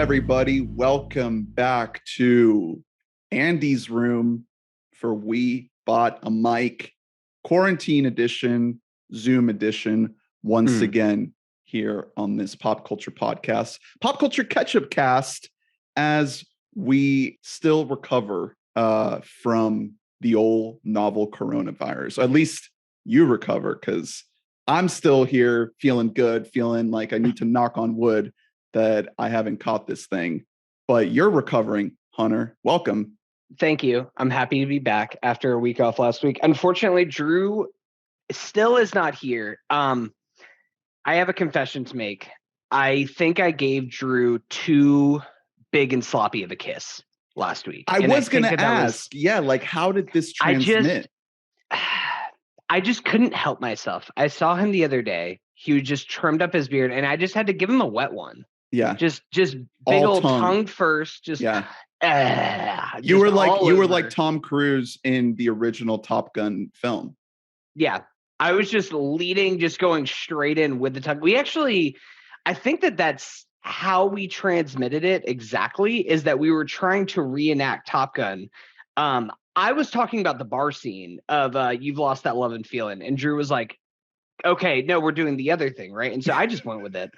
everybody. Welcome back to Andy's room for We Bought a Mic, quarantine edition, Zoom edition, once again here on this pop culture podcast, Pop Culture Ketchup Cast, as we still recover from the old novel coronavirus. At least you recover, because I'm still here feeling good, feeling like I need to knock on wood that I haven't caught this thing. But you're recovering, Hunter. Welcome. Thank you. I'm happy to be back after a week off last week. Unfortunately, Drew still is not here. I have a confession to make. I think I gave Drew too big and sloppy of a kiss last week. I was going to ask, how did this transmit? I just couldn't help myself. I saw him the other day. He just trimmed up his beard, and I just had to give him a wet one. Yeah. Just big all old tongue first. Just you were like Tom Cruise in the original Top Gun film. Yeah. I was just leading, just going straight in with the tongue. I think that's how we transmitted it exactly, is that we were trying to reenact Top Gun. I was talking about the bar scene of You've Lost That Love and Feeling, and Drew was like, okay, no, we're doing the other thing, right? And so I just went with it.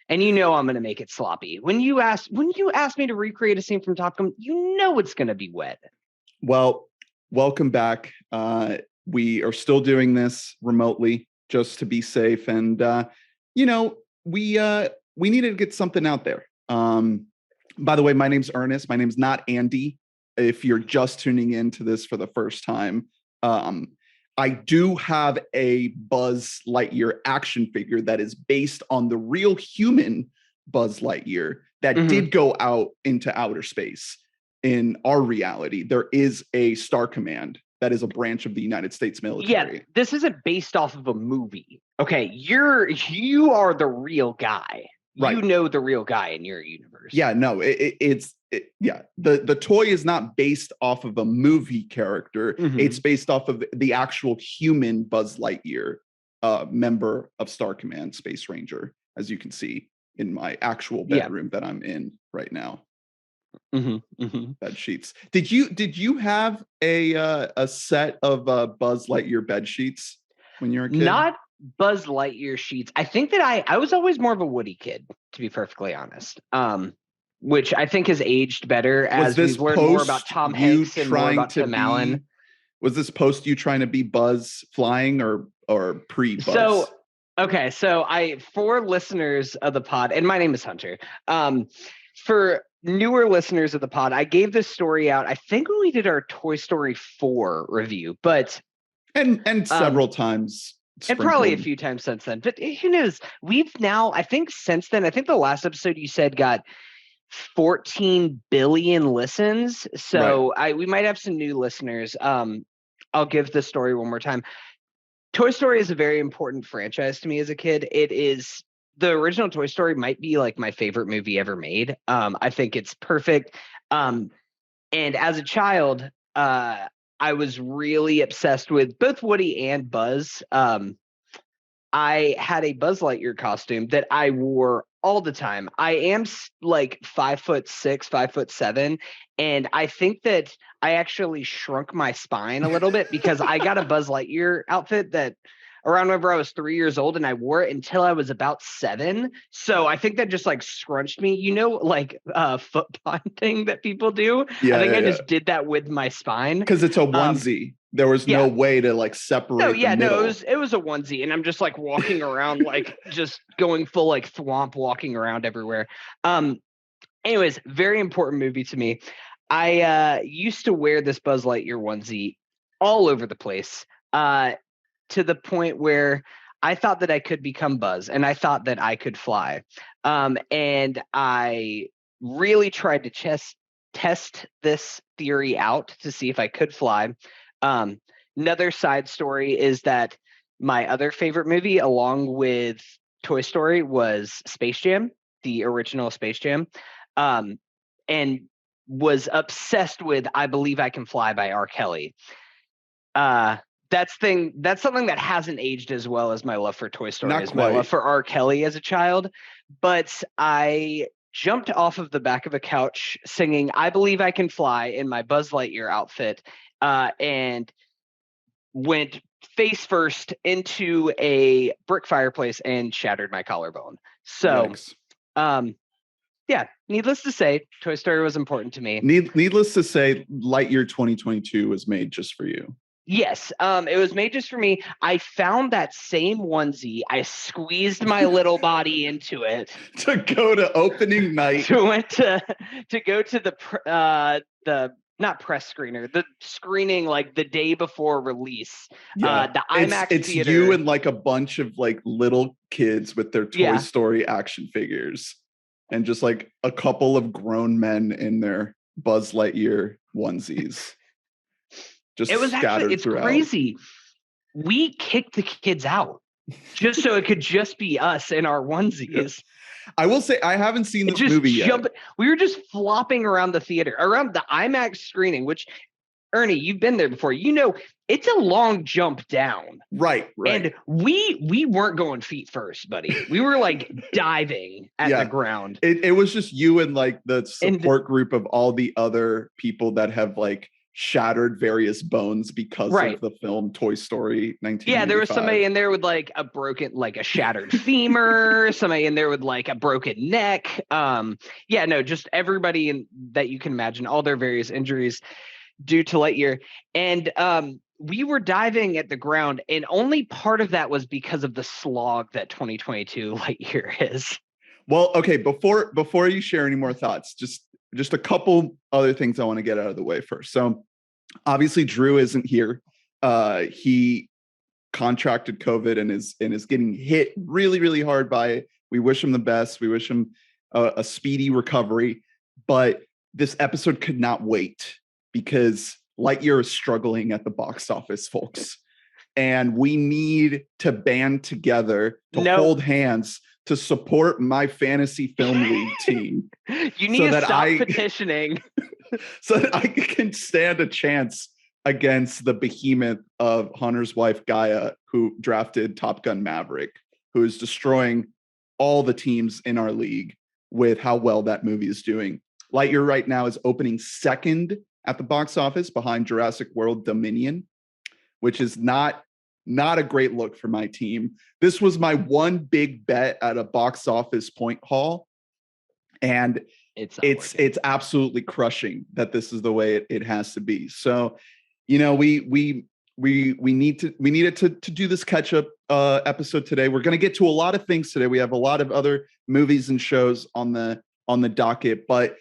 And I'm going to make it sloppy. When you ask me to recreate a scene from Top Gun, it's going to be wet. Well, welcome back. We are still doing this remotely just to be safe, and we needed to get something out there. By the way, my name's Ernest. My name's not Andy. If you're just tuning into this for the first time, I do have a Buzz Lightyear action figure that is based on the real human Buzz Lightyear that did go out into outer space. In our reality, there is a Star Command that is a branch of the United States military. Yeah, this isn't based off of a movie. Okay, you are the real guy. Right. You know the real guy in your universe. Yeah, no, the toy is not based off of a movie character. It's based off of the actual human Buzz Lightyear, member of Star Command, Space Ranger, as you can see in my actual bedroom that I'm in right now. Bed sheets. Did you have a set of Buzz Lightyear bed sheets when you were a kid? Not Buzz Lightyear sheets. I think that I was always more of a Woody kid, to be perfectly honest. Which I think has aged better as we've learned more about Tom Hanks and more about Tim Allen. Was this post you trying to be Buzz flying or pre-Buzz? For listeners of the pod, and my name is Hunter. For newer listeners of the pod, I gave this story out, I think, when we did our Toy Story 4 review, but and several times. And probably a few times since then. But who knows? We've now, I think since then, I think the last episode you said got 14 billion listens. So right. We might have some new listeners. I'll give the story one more time. Toy Story is a very important franchise to me as a kid. It is, the original Toy Story might be like my favorite movie ever made. I think it's perfect. And as a child, I was really obsessed with both Woody and Buzz. I had a Buzz Lightyear costume that I wore all the time. I am like 5'6", 5'7", and I think that I actually shrunk my spine a little bit because I got a Buzz Lightyear outfit that around whenever I was 3 years old, and I wore it until I was about 7. So I think that just like scrunched me, like foot thing that people do. Yeah, I just did that with my spine. Because it's a onesie. There was no way to like separate. It was a onesie, and I'm just like walking around, like just going full like thwomp, walking around everywhere. Anyways, very important movie to me. I used to wear this Buzz Lightyear onesie all over the place. To the point where I thought that I could become Buzz, and I thought that I could fly. And I really tried to test this theory out to see if I could fly. Another side story is that my other favorite movie, along with Toy Story, was Space Jam, the original Space Jam, and was obsessed with I Believe I Can Fly by R. Kelly. That's something that hasn't aged as well as my love for Toy Story, my love for R. Kelly as a child. But I jumped off of the back of a couch singing "I Believe I Can Fly" in my Buzz Lightyear outfit, and went face first into a brick fireplace and shattered my collarbone. So, yeah, needless to say, Toy Story was important to me. Needless to say, Lightyear 2022 was made just for you. Yes, it was made just for me. I found that same onesie. I squeezed my little body into it to go to opening night. to go to the not press screener, the screening like the day before release. Yeah, the IMAX it's theater. you and like a bunch of like little kids with their Toy Story action figures, and just like a couple of grown men in their Buzz Lightyear onesies. Just it was actually, it's throughout. Crazy. We kicked the kids out just so it could just be us in our onesies. I will say I haven't seen this movie yet. We were just flopping around the theater, around the IMAX screening, which, Ernie, you've been there before. You know, it's a long jump down. Right. And we weren't going feet first, buddy. We were like diving at the ground. It was just you and like the support group of all the other people that have like shattered various bones because of the film Toy Story 1995. Yeah, there was somebody in there with like a shattered femur, somebody in there with like a broken neck. Just everybody that you can imagine, all their various injuries due to Lightyear. And we were diving at the ground, and only part of that was because of the slog that 2022 Lightyear is. Well, okay, before you share any more thoughts, just a couple other things I want to get out of the way first. So obviously Drew isn't here. He contracted COVID and is getting hit really, really hard by it. We wish him the best. We wish him a speedy recovery. But this episode could not wait because Lightyear is struggling at the box office, folks. And we need to band together to hold hands to support my fantasy film league team. You need to stop petitioning. So that I can stand a chance against the behemoth of Hunter's wife, Gaia, who drafted Top Gun Maverick, who is destroying all the teams in our league with how well that movie is doing. Lightyear right now is opening second at the box office behind Jurassic World Dominion, which is not a great look for my team. This was my one big bet at a box office point haul, and it's absolutely crushing that this is the way it has to be. So, you know, we needed to do this catch-up episode today. We're going to get to a lot of things today. We have a lot of other movies and shows on the docket, but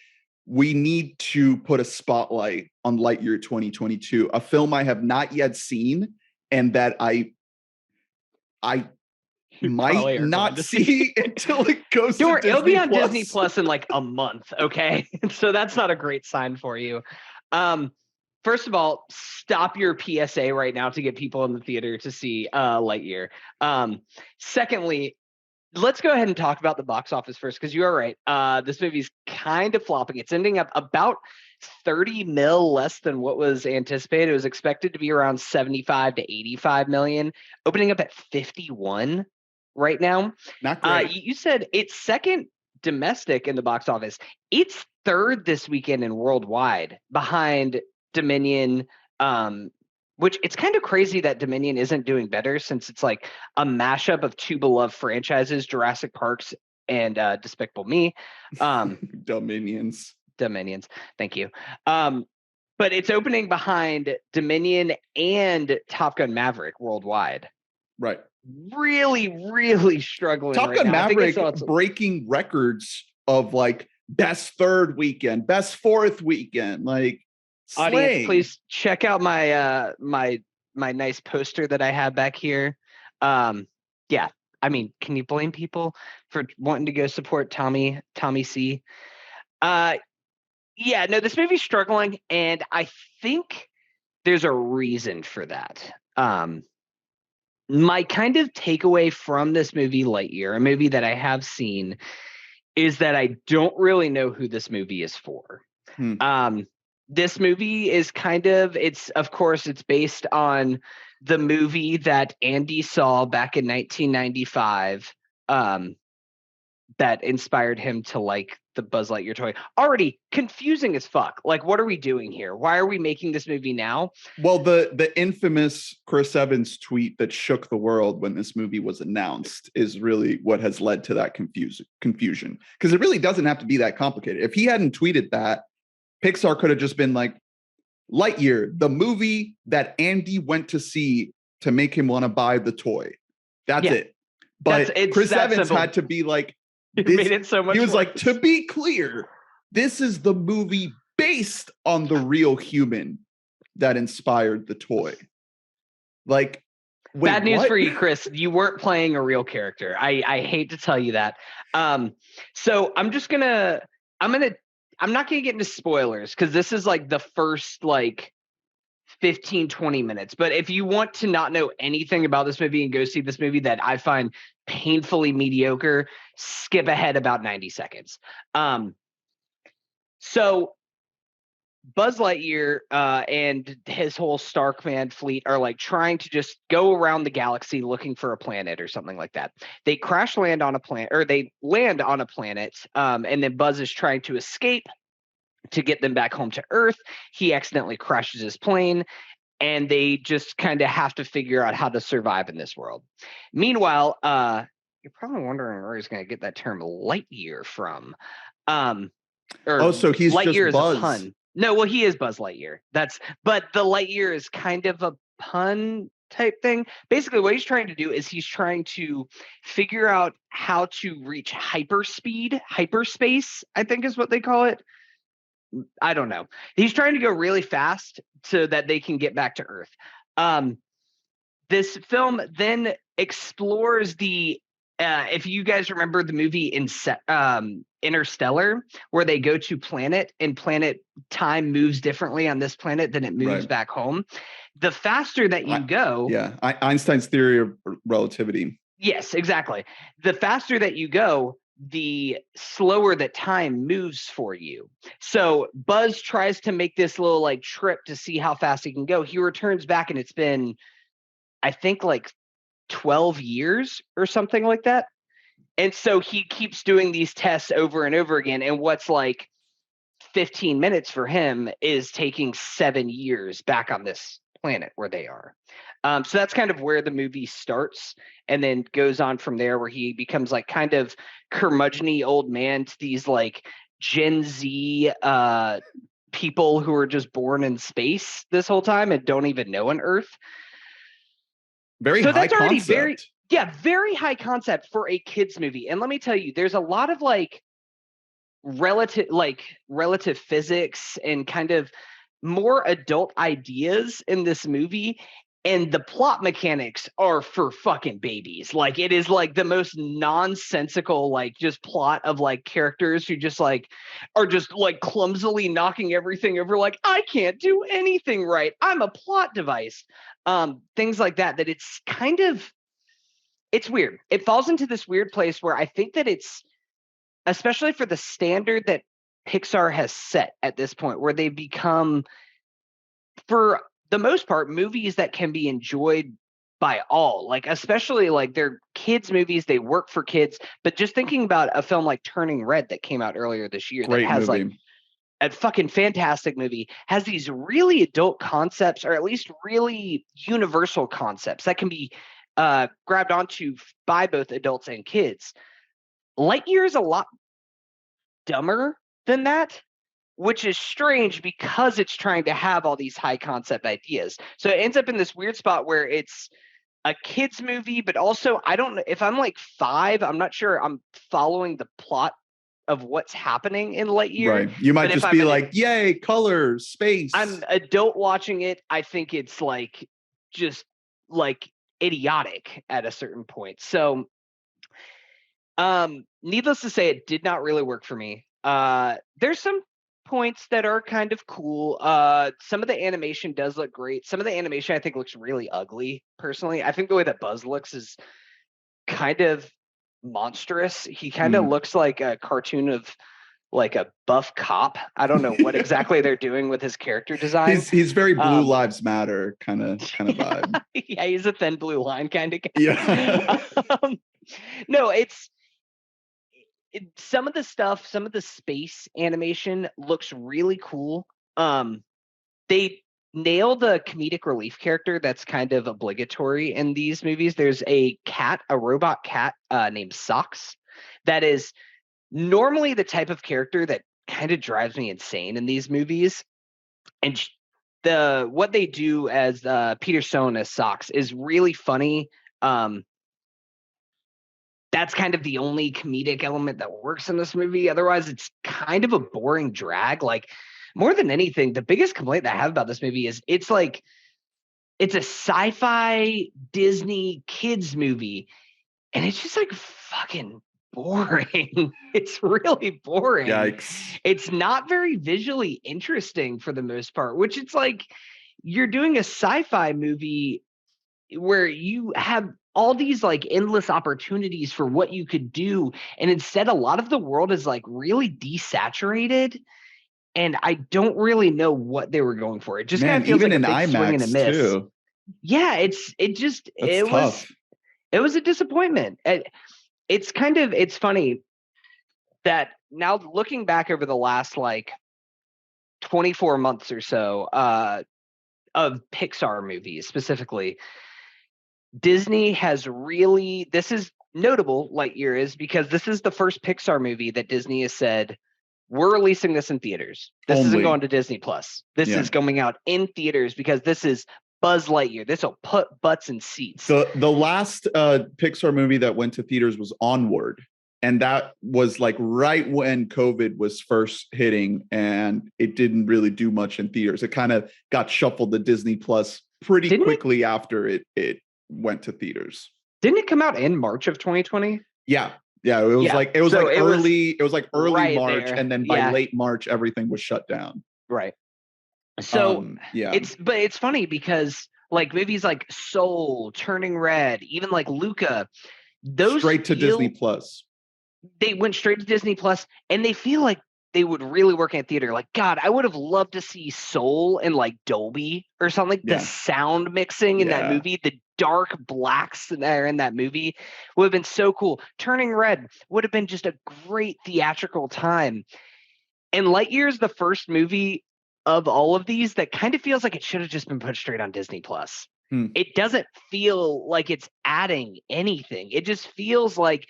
we need to put a spotlight on Lightyear 2022, a film I have not yet seen and that I might not see until it goes to Disney. It'll be on Disney Plus in like a month, okay? So that's not a great sign for you. First of all, stop your PSA right now to get people in the theater to see Lightyear. Secondly, let's go ahead and talk about the box office first, because you are right. This movie's kind of flopping. It's ending up about 30 mil less than what was anticipated. It was expected to be around 75 to 85 million, opening up at 51 right now. Not great. You said it's second domestic in the box office. It's third this weekend in worldwide behind Dominion, which it's kind of crazy that Dominion isn't doing better, since it's like a mashup of two beloved franchises, Jurassic Parks and Despicable Me. Dominions. Thank you. But it's opening behind Dominion and Top Gun Maverick worldwide. Right. Really, really struggling. Top Gun Maverick breaking records of like best third weekend, best fourth weekend. Like, audience, please check out my my nice poster that I have back here. Yeah, I mean, can you blame people for wanting to go support Tommy C? Yeah, no, this movie's struggling, and I think there's a reason for that. My kind of takeaway from this movie, Lightyear, a movie that I have seen, is that I don't really know who this movie is for. This movie is of course, it's based on the movie that Andy saw back in 1995, that inspired him to like the Buzz Lightyear toy. Already confusing as fuck. Like, what are we doing here? Why are we making this movie now? Well, the infamous Chris Evans tweet that shook the world when this movie was announced is really what has led to that confusion. Because it really doesn't have to be that complicated. If he hadn't tweeted that, Pixar could have just been like, Lightyear, the movie that Andy went to see to make him want to buy the toy. That's it. But Chris Evans had to be like, made it so much he was worse. Like, to be clear, this is the movie based on the real human that inspired the toy. Like, wait, bad news what? for you, Chris. You weren't playing a real character. I hate to tell you that. So I'm not gonna get into spoilers because this is like the first like 15, 20 minutes. But if you want to not know anything about this movie and go see this movie that I find painfully mediocre, skip ahead about 90 seconds. So Buzz Lightyear and his whole Star Command fleet are like trying to just go around the galaxy looking for a planet or something like that. They crash land on a planet, or they land on a planet, and then Buzz is trying to escape to get them back home to Earth. He accidentally crashes his plane, and they just kind of have to figure out how to survive in this world. Meanwhile, you're probably wondering where he's going to get that term Lightyear from. So he's Lightyear just Buzz. is a pun. No, well, he is Buzz Lightyear. But the Lightyear is kind of a pun type thing. Basically, what he's trying to do is he's trying to figure out how to reach hyperspace, I think is what they call it. I don't know. He's trying to go really fast so that they can get back to Earth. This film then explores the if you guys remember the movie Interstellar, where they go to planet and planet time moves differently on this planet than it moves back home. The faster that you go. Einstein's theory of relativity. Yes, exactly. The faster that you go, the slower that time moves for you. So Buzz tries to make this little like trip to see how fast he can go. He returns back and it's been, I think, like 12 years or something like that. And so he keeps doing these tests over and over again. And what's like 15 minutes for him is taking 7 years back on this planet where they are. So that's kind of where the movie starts and then goes on from there, where he becomes like kind of curmudgeon-y old man to these like Gen Z people who are just born in space this whole time and don't even know an Earth. Very high concept. Very high concept for a kids movie. And let me tell you, there's a lot of like relative physics and kind of more adult ideas in this movie. And the plot mechanics are for fucking babies. Like, it is like the most nonsensical, like just plot of like characters who just like are just like clumsily knocking everything over. Like, I can't do anything right. I'm a plot device. Things like that, that it's kind of, it's weird. It falls into this weird place where I think that it's, especially for the standard that Pixar has set at this point, where they've become, for the most part, movies that can be enjoyed by all, like especially like they're kids movies, they work for kids. But just thinking about a film like Turning Red that came out earlier this year, Great that has movie. like a fucking fantastic movie, has these really adult concepts, or at least really universal concepts that can be grabbed onto by both adults and kids. Lightyear is a lot dumber than that, which is strange because it's trying to have all these high concept ideas. So it ends up in this weird spot where it's a kids movie, but also I don't know if I'm like 5, I'm not sure I'm following the plot of what's happening in Lightyear. Right. You might just be like, yay, colors, space. I'm adult watching it. I think it's like just like idiotic at a certain point. So needless to say, it did not really work for me. There's some points that are kind of cool. Some of the animation does look great. Some of the animation I think looks really ugly, personally. I think the way that Buzz looks is kind of monstrous. He kind of looks like a cartoon of like a buff cop. I don't know what exactly they're doing with his character design. He's very Blue Lives Matter kind of vibe. Yeah, he's a thin blue line kind of guy. Yeah. No, it's some of the stuff, some of the space animation looks really cool. They nail the comedic relief character that's kind of obligatory in these movies. There's a robot cat named Socks that is normally the type of character that kind of drives me insane in these movies. And what they do as Peter Stone as Socks is really funny. That's kind of the only comedic element that works in this movie. Otherwise, it's kind of a boring drag. Like, more than anything, the biggest complaint that I have about this movie is it's a sci-fi Disney kids movie, and it's just like fucking boring. It's really boring. Yikes. It's not very visually interesting for the most part, which it's like you're doing a sci-fi movie where you have all these like endless opportunities for what you could do, and instead a lot of the world is like really desaturated, and I don't really know what they were going for. It just kind of feels like a big swing and a miss. Too. Yeah, it was a disappointment. It's funny that now looking back over the last like 24 months or so of Pixar movies specifically, Disney has really, this is notable, Lightyear is, because this is the first Pixar movie that Disney has said, we're releasing this in theaters. This isn't going to Disney Plus. This is going out in theaters because this is Buzz Lightyear. This will put butts in seats. The last Pixar movie that went to theaters was Onward. And that was like right when COVID was first hitting, and it didn't really do much in theaters. It kind of got shuffled to Disney Plus pretty quickly after it went to theaters. Didn't it come out in March of 2020? Yeah. It was like early March, there. And then by late March, everything was shut down. Right. So it's funny because like movies like Soul, Turning Red, even like Luca, those straight to Disney Plus. They went straight to Disney Plus, and they feel like they would really work in theater. Like, God, I would have loved to see Soul in like Dolby or something. The sound mixing in that movie, the dark blacks that are in that movie would have been so cool. Turning Red would have been just a great theatrical time. And Lightyear is the first movie of all of these that kind of feels like it should have just been put straight on Disney Plus. It doesn't feel like it's adding anything. It just feels like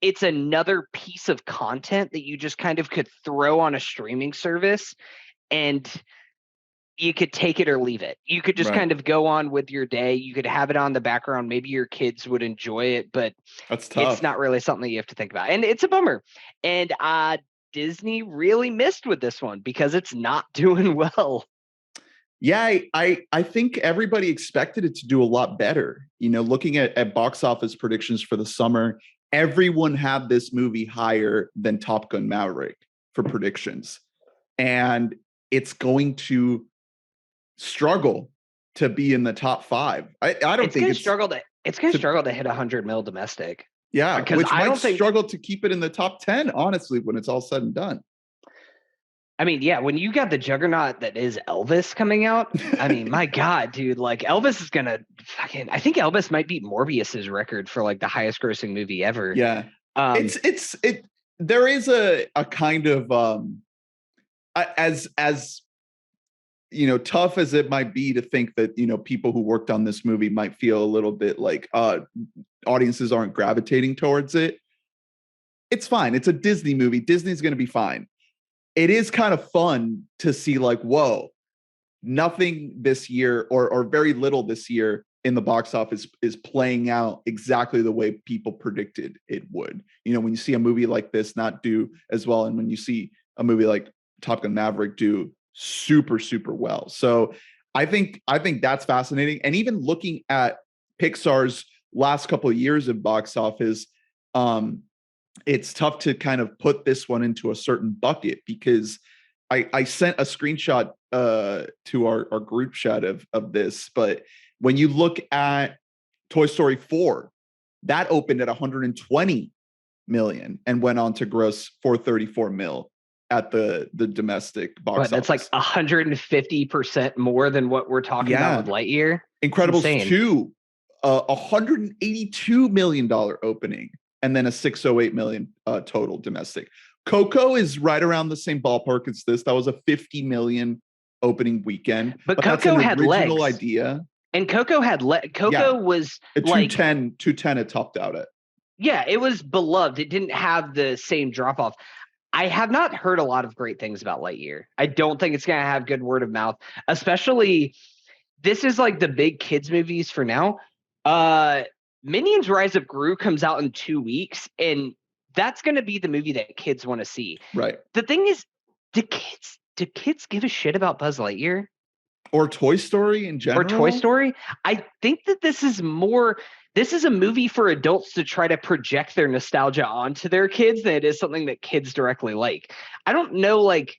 it's another piece of content that you just kind of could throw on a streaming service, and you could take it or leave it. You could just kind of go on with your day. You could have it on the background. Maybe your kids would enjoy it, but that's tough. It's not really something that you have to think about. And it's a bummer. And Disney really missed with this one because it's not doing well. Yeah, I think everybody expected it to do a lot better. You know, looking at box office predictions for the summer, everyone had this movie higher than Top Gun Maverick for predictions. And it's going to struggle to be in the top 5. I don't think it's going to struggle to hit 100 mil domestic. Yeah, which might struggle to keep it in the top 10, honestly, when it's all said and done. I mean, yeah, when you got the juggernaut that is Elvis coming out, I mean, my God, dude, like Elvis is going to I think Elvis might beat Morbius's record for like the highest grossing movie ever. Yeah. There is a kind of, as you know, tough as it might be to think that, you know, people who worked on this movie might feel a little bit like audiences aren't gravitating towards it. It's fine. It's a Disney movie. Disney's going to be fine. It is kind of fun to see like, whoa, nothing this year or very little this year in the box office is playing out exactly the way people predicted it would. You know, when you see a movie like this not do as well, and when you see a movie like Top Gun Maverick do super, super well. So I think that's fascinating. And even looking at Pixar's last couple of years of box office, it's tough to kind of put this one into a certain bucket because I sent a screenshot to our group chat of this, but when you look at Toy Story 4, that opened at 120 million and went on to gross 434 mil at the domestic box office. That's like 150% more than what we're talking about with Lightyear. Incredibles 2, $182 million opening. and then a 608 million total domestic. Coco is right around the same ballpark as this. That was a 50 million opening weekend, but that's an Coco had original legs. idea. And Coco had Coco was a like 210 it topped out at. Yeah, it was beloved. It didn't have the same drop off. I have not heard a lot of great things about Lightyear. I don't think it's going to have good word of mouth, especially this is like the big kids movies for now. Minions Rise of Gru comes out in 2 weeks, and that's going to be the movie that kids want to see. Right. The thing is, do kids give a shit about Buzz Lightyear? Or Toy Story in general? Or Toy Story? I think that this is a movie for adults to try to project their nostalgia onto their kids than it is something that kids directly like. I don't know, like,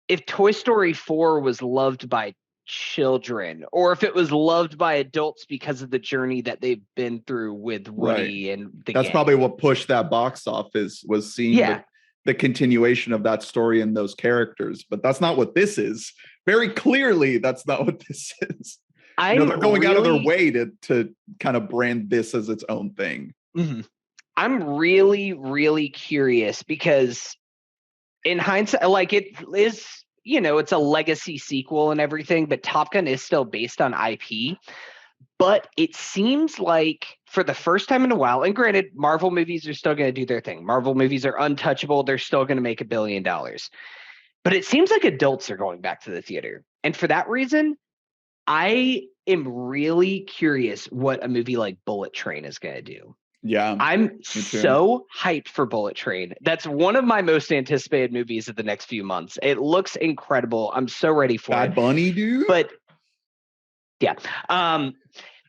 if Toy Story 4 was loved by children or if it was loved by adults because of the journey that they've been through with Woody and the That's gang. probably what pushed that box office, was seeing the continuation of that story and those characters. But that's not what this is. Very clearly, that's not what this is. They're going out of their way to kind of brand this as its own thing. Mm-hmm. I'm really, really curious because in hindsight, like, it is, it's a legacy sequel and everything, but Top Gun is still based on IP. But it seems like for the first time in a while, and granted, Marvel movies are still going to do their thing. Marvel movies are untouchable. They're still going to make $1 billion. But it seems like adults are going back to the theater. And for that reason, I am really curious what a movie like Bullet Train is going to do. Yeah. I'm so hyped for Bullet Train. That's one of my most anticipated movies of the next few months. It looks incredible. I'm so ready for it. Bad Bunny, dude. But yeah.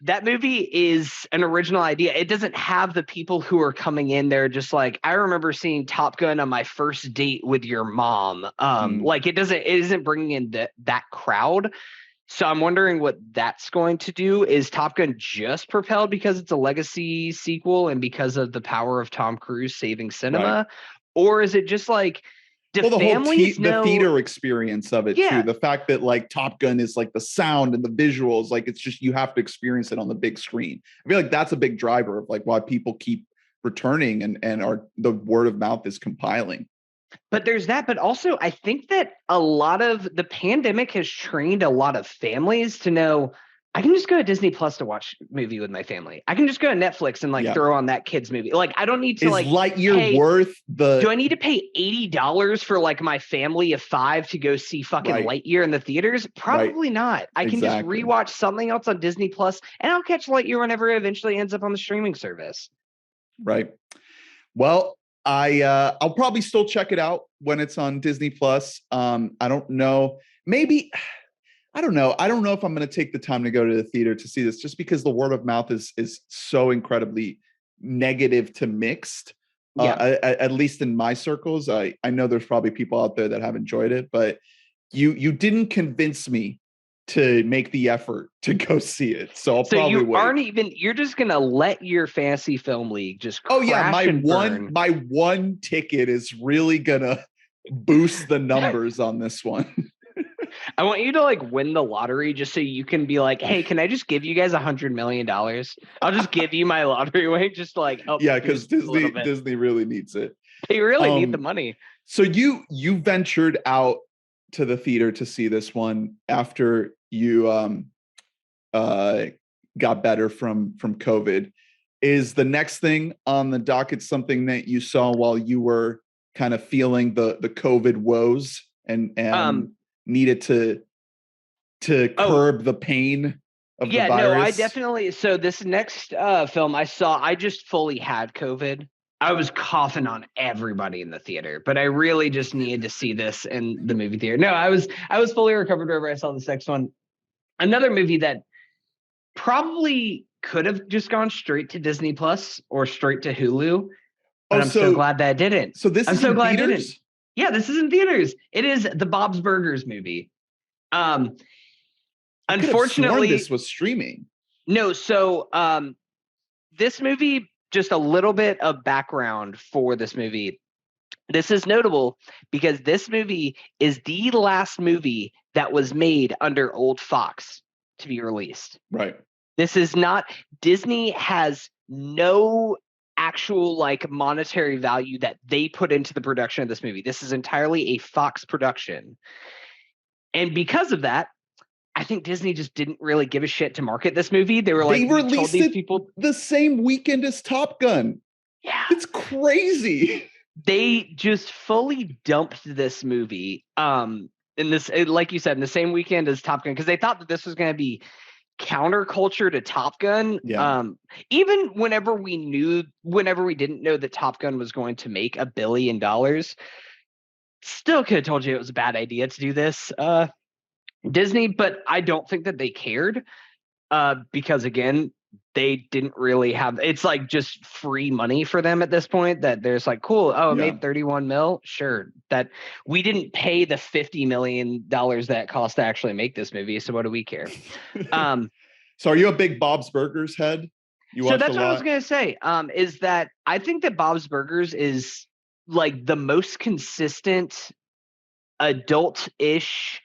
That movie is an original idea. It doesn't have the people who are coming in there just like, I remember seeing Top Gun on my first date with your mom. Like, it isn't bringing in that crowd. So I'm wondering what that's going to do. Is Top Gun just propelled because it's a legacy sequel and because of the power of Tom Cruise saving cinema? Right. Or is it just like, the theater experience of it too. The fact that like Top Gun is like the sound and the visuals, like it's just, you have to experience it on the big screen. I feel like that's a big driver of like why people keep returning and the word of mouth is compiling. But there's that, but also I think that a lot of the pandemic has trained a lot of families to know, I can just go to Disney Plus to watch a movie with my family. I can just go to Netflix and like throw on that kids movie. Like, I don't need to Is Lightyear worth do I need to pay $80 for like my family of 5 to go see fucking Lightyear in the theaters? Probably not. I can just rewatch something else on Disney Plus and I'll catch Lightyear whenever it eventually ends up on the streaming service. Right. Well, I'll probably still check it out when it's on Disney Plus. I don't know. Maybe, I don't know. I don't know if I'm going to take the time to go to the theater to see this, just because the word of mouth is so incredibly negative to mixed. At least in my circles. I know there's probably people out there that have enjoyed it, but you didn't convince me to make the effort to go see it. So I'll probably wait. You're just going to let your fantasy film league just crash. Oh yeah, my one ticket is really going to boost the numbers on this one. I want you to like win the lottery just so you can be like, hey, can I just give you guys $100 million? I'll just give you my lottery wing just to like help. Yeah, because Disney really needs it. They really need the money. So you ventured out to the theater to see this one after you got better from COVID. Is the next thing on the docket something that you saw while you were kind of feeling the COVID woes and needed to curb the pain of the virus? No, I definitely. So this next film I just fully had COVID. I was coughing on everybody in the theater, but I really just needed to see this in the movie theater. No, I was fully recovered whenever I saw this next one. Another movie that probably could have just gone straight to Disney Plus or straight to Hulu, but I'm so glad that I didn't. So this is in theaters? Yeah, this is in theaters. It is the Bob's Burgers movie. Unfortunately, this was streaming. No, so this movie, just a little bit of background for this movie. This is notable because this movie is the last movie that was made under Old Fox to be released. Right. This is not, Disney has no actual like monetary value that they put into the production of this movie. This is entirely a Fox production. And because of that, I think Disney just didn't really give a shit to market this movie. They were like, They we told released these it people the same weekend as Top Gun. Yeah. It's crazy. They just fully dumped this movie. In this, like you said, in the same weekend as Top Gun, because they thought that this was going to be counterculture to Top Gun. Yeah. Even whenever we didn't know that Top Gun was going to make $1 billion, still could have told you it was a bad idea to do this, Disney. But I don't think that they cared, because again, they didn't really have, it's like just free money for them at this point, that there's like, cool, oh, it made 31 mil, sure, that we didn't pay the $50 million that it cost to actually make this movie, so what do we care? So are you a big Bob's Burgers head? So that's what I was gonna say, is that I think that Bob's Burgers is like the most consistent adult-ish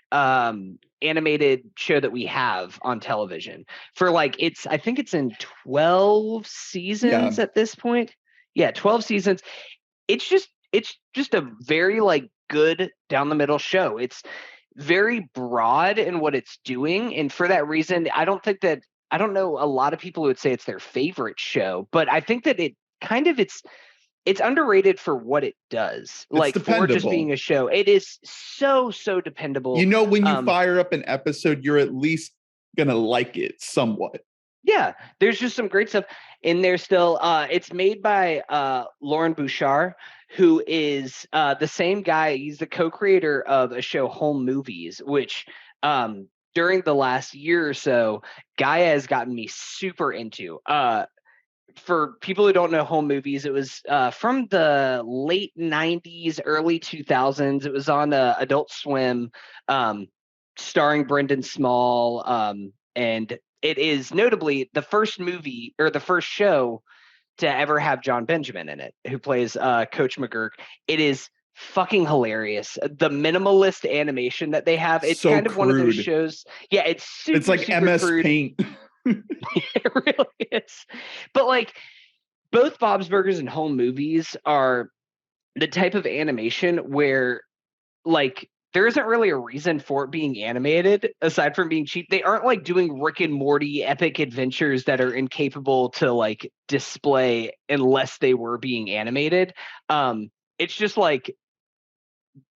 animated show that we have on television for like, I think it's in 12 seasons at this point. Yeah, 12 seasons. It's just a very like good down the middle show. It's very broad in what it's doing, and for that reason, I don't know a lot of people who would say it's their favorite show, but I think that it's underrated for what it does. Like, for just being a show, it is so dependable. You know, when you fire up an episode, you're at least gonna like it somewhat. Yeah, there's just some great stuff in there still. It's made by Lauren Bouchard, who is the same guy. He's the co-creator of a show, Home Movies, which during the last year or so, Gaia has gotten me super into. For people who don't know Home Movies, it was from the late 90s, early 2000s. It was on Adult Swim, starring Brendan Small, and it is notably the first movie or the first show to ever have John Benjamin in it, who plays Coach McGurk. It is fucking hilarious. The minimalist animation that they have, it's so kind of crude. One of those shows. Yeah, it's like super MS crude. Paint. It really is. But like, both Bob's Burgers and Home Movies are the type of animation where like there isn't really a reason for it being animated aside from being cheap. They aren't like doing Rick and Morty epic adventures that are incapable to like display unless they were being animated. It's just like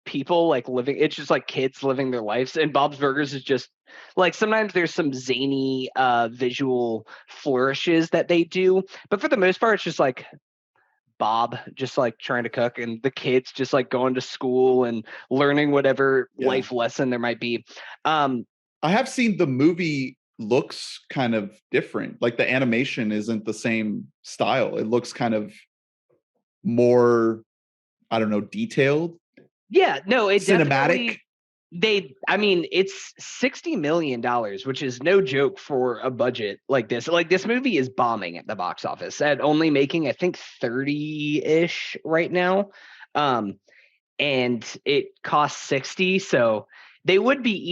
people like living, it's just like kids living their lives, and Bob's Burgers is just like, sometimes there's some zany visual flourishes that they do, but for the most part it's just like Bob just like trying to cook, and the kids just like going to school and learning whatever life lesson there might be. I have seen the movie looks kind of different. Like, the animation isn't the same style. It looks kind of more, I don't know, detailed. Yeah, no, it cinematic. It's $60 million, which is no joke for a budget like this. Like, this movie is bombing at the box office at only making, I think, 30-ish right now. And it costs 60, so they would be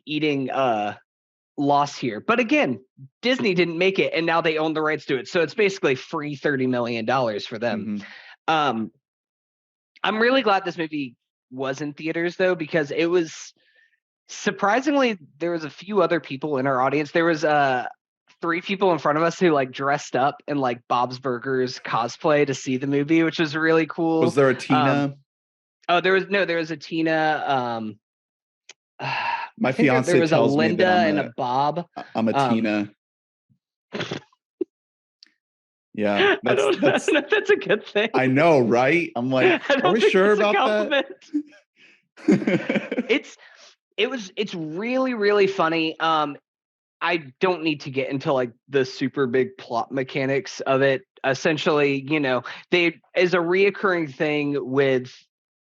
eating loss here. But again, Disney didn't make it, and now they own the rights to it. So it's basically free $30 million for them. Mm-hmm. I'm really glad this movie was in theaters, though, because it was surprisingly, there was a few other people in our audience. There was 3 people in front of us who like dressed up in like Bob's Burgers cosplay to see the movie, which was really cool. Was there a Tina? There was a Tina. My fiance there was tells a Linda me that and a Bob. I'm a Tina. Yeah, that's a good thing. I know, right? I'm like, are we sure about that? It's really, really funny. I don't need to get into like the super big plot mechanics of it. Essentially, they is a reoccurring thing with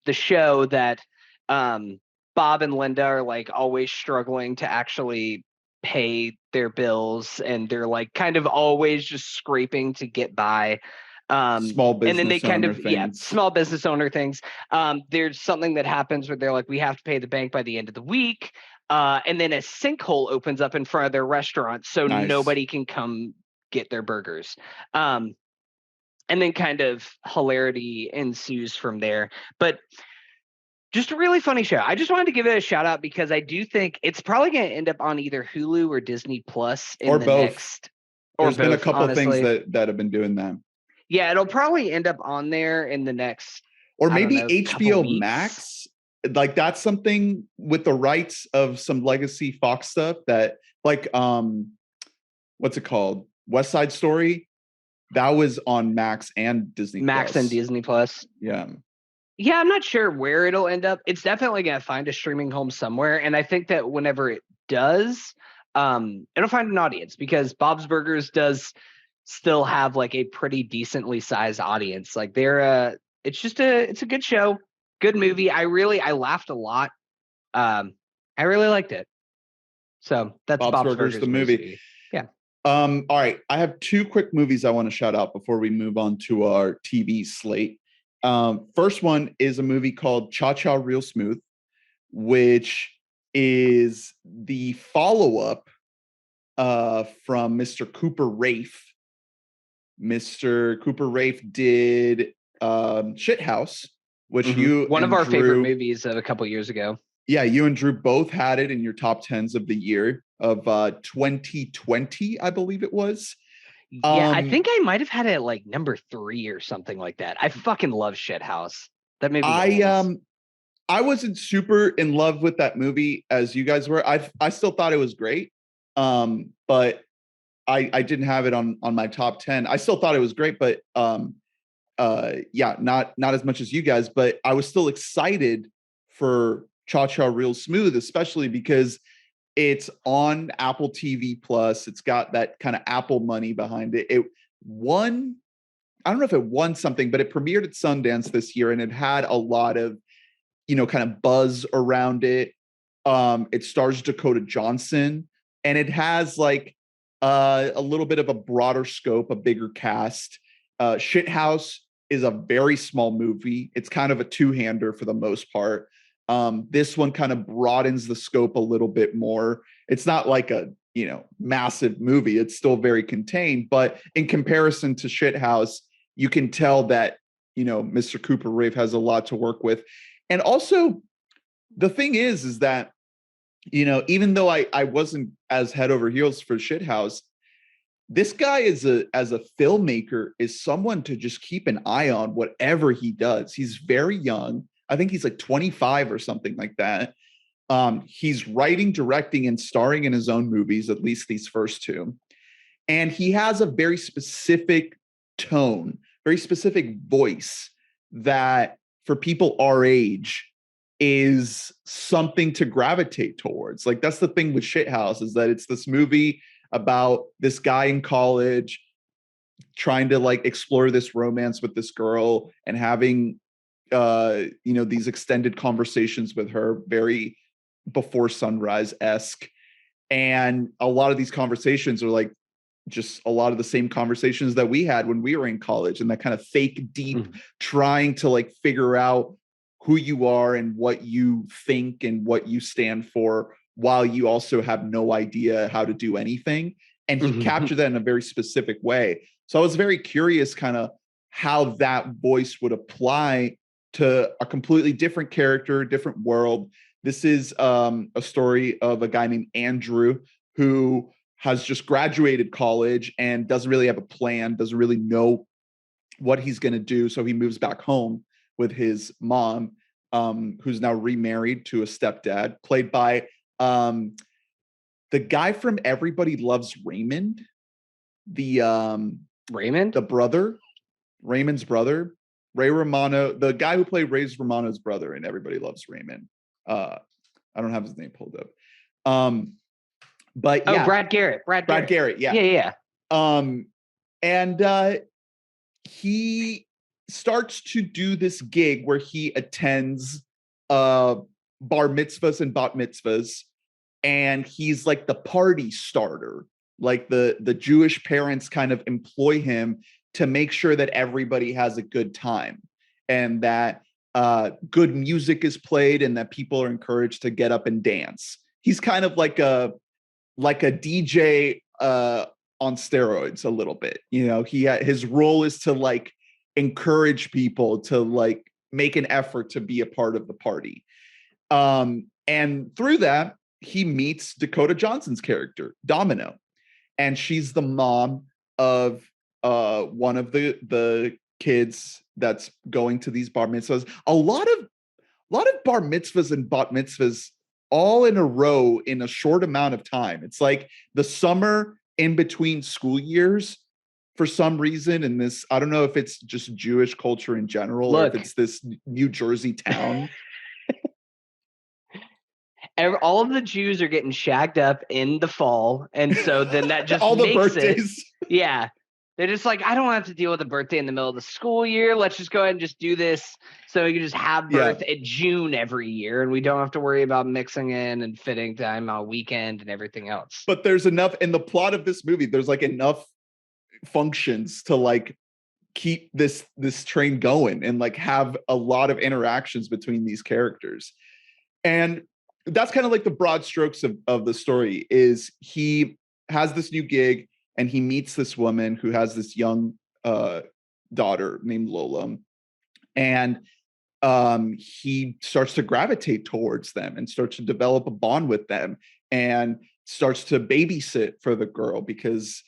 the show that Bob and Linda are like always struggling to actually pay their bills, and they're like kind of always just scraping to get by. Small business, and then they kind of things. Small business owner things. There's something that happens where they're like, we have to pay the bank by the end of the week, and then a sinkhole opens up in front of their restaurant, so nobody can come get their burgers. and then kind of hilarity ensues from there. But just a really funny show. I just wanted to give it a shout out because I do think it's probably going to end up on either Hulu or Disney Plus in or the both. next, or There's been a both, couple things honestly. that have been doing that. Yeah, it'll probably end up on there in the next, or I don't maybe know, couple HBO weeks. Max. Like that's something with the rights of some legacy Fox stuff that like what's it called? West Side Story. That was on Max and Disney Max Plus. and Disney Plus. Yeah. Yeah, I'm not sure where it'll end up. It's definitely going to find a streaming home somewhere. And I think that whenever it does, it'll find an audience because Bob's Burgers does still have like a pretty decently sized audience. Like it's a good show, good movie. I laughed a lot. I really liked it. So that's Bob's Burgers, the movie. Yeah. All right. I have two quick movies I want to shout out before we move on to our TV slate. First one is a movie called Cha Cha Real Smooth, which is the follow-up from Mr. Cooper Raiff. Mr. Cooper Raiff did Shithouse, which you one of our favorite movies of a couple years ago. Yeah, you and Drew both had it in your top 10s of the year of 2020, I believe it was. Yeah, I think I might have had it at like number 3 or something like that. I fucking love Shithouse. That movie. I wasn't super in love with that movie as you guys were. I still thought it was great, but I didn't have it on my top 10. I still thought it was great, but yeah, not as much as you guys. But I was still excited for Cha Cha Real Smooth, especially because it's on Apple TV Plus. It's got that kind of Apple money behind it. It won, I don't know if it won something, but it premiered at Sundance this year and it had a lot of, kind of buzz around it. It stars Dakota Johnson and it has like a little bit of a broader scope, a bigger cast. Shithouse is a very small movie. It's kind of a two-hander for the most part. This one kind of broadens the scope a little bit more. It's not like a, massive movie. It's still very contained, but in comparison to Shithouse, you can tell that, Mr. Cooper Raiff has a lot to work with. And also the thing is that, even though I wasn't as head over heels for Shithouse, this guy as a filmmaker is someone to just keep an eye on whatever he does. He's very young. I think he's like 25 or something like that. He's writing, directing, and starring in his own movies, at least these first two. And he has a very specific tone, very specific voice that for people our age is something to gravitate towards. Like that's the thing with Shithouse is that it's this movie about this guy in college trying to like explore this romance with this girl and having these extended conversations with her, very Before Sunrise-esque. And a lot of these conversations are like just a lot of the same conversations that we had when we were in college, and that kind of fake deep trying to like figure out who you are and what you think and what you stand for, while you also have no idea how to do anything. And he captured that in a very specific way. So I was very curious kind of how that voice would apply to a completely different character, different world. This is a story of a guy named Andrew who has just graduated college and doesn't really have a plan, doesn't really know what he's going to do. So he moves back home with his mom, who's now remarried to a stepdad, played by the guy from Everybody Loves Raymond, Raymond, the brother, Raymond's brother, Ray Romano, the guy who played Ray Romano's brother in Everybody Loves Raymond. I don't have his name pulled up. But yeah, Brad Garrett. Brad Garrett. Yeah. Yeah. And he starts to do this gig where he attends bar mitzvahs and bat mitzvahs, and he's like the party starter. Like the Jewish parents kind of employ him to make sure that everybody has a good time and that good music is played and that people are encouraged to get up and dance. He's kind of like a DJ on steroids a little bit. You know, his role is to like encourage people to like make an effort to be a part of the party. And through that, he meets Dakota Johnson's character, Domino, and she's the mom of one of the kids that's going to these bar mitzvahs. A lot of bar mitzvahs and bat mitzvahs all in a row in a short amount of time. It's like the summer in between school years for some reason. And this, I don't know if it's just Jewish culture in general, or if it's this New Jersey town. All of the Jews are getting shagged up in the fall, and so then that just all the makes birthdays. Yeah. They're just like, I don't have to deal with a birthday in the middle of the school year. Let's just go ahead and just do this. So you can just have birth in June every year, and we don't have to worry about mixing in and fitting time on a weekend and everything else. But there's enough in the plot of this movie. There's like enough functions to like keep this train going and like have a lot of interactions between these characters. And that's kind of like the broad strokes of the story. Is he has this new gig, and he meets this woman who has this young daughter named Lola. And he starts to gravitate towards them and starts to develop a bond with them, and starts to babysit for the girl because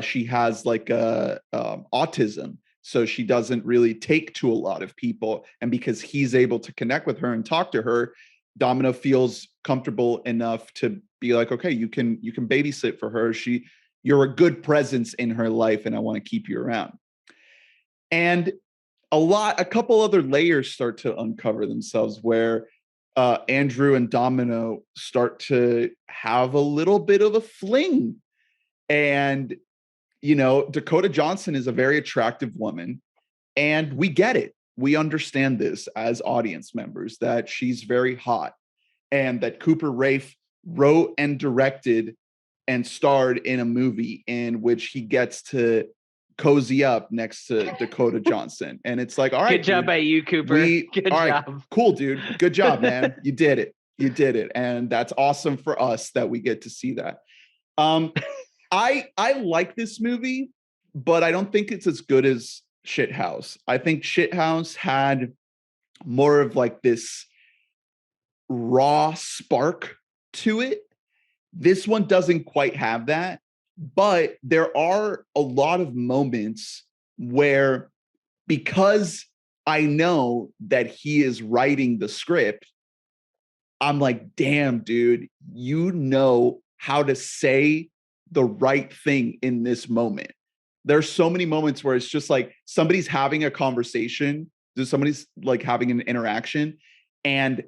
she has like autism. So she doesn't really take to a lot of people. And because he's able to connect with her and talk to her, Domino feels comfortable enough to be like, okay, you can babysit for her. You're a good presence in her life, and I want to keep you around. And a couple other layers start to uncover themselves, where Andrew and Domino start to have a little bit of a fling. And, you know, Dakota Johnson is a very attractive woman, and we get it. We understand this as audience members, that she's very hot, and that Cooper Raiff wrote and directed and starred in a movie in which he gets to cozy up next to Dakota Johnson. And it's like, all right, good job by you, Cooper. Good job. Cool, dude. Good job, man. You did it. And that's awesome for us that we get to see that. I like this movie, but I don't think it's as good as Shithouse. I think Shithouse had more of like this raw spark to it. This one doesn't quite have that, but there are a lot of moments where, because I know that he is writing the script, I'm like, damn, dude, you know how to say the right thing in this moment. There's so many moments where it's just like somebody's having a conversation, somebody's like having an interaction, and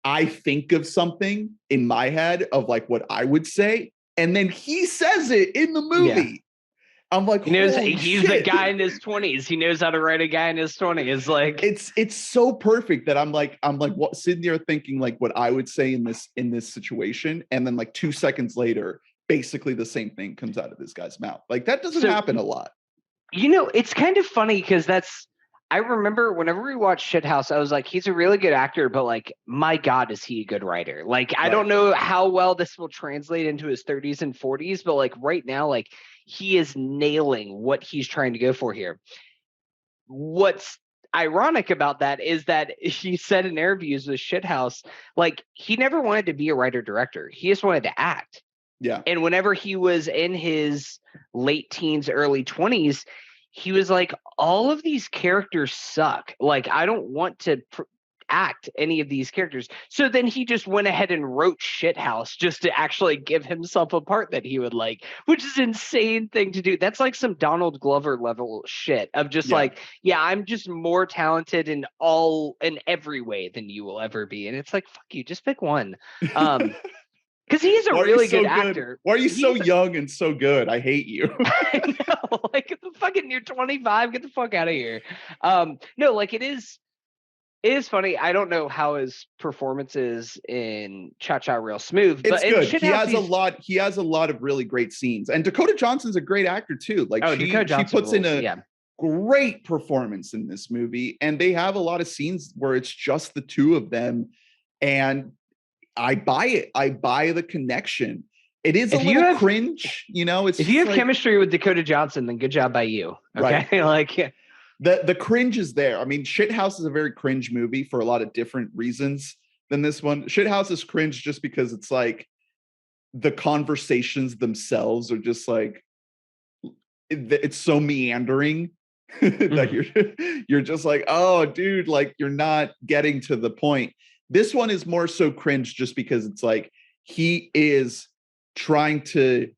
I think of something in my head of like what I would say, and then he says it in the movie. Yeah. I'm like, he's the guy in his 20s. He knows how to write a guy in his 20s. Like, it's so perfect that I'm like what, sitting there thinking like what I would say in this situation, and then like 2 seconds later, basically the same thing comes out of this guy's mouth. Like, that doesn't happen a lot. You know, it's kind of funny because I remember whenever we watched Shithouse, I was like, he's a really good actor, but like, my God, is he a good writer? Like, I don't know how well this will translate into his 30s and 40s, but like right now, like, he is nailing what he's trying to go for here. What's ironic about that is that he said in interviews with Shithouse, like, he never wanted to be a writer director. He just wanted to act. Yeah. And whenever he was in his late teens, early 20s, he was like, all of these characters suck. Like, I don't want to act any of these characters. So then he just went ahead and wrote Shithouse just to actually give himself a part that he would like, which is an insane thing to do. That's like some Donald Glover level shit of just like, yeah, I'm just more talented in every way than you will ever be. And it's like, fuck you, just pick one. Because he is a really good actor. Why are you so young and so good? I hate you. I know. Like, you're 25. Get the fuck out of here. No, like, it is funny. I don't know how his performance is in Cha Cha Real Smooth. It's good. He has a lot of really great scenes. And Dakota Johnson's a great actor too. Like, she puts in a great performance in this movie. And they have a lot of scenes where it's just the two of them. And I buy it. I buy the connection. It is a little cringe, you know. It's if you have chemistry with Dakota Johnson, then good job by you. Okay, right. Like the cringe is there. I mean, Shithouse is a very cringe movie for a lot of different reasons than this one. Shithouse is cringe just because it's like the conversations themselves are just like it's so meandering that you're just like, oh, dude, like you're not getting to the point. This one is more so cringe just because it's like he is trying to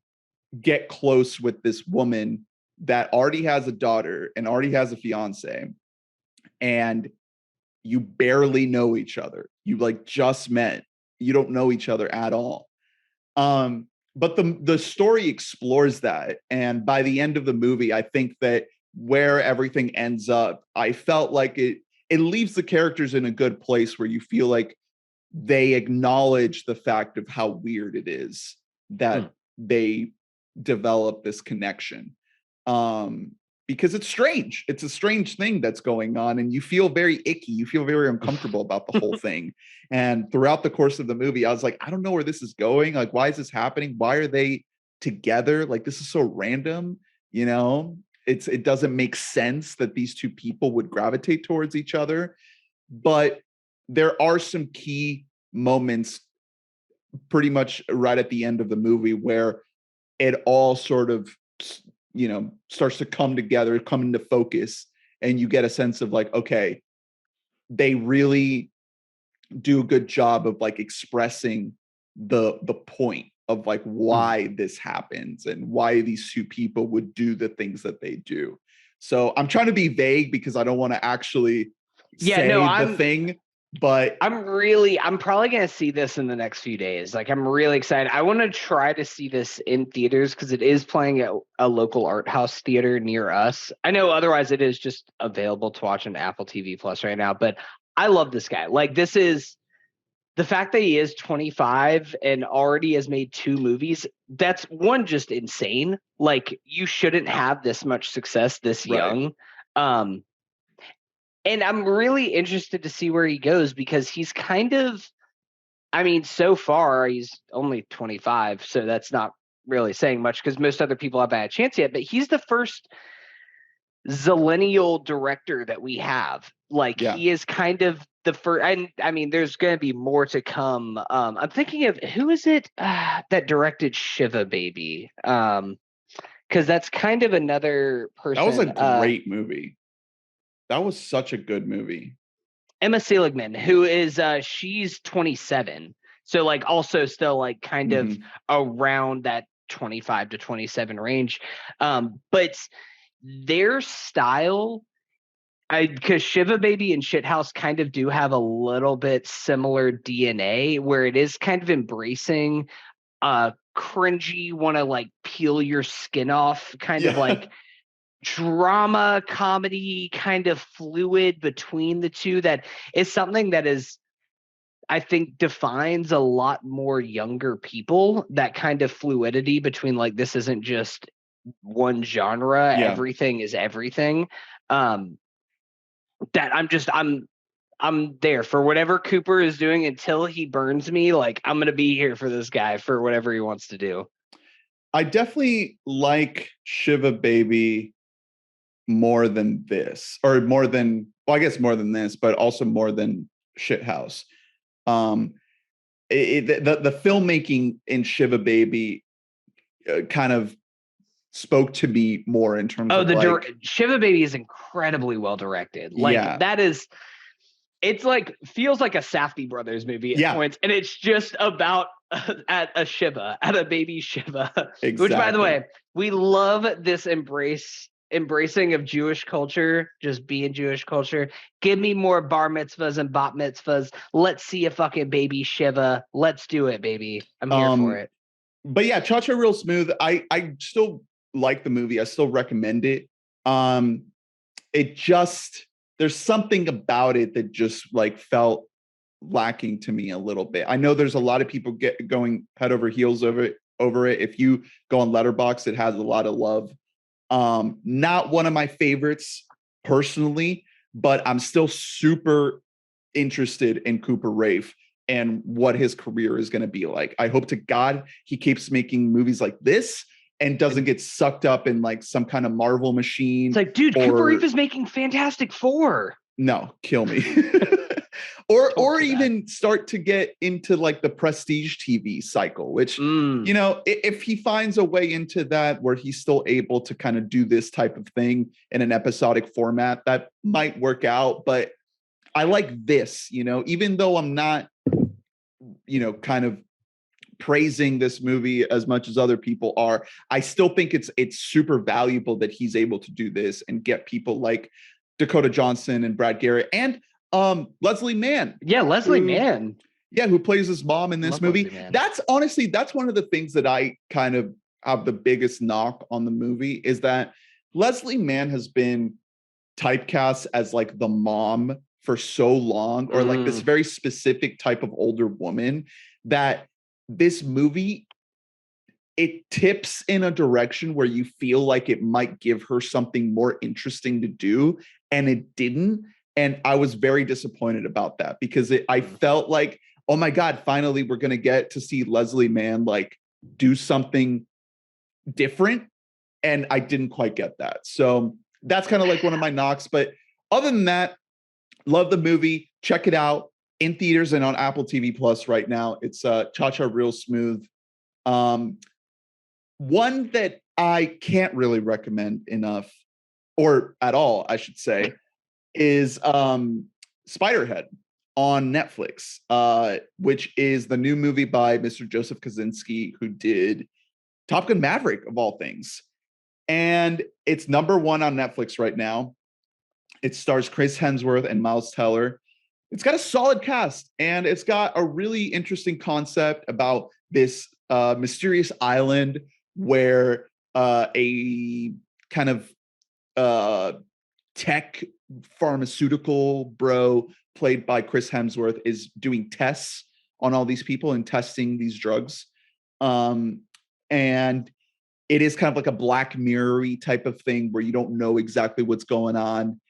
get close with this woman that already has a daughter and already has a fiance, and you barely know each other. You like just met. You don't know each other at all. But the story explores that, and by the end of the movie, I think that where everything ends up, I felt like it leaves the characters in a good place where you feel like they acknowledge the fact of how weird it is that they develop this connection. Because it's strange. It's a strange thing that's going on, and you feel very icky. You feel very uncomfortable about the whole thing. And throughout the course of the movie, I was like, I don't know where this is going. Like, why is this happening? Why are they together? Like, this is so random, you know? It doesn't make sense that these two people would gravitate towards each other. But there are some key moments pretty much right at the end of the movie where it all sort of, you know, starts to come together, come into focus, and you get a sense of like, okay, they really do a good job of like expressing the point of like why this happens and why these two people would do the things that they do. So I'm trying to be vague because I don't want to actually say the thing, but I'm probably going to see this in the next few days. Like, I'm really excited. I want to try to see this in theaters because it is playing at a local art house theater near us. I know otherwise it is just available to watch on Apple TV Plus right now, but I love this guy. Like, this is the fact that he is 25 and already has made 2 movies. That's one, just insane. Like, you shouldn't have this much success this young. And I'm really interested to see where he goes because he's kind of, I mean, so far he's only 25, so that's not really saying much because most other people haven't had a chance yet, but he's the first zillennial director that we have. Like, he is kind of the first, and I mean, there's going to be more to come. I'm thinking of, who is it that directed Shiva Baby? Because that's kind of another person. That was a great movie. That was such a good movie. Emma Seligman, who is she's 27, so like also still like kind of around that 25 to 27 range, but their style, because Shiva Baby and Shithouse kind of do have a little bit similar DNA, where it is kind of embracing cringy, want to like peel your skin off kind of like drama comedy, kind of fluid between the two. That is something that is, I think, defines a lot more younger people, that kind of fluidity between like, this isn't just one genre, everything is everything. That I'm there for whatever Cooper is doing until he burns me. Like, I'm gonna be here for this guy for whatever he wants to do. I definitely like Shiva Baby more than this, or more than, well, I guess more than this, but also more than Shithouse. The filmmaking in Shiva Baby kind of spoke to me more in terms of like, Shiva Baby is incredibly well directed. Like, that is, it's like, feels like a Safdie Brothers movie at points, and it's just about at a baby Shiva. Exactly. Which, by the way, we love this embracing of Jewish culture, just being Jewish culture. Give me more bar mitzvahs and bat mitzvahs. Let's see a fucking baby Shiva. Let's do it, baby. I'm here for it. But yeah, Cha Cha Real Smooth. I still like the movie. I still recommend it. It just, there's something about it that just like felt lacking to me a little bit. I know there's a lot of people going head over heels over it. If you go on Letterboxd, it has a lot of love. Not one of my favorites personally, but I'm still super interested in Cooper Raiff. and what his career is going to be like. I hope to God he keeps making movies like this and doesn't get sucked up in like some kind of Marvel machine. It's like, dude, Cooper Reeve is making Fantastic Four. No, kill me. or even start to get into like the prestige TV cycle, which, you know, if he finds a way into that where he's still able to kind of do this type of thing in an episodic format, that might work out. But I like this, you know, even though I'm not, you know, kind of praising this movie as much as other people are, I still think it's super valuable that he's able to do this and get people like Dakota Johnson and Brad Garrett and Leslie Mann. Yeah, Leslie Mann. Yeah, who plays his mom in this movie. That's honestly, that's one of the things that I kind of have the biggest knock on the movie is that Leslie Mann has been typecast as like the mom for so long, or like this very specific type of older woman, that this movie, it tips in a direction where you feel like it might give her something more interesting to do, and it didn't. And I was very disappointed about that because I felt like, oh my God, finally we're going to get to see Leslie Mann like do something different. And I didn't quite get that. So that's kind of like one of my knocks. But other than that, love the movie. Check it out in theaters and on Apple TV Plus right now. It's Cha-Cha Real Smooth. One that I can't really recommend enough, or at all, I should say, is Spiderhead on Netflix, which is the new movie by Mr. Joseph Kosinski, who did Top Gun Maverick, of all things. And it's #1 on Netflix right now. It stars Chris Hemsworth and Miles Teller. It's got a solid cast, and it's got a really interesting concept about this mysterious island where a kind of tech pharmaceutical bro played by Chris Hemsworth is doing tests on all these people and testing these drugs. And it is kind of like a Black Mirror-y type of thing where you don't know exactly what's going on.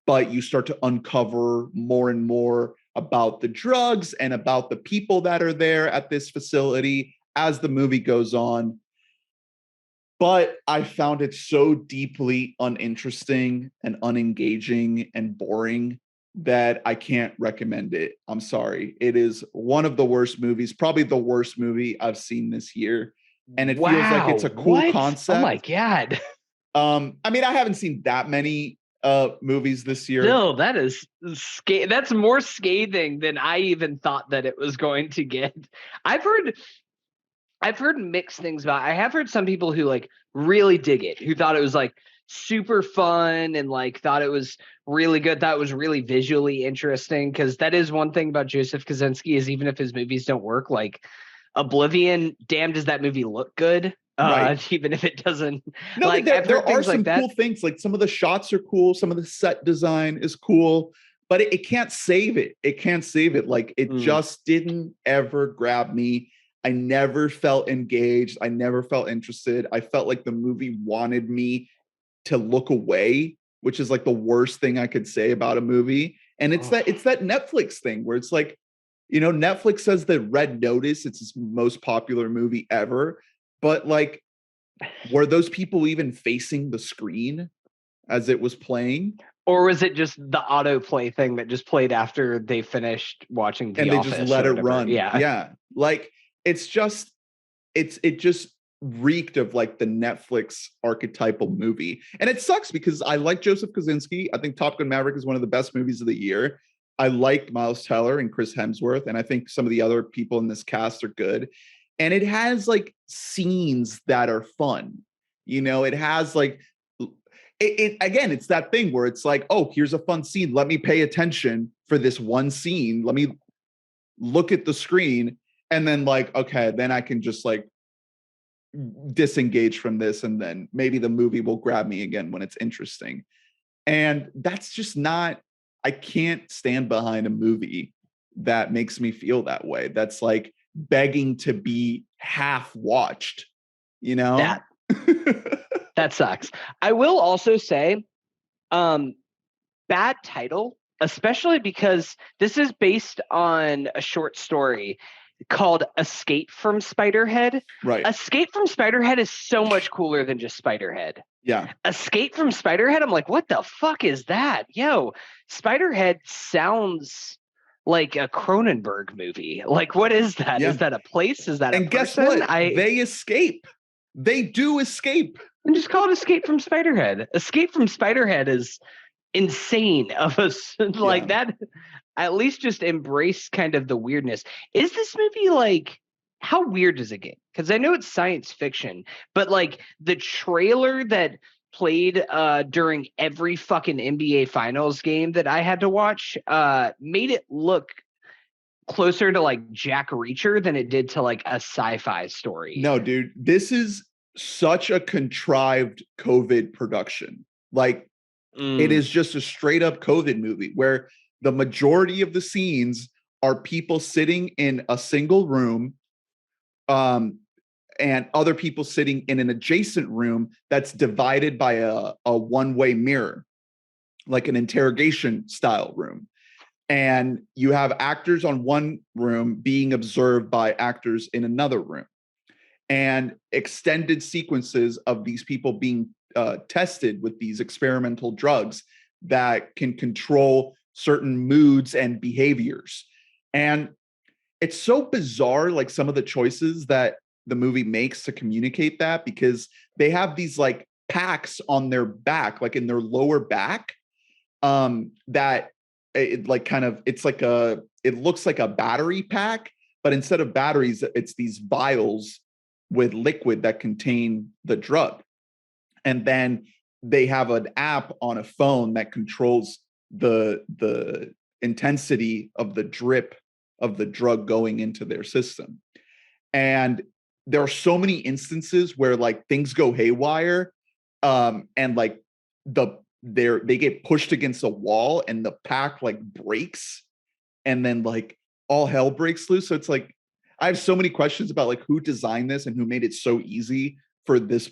But you start to uncover more and more about the drugs and about the people that are there at this facility as the movie goes on. But I found it so deeply uninteresting and unengaging and boring that I can't recommend it. I'm sorry. It is one of the worst movies, probably the worst movie I've seen this year. And it feels like it's a cool concept. Oh my God. I mean, I haven't seen that many movies this year. No, that is that's more scathing than I even thought that it was going to get. I've heard mixed things about it. I have heard some people who like really dig it, who thought it was like super fun and like thought it was really good, thought it was really visually interesting, because that is one thing about Joseph Kosinski is even if his movies don't work, like Oblivion, damn, does that movie look good? Right. Even if it doesn't. No, like there are some cool things. Like some of the shots are cool, some of the set design is cool, but it can't save it. It can't save it. Like it just didn't ever grab me. I never felt engaged. I never felt interested. I felt like the movie wanted me to look away, which is like the worst thing I could say about a movie. And it's that Netflix thing where it's like, you know, Netflix says that Red Notice, it's its most popular movie ever. But like, were those people even facing the screen as it was playing? Or was it just the autoplay thing that just played after they finished watching The Office? And they just let it run. Yeah. Yeah. Like it just reeked of like the Netflix archetypal movie. And it sucks because I like Joseph Kosinski. I think Top Gun Maverick is one of the best movies of the year. I like Miles Teller and Chris Hemsworth, and I think some of the other people in this cast are good. And it has like scenes that are fun. You know, it has like again, it's that thing where it's like, oh, here's a fun scene. Let me pay attention for this one scene. Let me look at the screen. And then like, okay, then I can just like disengage from this. And then maybe the movie will grab me again when it's interesting. And that's just not, I can't stand behind a movie that makes me feel that way. That's like begging to be half watched, you know? That sucks. I will also say, bad title especially because this is based on a short story called Escape from Spiderhead. Right. Escape from Spiderhead is so much cooler than just Spiderhead. Yeah. Escape from Spiderhead, I'm like, what the fuck is that? Yo, Spiderhead sounds like a Cronenberg movie. Like, what is that? Yeah. Is that a place? Is that a person? Guess what? They escape. They do escape. And just call it Escape from Spiderhead. Escape from Spiderhead is insane of us. Like that, at least just embrace kind of the weirdness. Is this movie like, how weird does it get? Because I know it's science fiction, but like the trailer that played during every fucking NBA Finals game that I had to watch made it look closer to like Jack Reacher than it did to like a sci-fi story. No, dude, this is such a contrived COVID production. Like, it is just a straight up COVID movie where the majority of the scenes are people sitting in a single room, and other people sitting in an adjacent room that's divided by a one-way mirror, like an interrogation style room. And you have actors on one room being observed by actors in another room, and extended sequences of these people being tested with these experimental drugs that can control certain moods and behaviors. And it's so bizarre, like some of the choices that the movie makes to communicate that, because they have these like packs on their back, like in their lower back, that it like kind of, it's like it looks like a battery pack, but instead of batteries, it's these vials with liquid that contain the drug. And then they have an app on a phone that controls the intensity of the drip of the drug going into their system. And there are so many instances where like things go haywire, and like they get pushed against a wall and the pack like breaks, and then like all hell breaks loose. So it's like, I have so many questions about like who designed this and who made it so easy for this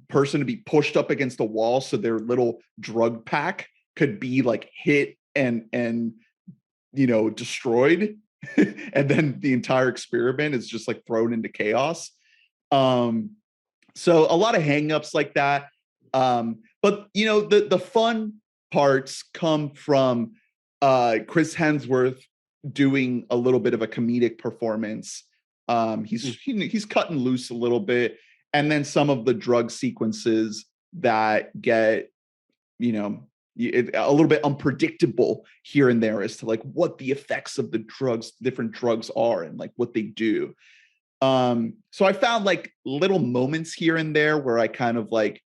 person to be pushed up against a wall so their little drug pack could be like hit and destroyed. And then the entire experiment is just like thrown into chaos. So a lot of hangups like that. But the fun parts come from Chris Hemsworth doing a little bit of a comedic performance. He's cutting loose a little bit, and then some of the drug sequences that get a little bit unpredictable here and there as to like what the effects of the different drugs are and like what they do. So I found like little moments here and there where I kind of like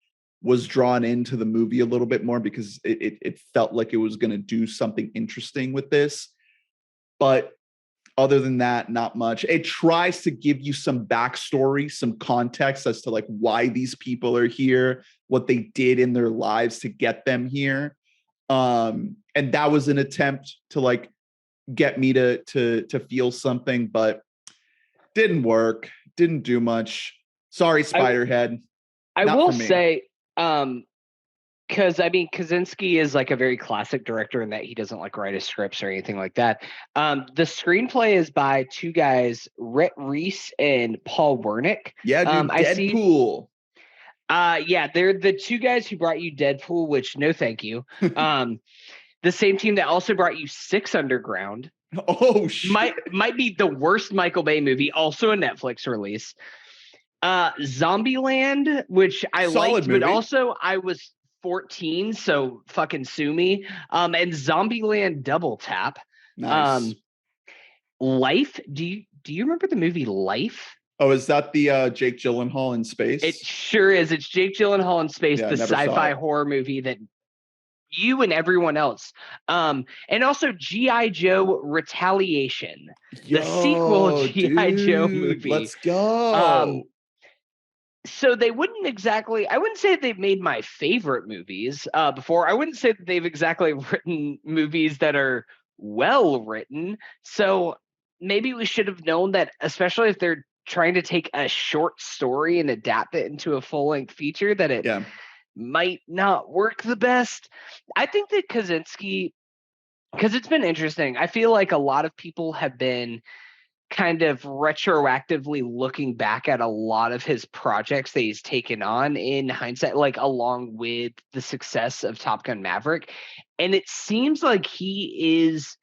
was drawn into the movie a little bit more, because it felt like it was going to do something interesting with this. But other than that, not much. It tries to give you some backstory, some context as to like why these people are here, what they did in their lives to get them here. And that was an attempt to like get me to feel something, but didn't work. Didn't do much. Sorry, Spiderhead. I will say, because I mean, Kaczynski is like a very classic director in that he doesn't like write his scripts or anything like that. The screenplay is by two guys, Rhett Reese and Paul Wernick. Yeah, dude, Deadpool. Yeah, they're the two guys who brought you Deadpool, which no thank you. The same team that also brought you Six Underground. Oh shit. Might be the worst Michael Bay movie, also a Netflix release. Zombieland, which I liked, but also I was 14, so fucking sue me. And Zombieland Double Tap. Nice. Life. Do you remember the movie Life? Oh, is that the Jake Gyllenhaal in space? It sure is. It's Jake Gyllenhaal in space, Yeah, the sci-fi horror movie that you and everyone else. And also G.I. Joe Retaliation, the sequel G.I. Joe movie. Let's go. So they wouldn't exactly, I wouldn't say they've made my favorite movies before. I wouldn't say that they've exactly written movies that are well written. So maybe we should have known that, especially if they're trying to take a short story and adapt it into a full-length feature, that it might not work the best. I think that Kaczynski because it's been interesting. I feel like a lot of people have been kind of retroactively looking back at a lot of his projects that he's taken on in hindsight, like along with the success of Top Gun Maverick. And it seems like he is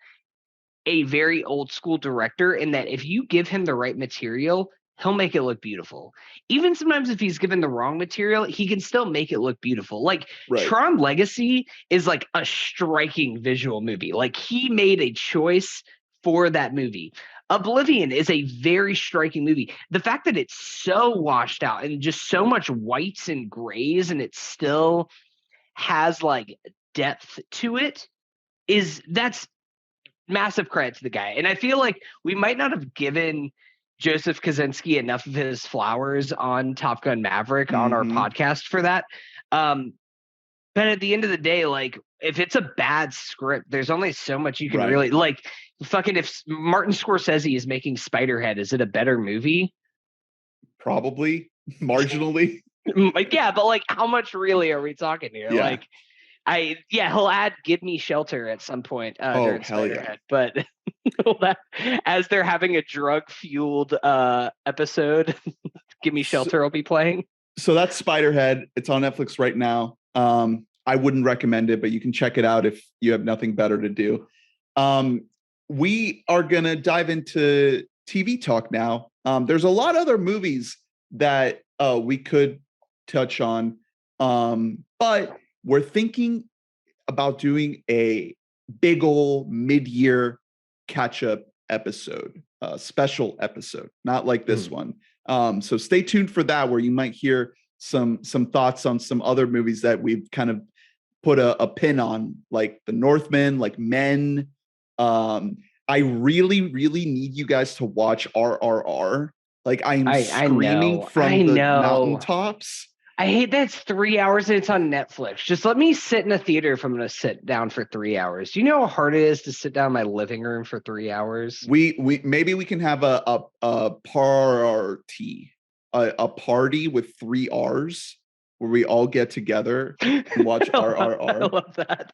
a very old school director in that if you give him the right material, he'll make it look beautiful. Even sometimes if he's given the wrong material, he can still make it look beautiful. Like Tron Legacy is like a striking visual movie. Like he made a choice for that movie. Oblivion is a very striking movie. The fact that it's so washed out and just so much whites and grays and it still has like depth to it that's massive credit to the guy. And I feel like we might not have given Joseph Kosinski enough of his flowers on Top Gun Maverick on our podcast for that. But at the end of the day, like if it's a bad script, there's only so much you can really like. Fucking if Martin Scorsese is making Spiderhead, is it a better movie? Probably marginally. Yeah, but like how much really are we talking here? Yeah. Like he'll add "Give Me Shelter" at some point during Spiderhead, but as they're having a drug-fueled episode, "Give Me Shelter" will be playing. So that's Spiderhead. It's on Netflix right now. I wouldn't recommend it, but you can check it out if you have nothing better to do. We are gonna dive into TV talk now. There's a lot of other movies that we could touch on, but we're thinking about doing a big ol' mid-year catch-up episode, special episode, not like this one. So stay tuned for that, where you might hear some thoughts on some other movies that we've kind of put a pin on, like The Northman, like Men. I really, really need you guys to watch RRR. Like I'm screaming from the mountaintops. I hate that it's 3 hours and it's on Netflix. Just let me sit in a theater if I'm going to sit down for 3 hours. Do you know how hard it is to sit down in my living room for 3 hours? We maybe we can have a party, a party with 3 R's where we all get together and watch RRR. I love that.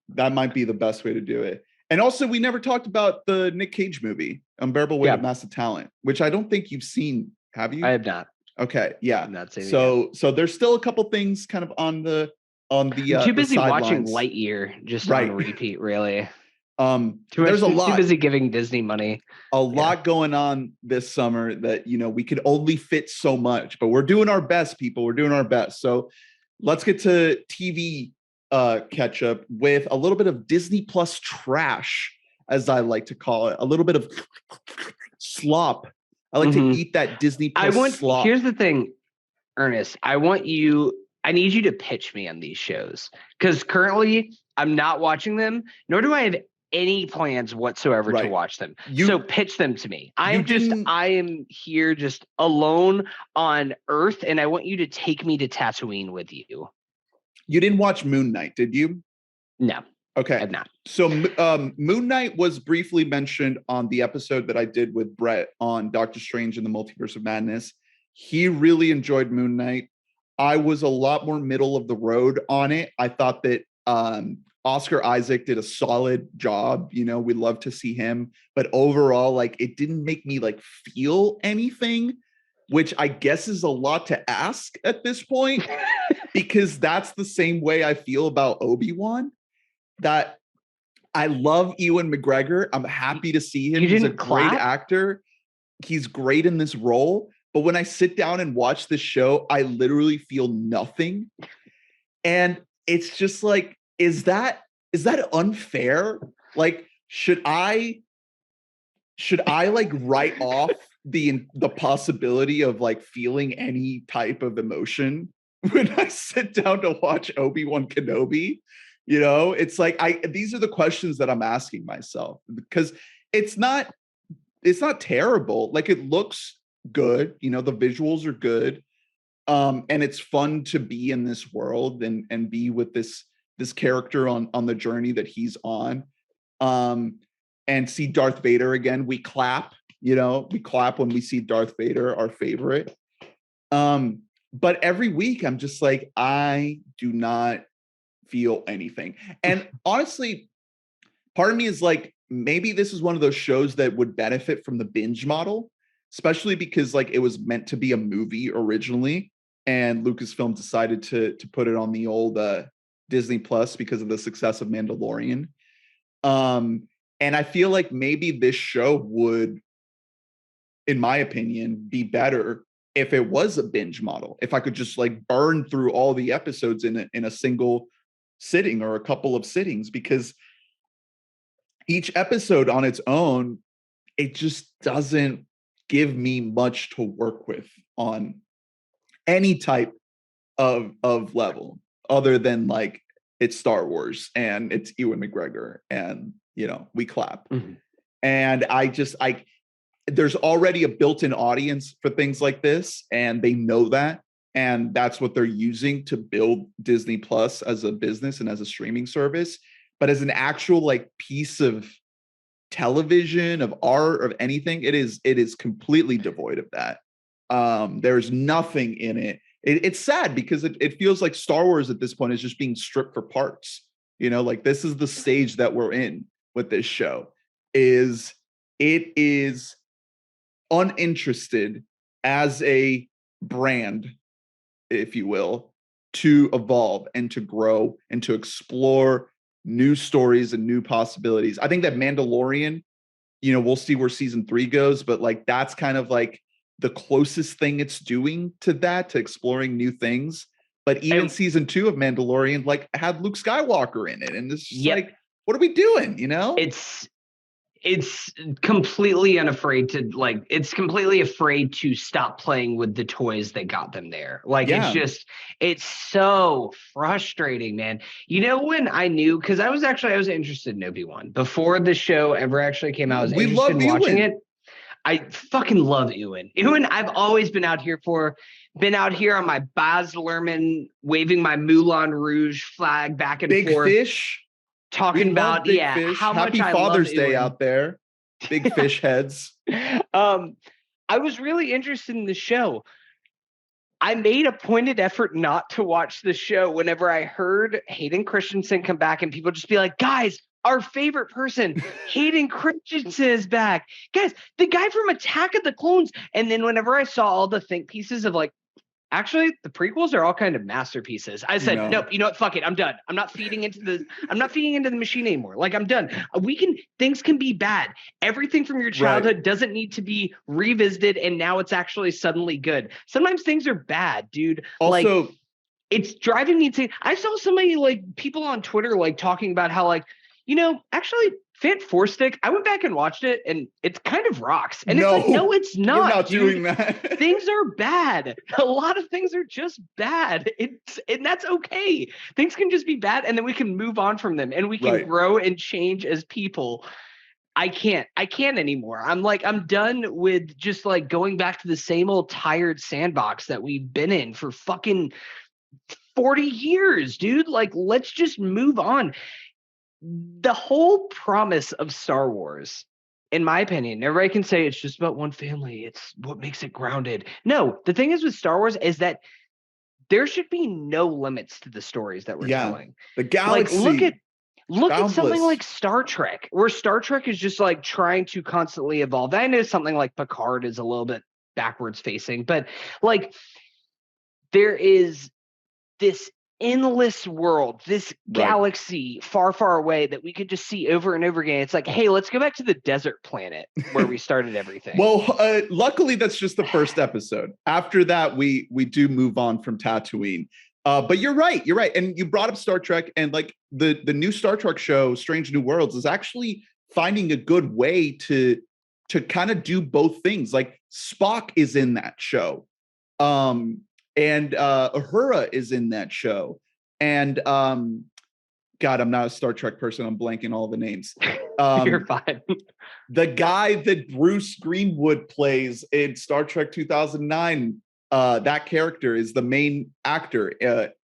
That might be the best way to do it. And also, we never talked about the Nick Cage movie, Unbearable Weight of Massive Talent, which I don't think you've seen. Have you? I have not. Okay, yeah. So there's still a couple things kind of on the I'm too busy watching Lightyear just on repeat, really. There's a lot. Too busy giving Disney money. A lot going on this summer that we could only fit so much, but we're doing our best, people. We're doing our best. So let's get to TV catch up with a little bit of Disney Plus trash, as I like to call it. A little bit of slop. I like to eat that Disney Plus slop. Here's the thing, Ernest. I need you to pitch me on these shows, because currently I'm not watching them, nor do I have any plans whatsoever to watch them. So pitch them to me. I am here just alone on Earth, and I want you to take me to Tatooine with you. You didn't watch Moon Knight, did you? No. Okay. I've not. So Moon Knight was briefly mentioned on the episode that I did with Brett on Doctor Strange and the Multiverse of Madness. He really enjoyed Moon Knight. I was a lot more middle of the road on it. I thought that Oscar Isaac did a solid job. We'd love to see him. But overall, like, it didn't make me like feel anything, which I guess is a lot to ask at this point, because that's the same way I feel about Obi-Wan. That I love Ewan McGregor. I'm happy to see him. He's a great actor. He's great in this role. But when I sit down and watch this show, I literally feel nothing. And it's just like, is that unfair? Like, should I like write off the possibility of like feeling any type of emotion when I sit down to watch Obi-Wan Kenobi? It's like these are the questions that I'm asking myself, because it's not terrible. Like, it looks good, the visuals are good. And it's fun to be in this world and be with this character on the journey that he's on. And see Darth Vader again. We clap, we clap when we see Darth Vader, our favorite. But every week I'm just like, I do not feel anything. And honestly, part of me is like, maybe this is one of those shows that would benefit from the binge model, especially because like it was meant to be a movie originally, and Lucasfilm decided to put it on the old Disney Plus because of the success of Mandalorian. And I feel like maybe this show would, in my opinion, be better if it was a binge model. If I could just like burn through all the episodes in a single sitting or a couple of sittings, because each episode on its own, it just doesn't give me much to work with on any type of level other than like it's Star Wars and it's Ewan McGregor and we clap. Mm-hmm. And I there's already a built-in audience for things like this, and they know that, and that's what they're using to build Disney Plus as a business and as a streaming service. But as an actual like piece of television, of art, of anything, it is completely devoid of that. There's nothing in it. It's sad because it feels like Star Wars at this point is just being stripped for parts. Like this is the stage that we're in with this show. It is uninterested as a brand, if you will, to evolve and to grow and to explore new stories and new possibilities. I think that Mandalorian, we'll see where season 3 goes, but like that's kind of like the closest thing it's doing to that, to exploring new things. But even season 2 of Mandalorian like had Luke Skywalker in it, and it's just like, what are we doing? It's completely unafraid to like, it's completely afraid to stop playing with the toys that got them there. Like, it's so frustrating, man. When I knew, because I was interested in Obi-Wan before the show ever actually came out. I was interested in watching it. I fucking love Ewan. I've always been out here on my Baz Luhrmann, waving my Moulin Rouge flag back and Big forth. Big Fish. Talking about Big Fish. How Happy much Father's I love Day Ewan. out there. Big fish heads. I was really interested in the show. I made a pointed effort not to watch the show whenever I heard Hayden Christensen come back, and people just be like, guys, our favorite person, Hayden Christensen, is back. Guys, the guy from Attack of the Clones. And then whenever I saw all the think pieces of like, actually, the prequels are all kind of masterpieces, I said, nope, you know what? Fuck it. I'm done. I'm not feeding into the machine anymore. Like, I'm done. Things can be bad. Everything from your childhood doesn't need to be revisited, and now it's actually suddenly good. Sometimes things are bad, dude. Also, like, it's driving me insane. I saw somebody, like, people on Twitter, like, talking about how, like, actually, Fant Four Stick, I went back and watched it, and it kind of rocks. And it's like, no, it's not. We're not dude. doing that. Things are bad. A lot of things are just bad. And that's okay. Things can just be bad, and then we can move on from them, and we can grow and change as people. I can't anymore. I'm done with just like going back to the same old tired sandbox that we've been in for fucking 40 years, dude. Like, let's just move on. The whole promise of Star Wars, in my opinion, everybody can say it's just about one family. It's what makes it grounded. No, the thing is with Star Wars is that there should be no limits to the stories that we're telling. The galaxy. Like, look at something like Star Trek, where Star Trek is just like trying to constantly evolve. I know something like Picard is a little bit backwards facing, but like there is this endless world, this galaxy far, far away that we could just see over and over again. It's like, hey, let's go back to the desert planet where we started everything. Well, luckily that's just the first episode. After that, we do move on from Tatooine. But you're right. And you brought up Star Trek, and like the new Star Trek show, Strange New Worlds, is actually finding a good way to kind of do both things. Like Spock is in that show. And Uhura is in that show. And God, I'm not a Star Trek person. I'm blanking all the names. You're fine. The guy that Bruce Greenwood plays in Star Trek 2009, that character is the main actor,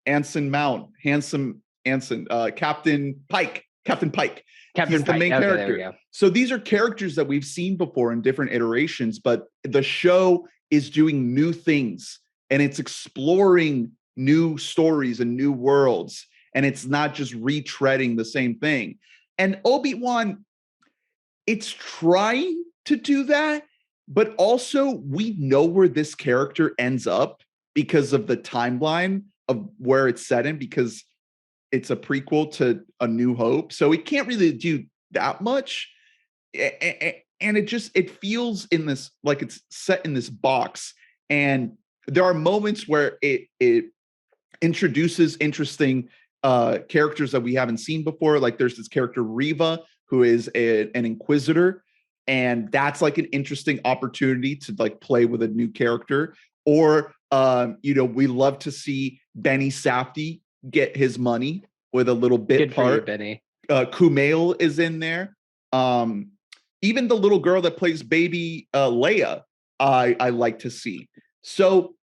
Anson Mount, Handsome Anson, Captain Pike. He's the main character. So these are characters that we've seen before in different iterations, but the show is doing new things. And it's exploring new stories and new worlds. And it's not just retreading the same thing. And Obi-Wan, it's trying to do that, but also we know where this character ends up because of the timeline of where it's set in, because it's a prequel to A New Hope. So it can't really do that much. And it feels in this, like it's set in this box. And there are moments where it introduces interesting characters that we haven't seen before. Like there's this character Riva, who is an inquisitor, and that's like an interesting opportunity to like play with a new character. Or we love to see Benny Safdie get his money with a little bit Good part. for you, Benny. Kumail is in there. Even the little girl that plays baby Leia, I like to see. So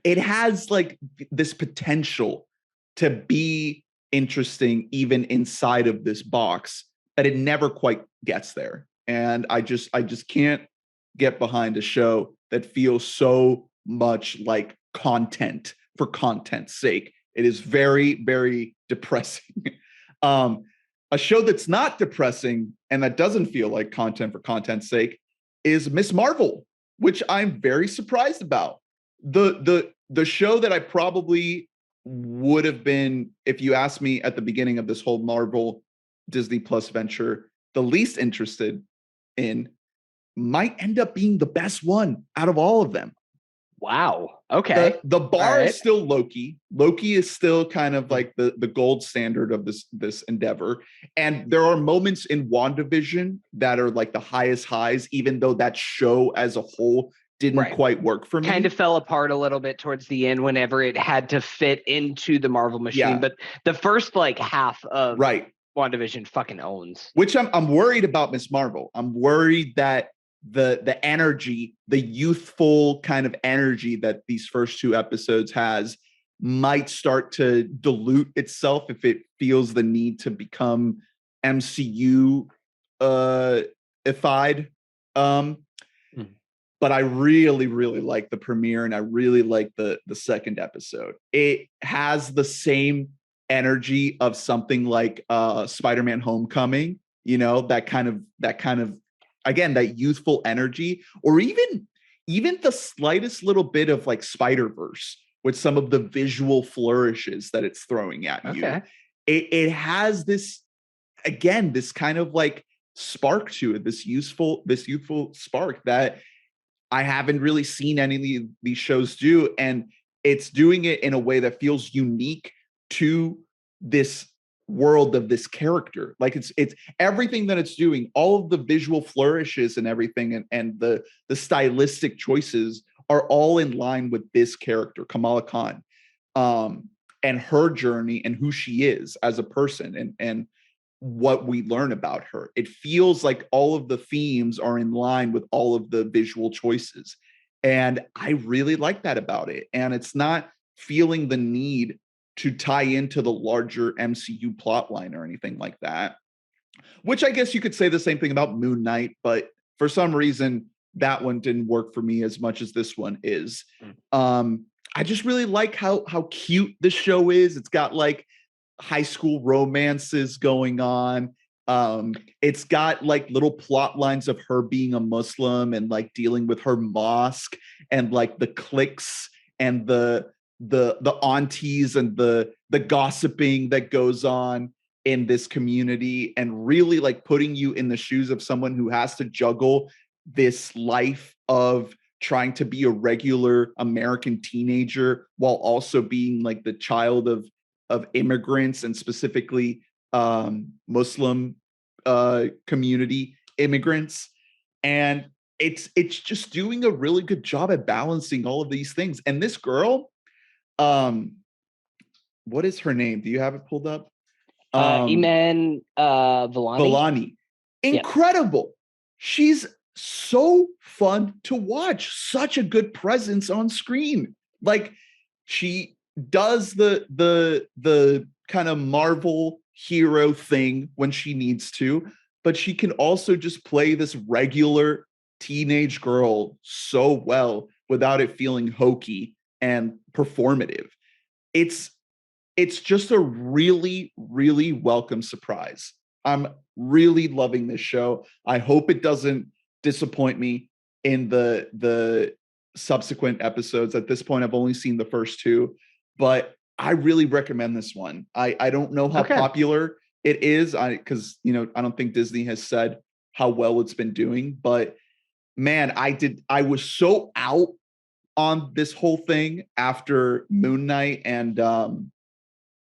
it has like this potential to be interesting even inside of this box, but it never quite gets there. And I just can't get behind a show that feels so much like content for content's sake. It is very, very depressing. A show that's not depressing and that doesn't feel like content for content's sake is Miss Marvel, which I'm very surprised about. The show that I probably would have been, if you asked me at the beginning of this whole Marvel Disney Plus venture, the least interested in, might end up being the best one out of all of them. Wow. Okay. The bar is still Loki. Loki is still kind of like the gold standard of this endeavor. And there are moments in WandaVision that are like the highest highs, even though that show as a whole didn't quite work for me. Kind of fell apart a little bit towards the end whenever it had to fit into the Marvel machine. Yeah. But the first like half of WandaVision fucking owns. Which I'm worried about Miss Marvel. I'm worried that the energy, the youthful kind of energy that these first two episodes has might start to dilute itself if it feels the need to become MCU ified. But I really, really like the premiere, and I really like the second episode. It has the same energy of something like Spider-Man Homecoming, that kind of again, that youthful energy, or even the slightest little bit of like Spider-Verse with some of the visual flourishes that it's throwing at you. It has this, again, this kind of like spark to it, this youthful spark that I haven't really seen any of these shows do. And it's doing it in a way that feels unique to this world of this character. Like it's everything that it's doing, all of the visual flourishes and everything, and the stylistic choices are all in line with this character, Kamala Khan, and her journey and who she is as a person, and what we learn about her. It feels like all of the themes are in line with all of the visual choices. And I really like that about it. And it's not feeling the need to tie into the larger MCU plotline or anything like that, which I guess you could say the same thing about Moon Knight, but for some reason that one didn't work for me as much as this one is. I just really like how cute the show is. It's got like high school romances going on. It's got like little plot lines of her being a Muslim and like dealing with her mosque, and like the cliques and the aunties and the gossiping that goes on in this community, and really like putting you in the shoes of someone who has to juggle this life of trying to be a regular American teenager while also being like the child of immigrants, and specifically Muslim community immigrants. And it's just doing a really good job at balancing all of these things. And this girl, what is her name? Do you have it pulled up? Iman Vellani. Vellani. Incredible. She's so fun to watch. Such a good presence on screen. Like, she does the kind of Marvel hero thing when she needs to, but she can also just play this regular teenage girl so well without it feeling hokey and performative. It's just a really, really welcome surprise. I'm really loving this show. I hope it doesn't disappoint me in the subsequent episodes. At this point, I've only seen the first two, but I really recommend this one. I don't know how popular it is, because I don't think Disney has said how well it's been doing, but man, I was so out on this whole thing after Moon Knight and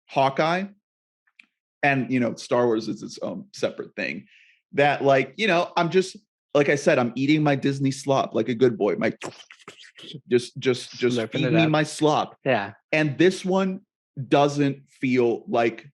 Hawkeye, and Star Wars is its own separate thing, that I'm just, like I said, I'm eating my Disney slop like a good boy. My just feed me my slop. Yeah. And this one doesn't feel like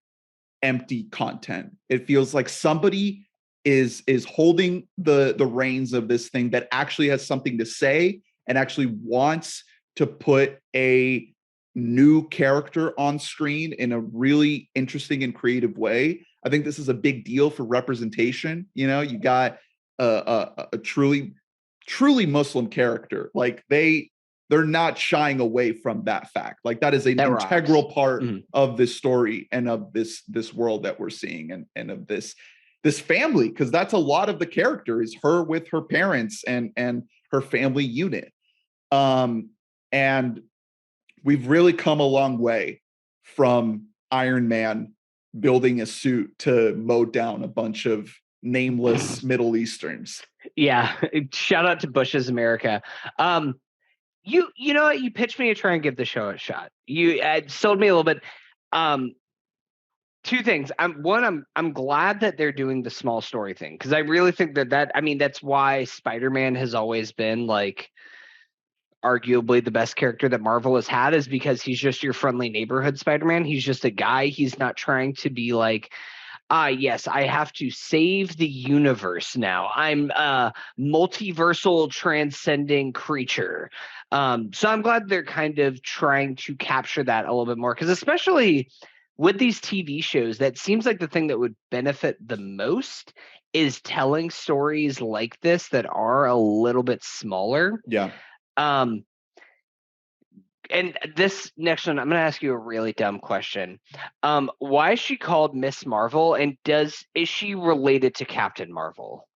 empty content. It feels like somebody is holding the reins of this thing that actually has something to say and actually wants to put a new character on screen in a really interesting and creative way. I think this is a big deal for representation. You got a truly Muslim character. Like they're not shying away from that fact. Like that is an integral part of this story and of this world that we're seeing, and of this family, because that's a lot of the character is her with her parents and her family unit. And we've really come a long way from Iron Man building a suit to mow down a bunch of nameless Middle Easterns. Yeah. Shout out to Bush's America. You know what? You pitched me to try and give the show a shot. You sold me a little bit. Two things. I'm glad that they're doing the small story thing, because I really think that's why Spider-Man has always been like arguably the best character that Marvel has had, is because he's just your friendly neighborhood Spider-Man. He's just a guy. He's not trying to be like, yes, I have to save the universe now. I'm a multiversal transcending creature. So I'm glad they're kind of trying to capture that a little bit more, because especially with these TV shows, that seems like the thing that would benefit the most is telling stories like this that are a little bit smaller. Yeah. And this next one, I'm going to ask you a really dumb question. Why is she called Miss Marvel, and is she related to Captain Marvel?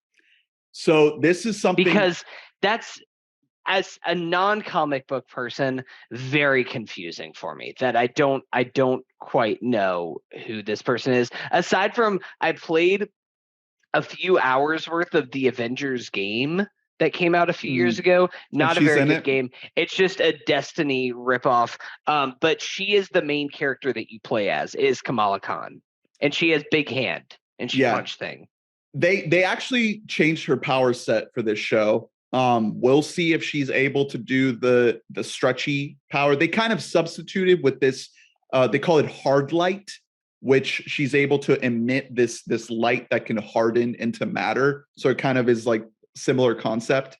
So this is something, because that's, as a non-comic book person, very confusing for me, that I don't quite know who this person is. Aside from I played a few hours worth of the Avengers game that came out a few years ago. Not a very good game. It's just a Destiny ripoff. But she is the main character that you play as, is Kamala Khan. And she has big hand and she punch thing. They actually changed her power set for this show. We'll see if she's able to do the stretchy power. They kind of substituted with this, they call it hard light, which she's able to emit this light that can harden into matter. So it kind of is like similar concept.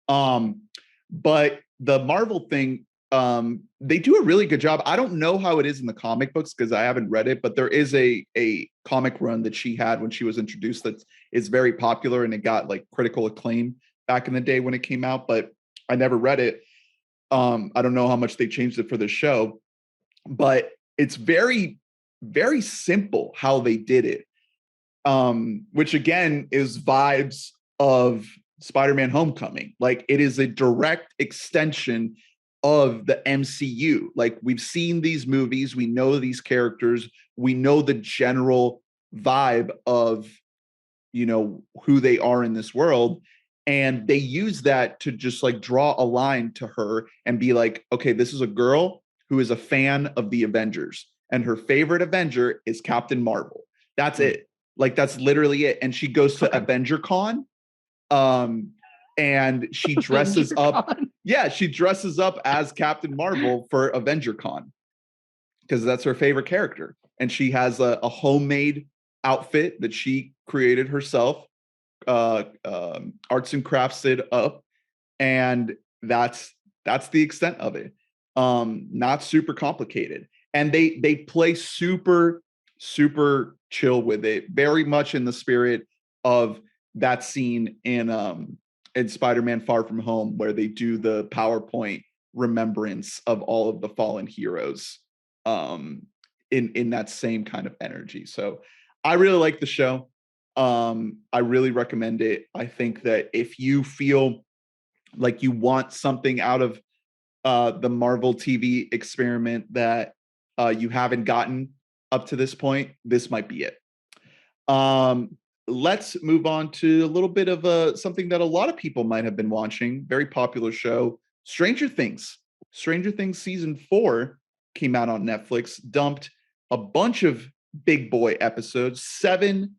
But the Marvel thing, they do a really good job. I don't know how it is in the comic books because I haven't read it, but there is a comic run that she had when she was introduced that is very popular, and it got like critical acclaim back in the day when it came out, but I never read it. I don't know how much they changed it for the show, but it's very, very simple how they did it. Which again is vibes of Spider-Man Homecoming. Like it is a direct extension of the MCU. Like we've seen these movies, we know these characters, we know the general vibe of, who they are in this world. And they use that to just like draw a line to her and be like, okay, this is a girl who is a fan of the Avengers, and her favorite Avenger is Captain Marvel. That's it. Like that's literally it. And she goes to Avenger Con. And she dresses up. Yeah, she dresses up as Captain Marvel for Avenger Con because that's her favorite character. And she has a homemade outfit that she created herself, arts and crafted up, and that's the extent of it. Not super complicated, and they play super chill with it, very much in the spirit of that scene in Spider-Man Far From Home where they do the PowerPoint remembrance of all of the fallen heroes, in that same kind of energy. So I really like the show. I really recommend it. I think that if you feel like you want something out of the Marvel TV experiment that you haven't gotten up to this point, this might be it. Let's move on to a little bit of something that a lot of people might have been watching. Very popular show, Stranger Things. Stranger Things season 4 came out on Netflix, dumped a bunch of big boy episodes, 7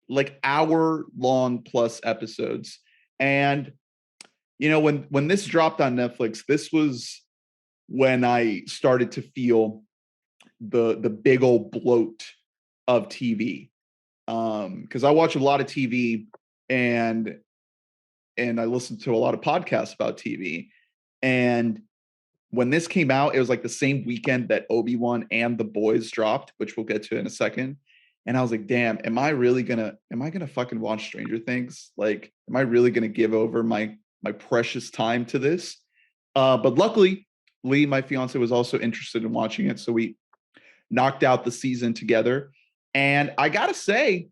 like hour long plus episodes. And when this dropped on Netflix, this was when I started to feel the big old bloat of TV. Because I watch a lot of TV and I listen to a lot of podcasts about TV. And when this came out, it was like the same weekend that Obi-Wan and The Boys dropped, which we'll get to in a second. And I was like, damn, am I gonna fucking watch Stranger Things? Like, am I really gonna give over my precious time to this? But luckily, Lee, my fiance, was also interested in watching it. So we knocked out the season together. And I gotta say,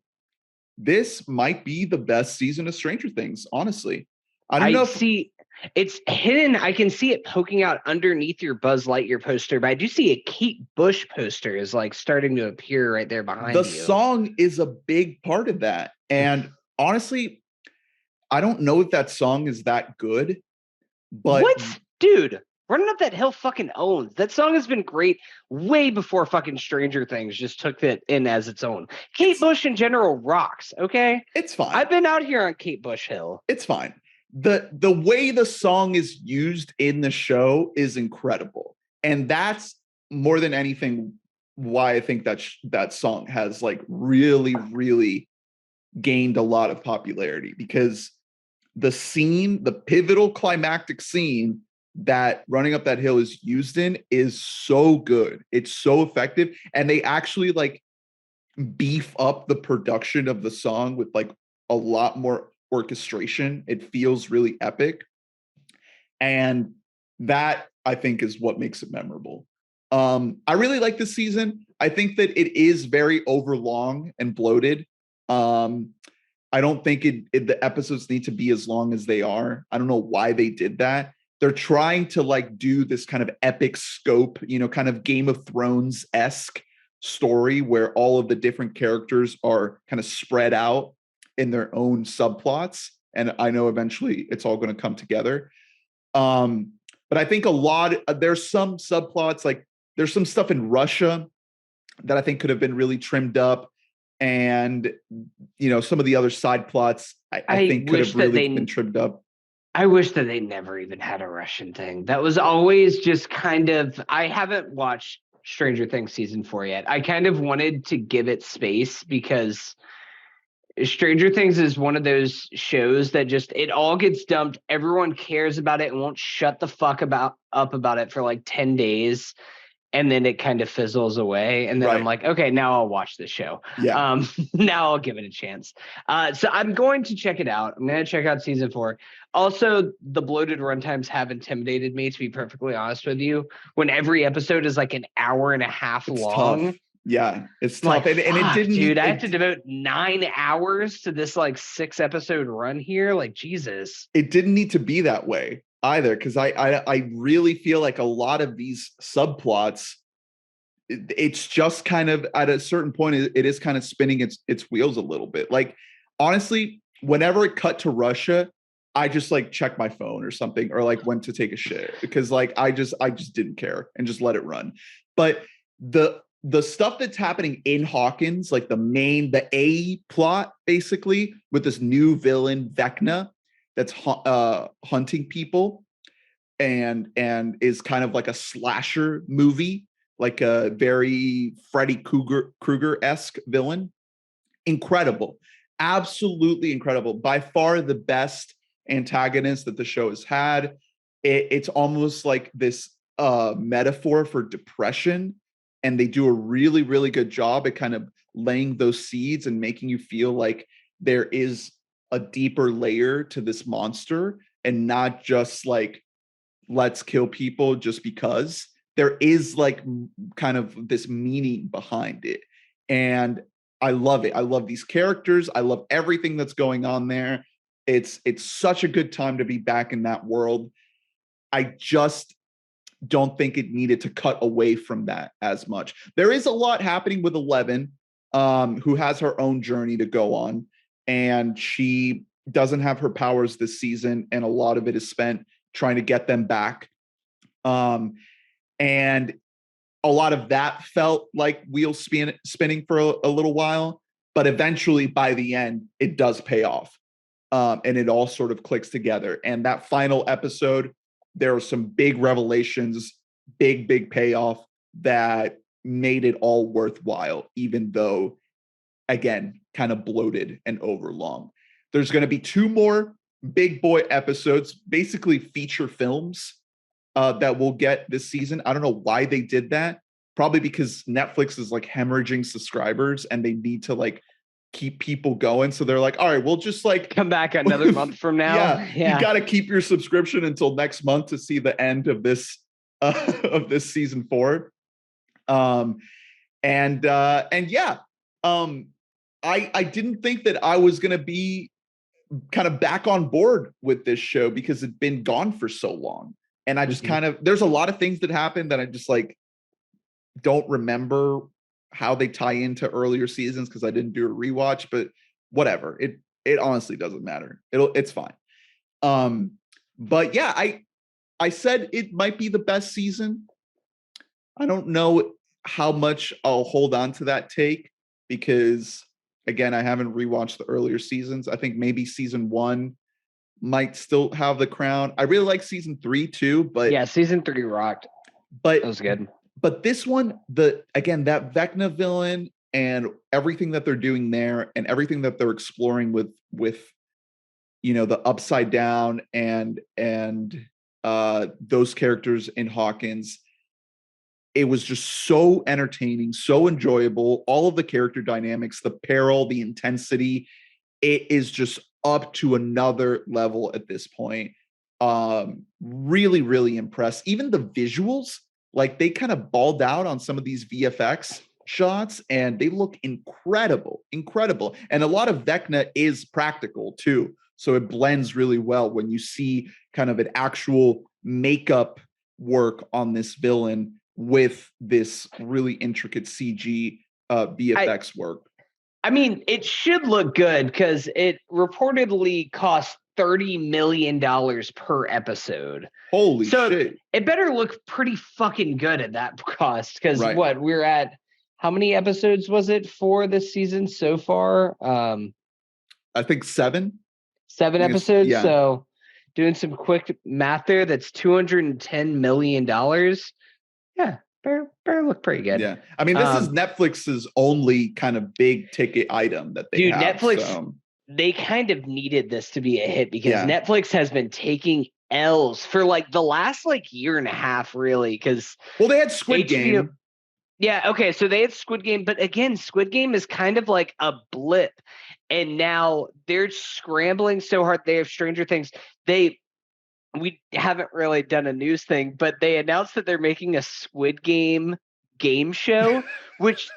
this might be the best season of Stranger Things, honestly. I don't know if see it's hidden. I can see it poking out underneath your Buzz Lightyear poster, but I do see a Kate Bush poster is like starting to appear right there behind the you. song is a big part of that. And honestly, I don't know if that song is that good, but what? Dude, Running Up That Hill fucking owns. That song has been great way before fucking Stranger Things just took it in as its own. Kate Bush in general rocks, okay? It's fine. I've been out here on Kate Bush Hill. It's fine. The way the song is used in the show is incredible. And that's more than anything why I think that song has like really, really gained a lot of popularity, because the pivotal climactic scene that Running Up That Hill is used in is so good. It's so effective. And they actually like beef up the production of the song with like a lot more orchestration. It feels really epic. And that, I think, is what makes it memorable. I really like this season. I think that it is very overlong and bloated. I don't think the episodes need to be as long as they are. I don't know why they did that. They're trying to like do this kind of epic scope, kind of Game of Thrones-esque story where all of the different characters are kind of spread out in their own subplots. And I know eventually it's all going to come together. But I think there's some subplots, like there's some stuff in Russia that I think could have been really trimmed up. And, some of the other side plots, I think could have really been trimmed up. I wish that they never even had a Russian thing. That was always just kind of, I haven't watched Stranger Things season 4 yet. I kind of wanted to give it space because Stranger Things is one of those shows that just, it all gets dumped. Everyone cares about it and won't shut the fuck up about it for like 10 days. And then it kind of fizzles away. And then I'm like, okay, now I'll watch this show. Yeah. Now I'll give it a chance. So I'm going to check it out. I'm going to check out season 4. Also, the bloated runtimes have intimidated me, to be perfectly honest with you. When every episode is like an hour and a half long. Tough. Yeah, it's tough. Like, and it didn't, dude, I have to devote 9 hours to this like 6 episode run here. Like, Jesus. It didn't need to be that way either, because I really feel like a lot of these subplots, it's just kind of at a certain point, it is kind of spinning its wheels a little bit. Like, honestly, whenever it cut to Russia, I just like checked my phone or something, or like went to take a shit, because like I just didn't care and just let it run. But the stuff that's happening in Hawkins, like the A plot, basically, with this new villain Vecna that's hunting people and is kind of like a slasher movie, like a very Freddy Krueger-esque villain. Incredible. Absolutely incredible. By far the best antagonist that the show has had. It's almost like this metaphor for depression. And they do a really, really good job at kind of laying those seeds and making you feel like there is a deeper layer to this monster, and not just like, let's kill people just because. There is like kind of this meaning behind it. And I love it. I love these characters. I love everything that's going on there. It's such a good time to be back in that world. I just don't think it needed to cut away from that as much. There is a lot happening with Eleven, who has her own journey to go on, and she doesn't have her powers this season, and a lot of it is spent trying to get them back. And a lot of that felt like wheels spinning for a little while, but eventually by the end, it does pay off. And it all sort of clicks together. And that final episode, there are some big revelations, big payoff that made it all worthwhile, even though, again, kind of bloated and overlong. There's going to be 2 more big boy episodes, basically feature films, that we'll get this season. I don't know why they did that. Probably because Netflix is like hemorrhaging subscribers and they need to like keep people going. So they're like, all right, we'll just like come back another month from now. You got to keep your subscription until next month to see the end of this season 4. I didn't think that I was going to be kind of back on board with this show because it'd been gone for so long. And I just kind of, there's a lot of things that happened that I just like don't remember how they tie into earlier seasons because I didn't do a rewatch, but whatever. It honestly doesn't matter. It's fine. But yeah, I said it might be the best season. I don't know how much I'll hold on to that take because again, I haven't rewatched the earlier seasons. I think maybe season 1 might still have the crown. I really like season 3 too, but yeah, season 3 rocked. But that was good. But this one, that Vecna villain and everything that they're doing there and everything that they're exploring with the Upside Down and those characters in Hawkins, it was just so entertaining, so enjoyable. All of the character dynamics, the peril, the intensity, it is just up to another level at this point. Really, really impressed. Even the visuals, like they kind of balled out on some of these VFX shots and they look incredible. And a lot of Vecna is practical too. So it blends really well when you see kind of an actual makeup work on this villain with this really intricate CG VFX work. I mean, it should look good because it reportedly cost $30 million per episode. Holy shit. It better look pretty fucking good at that cost because we're at, how many episodes was it for this season so far? I think 7. 7 episodes. Yeah. So doing some quick math there, that's $210 million. Yeah. Better look pretty good. Yeah. I mean, this is Netflix's only kind of big ticket item that they have. Netflix, they kind of needed this to be a hit because Netflix has been taking L's for like the last like year and a half, really. Because they had Squid Game. Yeah. Okay. So they had Squid Game, but again, Squid Game is kind of like a blip, and now they're scrambling so hard. They have Stranger Things. We haven't really done a news thing, but they announced that they're making a Squid Game show, which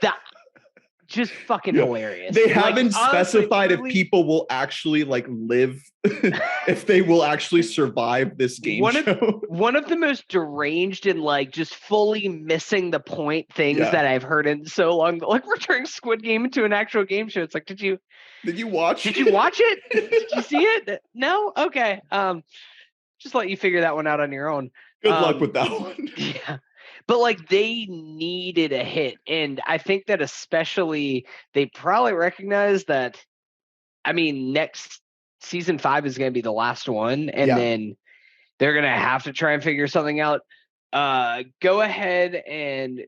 just fucking hilarious. They haven't specified if people will actually like live, if they will actually survive this game show. One of the most deranged and like just fully missing the point things that I've heard in so long. Like we're turning Squid Game into an actual game show. It's like, did you watch it? Did you see it? No? Okay. Just let you figure that one out on your own. Good luck with that one. Yeah. But like they needed a hit. And I think that especially they probably recognize that, I mean, next season 5 is going to be the last one. And then they're going to have to try and figure something out. Go ahead and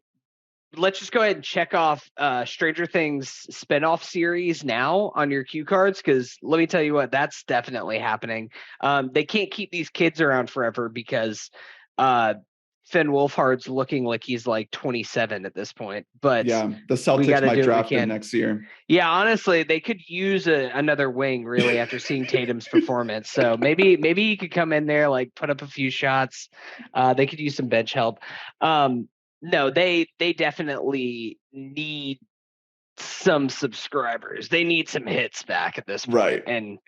let's just go ahead and check off Stranger Things spinoff series now on your cue cards. Cause let me tell you what, that's definitely happening. They can't keep these kids around forever because Finn Wolfhard's looking like he's like 27 at this point, but the Celtics might draft him next year. Yeah, honestly, they could use another wing really after seeing Tatum's performance. So maybe he could come in there, like put up a few shots. They could use some bench help. No, they definitely need some subscribers. They need some hits back at this point. Right. And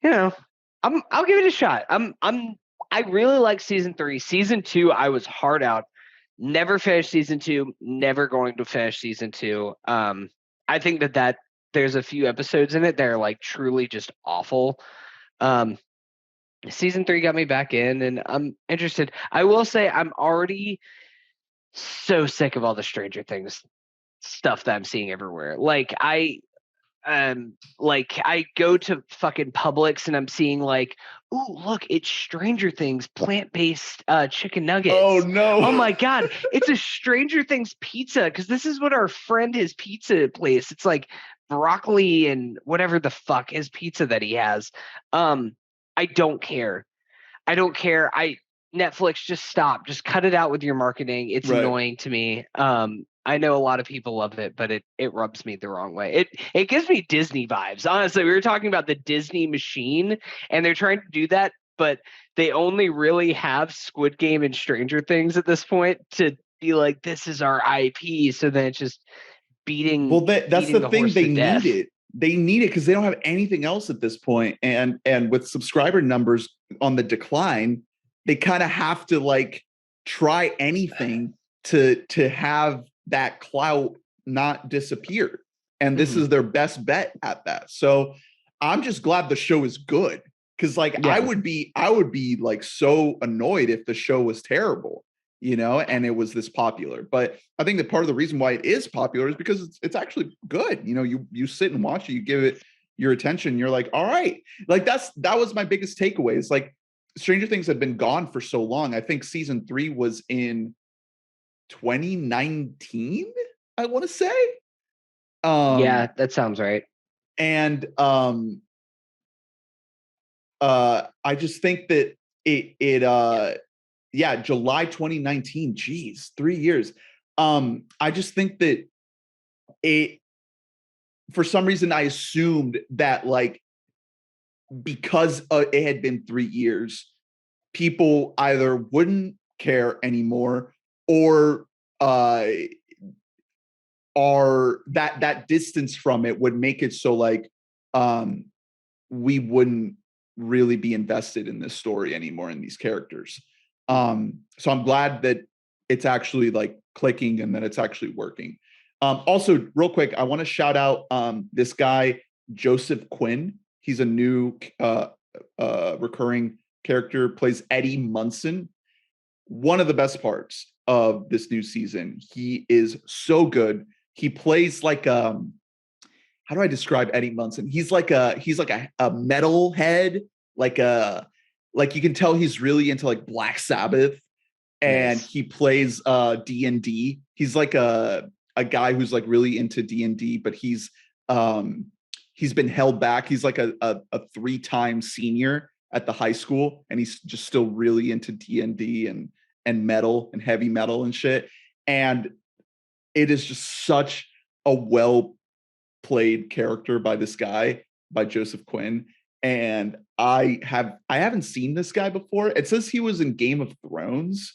I'll give it a shot. I really like season 3. Season 2, I was hard out. Never finished season 2. Never going to finish season 2. I think that there's a few episodes in it that are like truly just awful. Season 3 got me back in, and I'm interested. I will say I'm already so sick of all the Stranger Things stuff that I'm seeing everywhere. Like I go to fucking Publix and I'm seeing like, ooh, look, it's Stranger Things plant-based chicken nuggets. Oh no. Oh my God. It's a Stranger Things pizza, because this is what our friend, his pizza place. It's like broccoli and whatever the fuck his pizza that he has. I don't care. Netflix, just stop. Just cut it out with your marketing. It's annoying to me. I know a lot of people love it, but it rubs me the wrong way. It gives me Disney vibes. Honestly, we were talking about the Disney machine, and they're trying to do that, but they only really have Squid Game and Stranger Things at this point to be like, this is our IP. So then it's just beating. Well, that's the thing. They need it. They need it because they don't have anything else at this point. And with subscriber numbers on the decline, they kind of have to like try anything to have that clout not disappear. And this is their best bet at that. So I'm just glad the show is good, because like I would be like so annoyed if the show was terrible, and it was this popular. But I think that part of the reason why it is popular is because it's actually good. You sit and watch it, you give it your attention, you're like, all right. Like that was my biggest takeaway. It's like Stranger Things had been gone for so long. I think season 3 was in 2019, I want to say. Yeah, that sounds right. And I just think that July 2019, geez, 3 years. I just think that for some reason I assumed that like, because it had been 3 years, people either wouldn't care anymore, or that distance from it would make it so like we wouldn't really be invested in this story anymore, in these characters. So I'm glad that it's actually like clicking and that it's actually working. Also, real quick, I want to shout out this guy, Joseph Quinn. He's a new recurring character, plays Eddie Munson. One of the best parts of this new season. He is so good. He plays like how do I describe Eddie Munson? He's like a metal head, like you can tell he's really into like Black Sabbath, and he plays D&D. He's like a guy who's like really into D&D, but he's been held back. He's like a 3-time senior at the high school, and he's just still really into D&D and metal and heavy metal and shit. And it is just such a well played character by this guy, by Joseph Quinn. And I haven't seen this guy before. It says he was in Game of Thrones.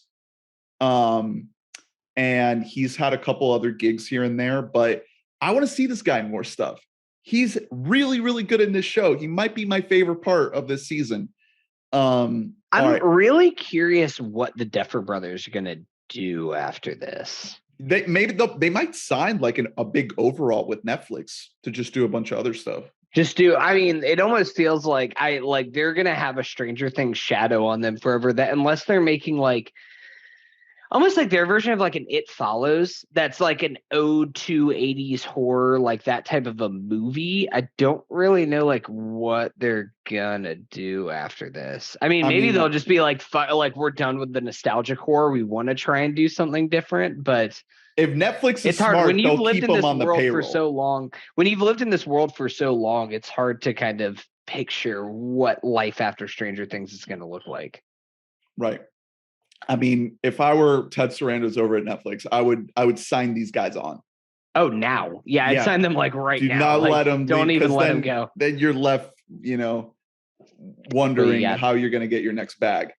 And he's had a couple other gigs here and there, but I want to see this guy in more stuff. He's really, really good in this show. He might be my favorite part of this season. I'm really curious what the Duffer Brothers are going to do after this. They might sign like a big overall with Netflix to just do a bunch of other stuff. I mean, it almost feels like they're going to have a Stranger Things shadow on them forever, that unless they're making like almost like their version of like an It Follows, that's like an ode to 80s horror, like that type of a movie. I don't really know like what they're gonna do after this. I mean, maybe they'll just be like, we're done with the nostalgic horror. We want to try and do something different, but if Netflix is hard. Smart, When you've lived in this world for so long, it's hard to kind of picture what life after Stranger Things is going to look like. Right. I mean, if I were Ted Sarandos over at Netflix, I would sign these guys on. Oh, now. Yeah, I'd sign them like right now. Do not let them. Don't even let them go. Then you're left, wondering how you're going to get your next bag.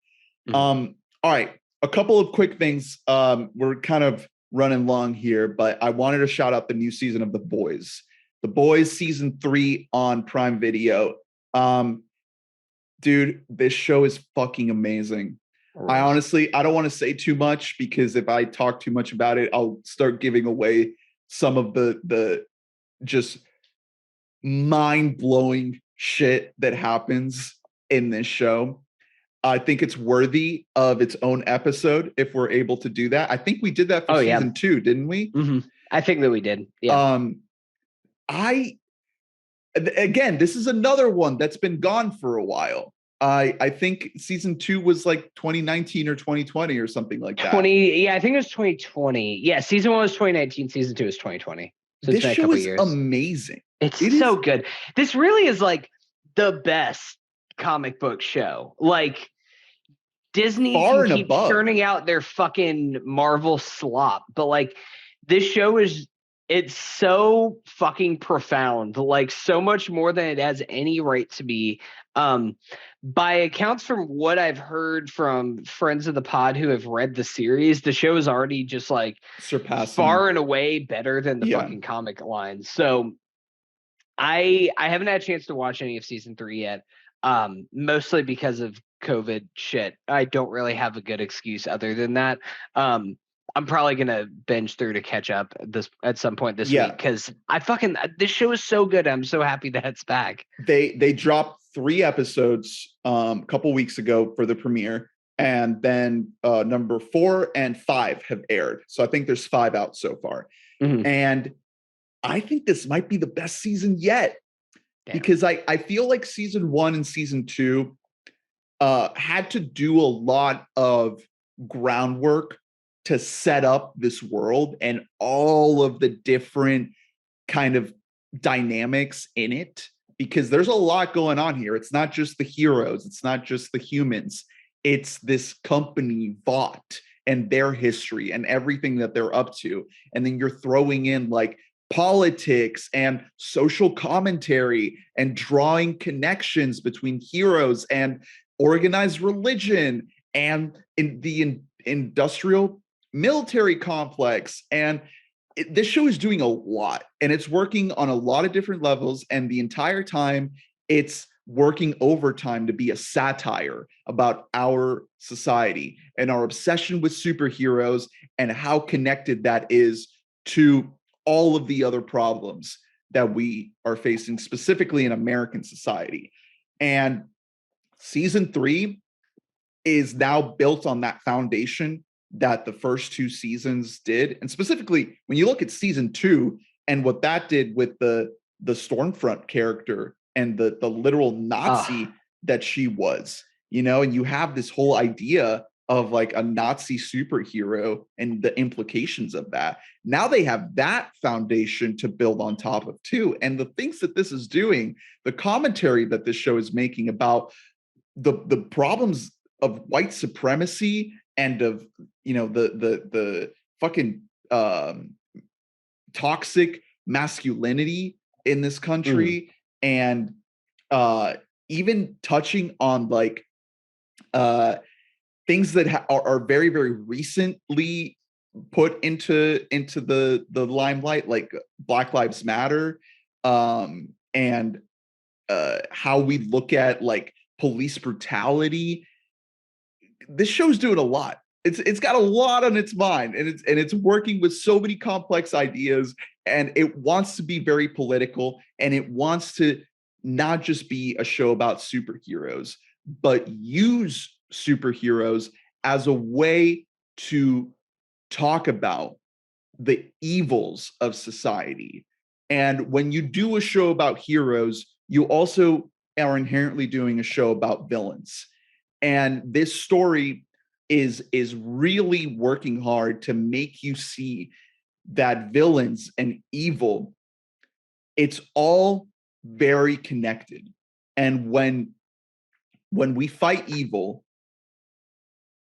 Mm-hmm. All right. A couple of quick things. We're kind of running long here, but I wanted to shout out the new season of The Boys. The Boys season 3 on Prime Video. Dude, this show is fucking amazing. I honestly, I don't want to say too much because if I talk too much about it, I'll start giving away some of the just mind-blowing shit that happens in this show. I think it's worthy of its own episode if we're able to do that. I think we did that for season 2, didn't we? Mm-hmm. I think that we did. Yeah. Again, this is another one that's been gone for a while. I think season 2 was like 2019 or 2020 or something like that. Yeah, I think it was 2020. Yeah, season 1 was 2019, season 2 is 2020. So this show is amazing. It's so good. This really is like the best comic book show. Like Disney can keep churning out their fucking Marvel slop, but like this show it's so fucking profound, like so much more than it has any right to be. By accounts from what I've heard from friends of the pod who have read the series, the show is already just like surpassing far and away better than the fucking comic lines. So I haven't had a chance to watch any of season 3 yet. Mostly because of COVID shit. I don't really have a good excuse other than that. I'm probably gonna binge through to catch up at some point this week because this show is so good. I'm so happy that it's back. They dropped 3 episodes a couple weeks ago for the premiere, and then number 4 and 5 have aired. So I think there's 5 out so far, and I think this might be the best season yet. Damn. Because I feel like season 1 and season 2 had to do a lot of groundwork to set up this world and all of the different kind of dynamics in it, because there's a lot going on here. It's not just the heroes. It's not just the humans. It's this company Vought and their history and everything that they're up to. And then you're throwing in like politics and social commentary and drawing connections between heroes and organized religion and in the industrial military complex. And this show is doing a lot, and it's working on a lot of different levels, and the entire time it's working overtime to be a satire about our society and our obsession with superheroes and how connected that is to all of the other problems that we are facing, specifically in American society. And season 3 is now built on that foundation that the first 2 seasons did. And specifically, when you look at season 2 and what that did with the Stormfront character and the literal Nazi that she was, you know, and you have this whole idea of like a Nazi superhero and the implications of that. Now they have that foundation to build on top of too. And the things that this is doing, the commentary that this show is making about the problems of white supremacy and of, you know, the fucking toxic masculinity in this country, and even touching on like things that are very, very recently put into the limelight, like Black Lives Matter, and how we look at like police brutality. This show's doing a lot. It's got a lot on its mind, and it's working with so many complex ideas, and it wants to be very political, and it wants to not just be a show about superheroes, but use superheroes as a way to talk about the evils of society. And when you do a show about heroes, you also are inherently doing a show about villains. And this story is really working hard to make you see that villains and evil, it's all very connected. And when we fight evil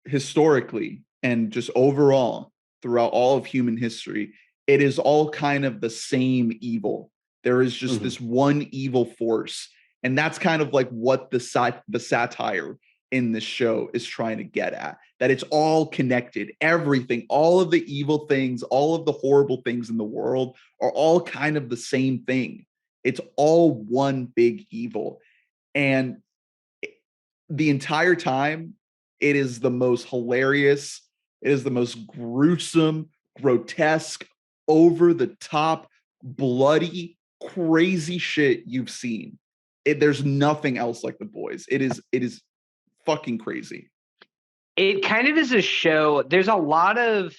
historically and just overall throughout all of human history, it is all kind of the same evil. There is just this one evil force. And that's kind of like what the satire in this show is trying to get at, that it's all connected. Everything, all of the evil things, all of the horrible things in the world are all kind of the same thing. It's all one big evil. And the entire time, it is the most hilarious, it is the most gruesome, grotesque, over the top, bloody, crazy shit you've seen. There's nothing else like The Boys. It is fucking crazy. It kind of is a show. There's a lot of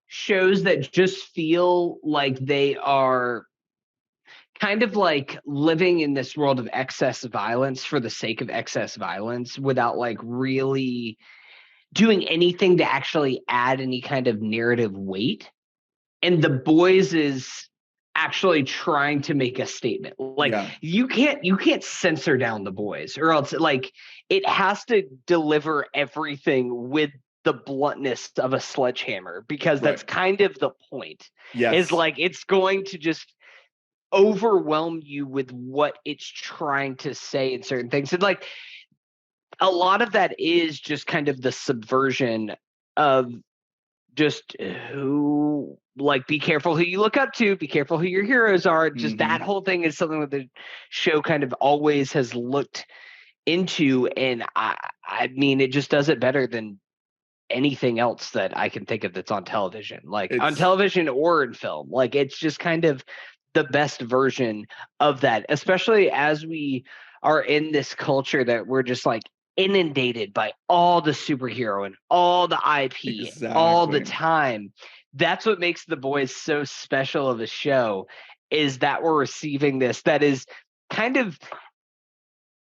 shows that just feel like they are kind of like living in this world of excess violence for the sake of excess violence without like really doing anything to actually add any kind of narrative weight. And The Boys is actually trying to make a statement. Like you can't censor down The Boys, or else like it has to deliver everything with the bluntness of a sledgehammer, because that's kind of the point. Is like it's going to just overwhelm you with what it's trying to say in certain things. And like a lot of that is just kind of the subversion of just who, like, be careful who you look up to, be careful who your heroes are. Just that whole thing is something that the show kind of always has looked into. And I mean, it just does it better than anything else that I can think of that's on television, like on television or in film. Like it's just kind of the best version of that, especially as we are in this culture that we're just like inundated by all the superhero and all the IP all the time. That's what makes The Boys so special of a show, is that we're receiving this that is kind of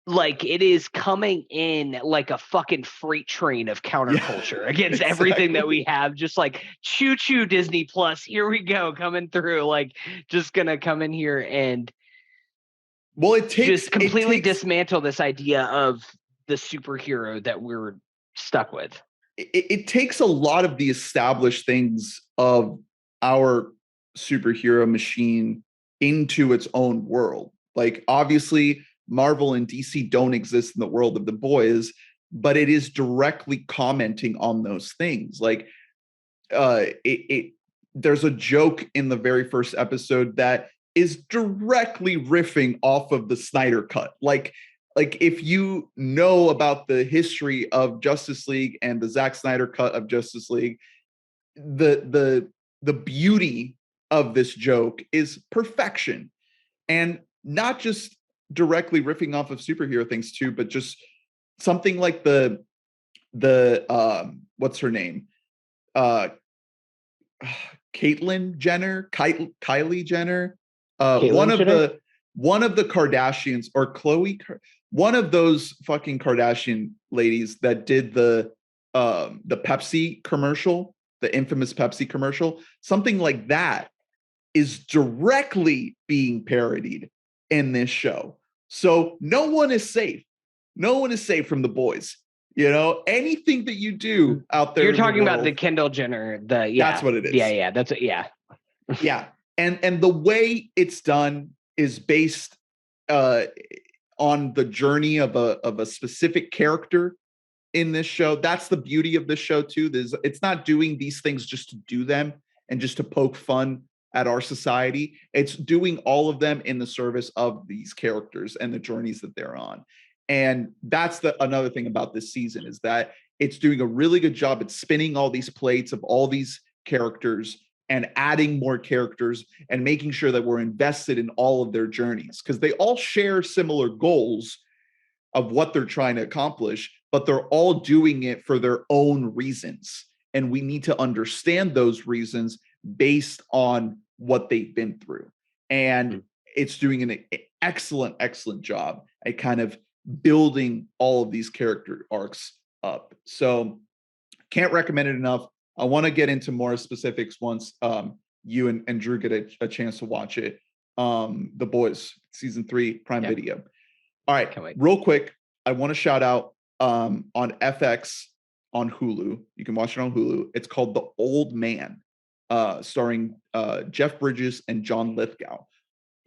like it is coming in like a fucking freight train of counterculture against everything that we have. Just like choo choo Disney Plus, here we go, coming through, like just gonna come in here and just completely dismantle this idea of the superhero that we're stuck with. It takes a lot of the established things of our superhero machine into its own world. Like obviously Marvel and DC don't exist in the world of The Boys, but it is directly commenting on those things. Like there's a joke in the very first episode that is directly riffing off of the Snyder Cut. Like if you know about the history of Justice League and the Zack Snyder cut of Justice League, the beauty of this joke is perfection, and not just directly riffing off of superhero things too, but just something like the what's her name, Caitlyn Jenner, Kylie Jenner, one of the Kardashians, or Khloe, one of those fucking Kardashian ladies that did the Pepsi commercial, the infamous Pepsi commercial, something like that is directly being parodied in this show. So no one is safe. No one is safe from The Boys. You know, anything that you do out there. You're talking about the Kendall Jenner, that's what it is. Yeah. That's it. Yeah. Yeah. And the way it's done is based on the journey of a specific character in this show. That's the beauty of this show too. It's not doing these things just to do them and just to poke fun at our society. It's doing all of them in the service of these characters and the journeys that they're on. And that's another thing about this season, is that it's doing a really good job at spinning all these plates of all these characters and adding more characters and making sure that we're invested in all of their journeys, because they all share similar goals of what they're trying to accomplish, but they're all doing it for their own reasons. And we need to understand those reasons based on what they've been through. And it's doing an excellent, excellent job at kind of building all of these character arcs up. So can't recommend it enough. I want to get into more specifics once you and Drew get a chance to watch it. The Boys, season 3, Prime Video. All right, real quick, I want to shout out on FX on Hulu. You can watch it on Hulu. It's called The Old Man, starring Jeff Bridges and John Lithgow.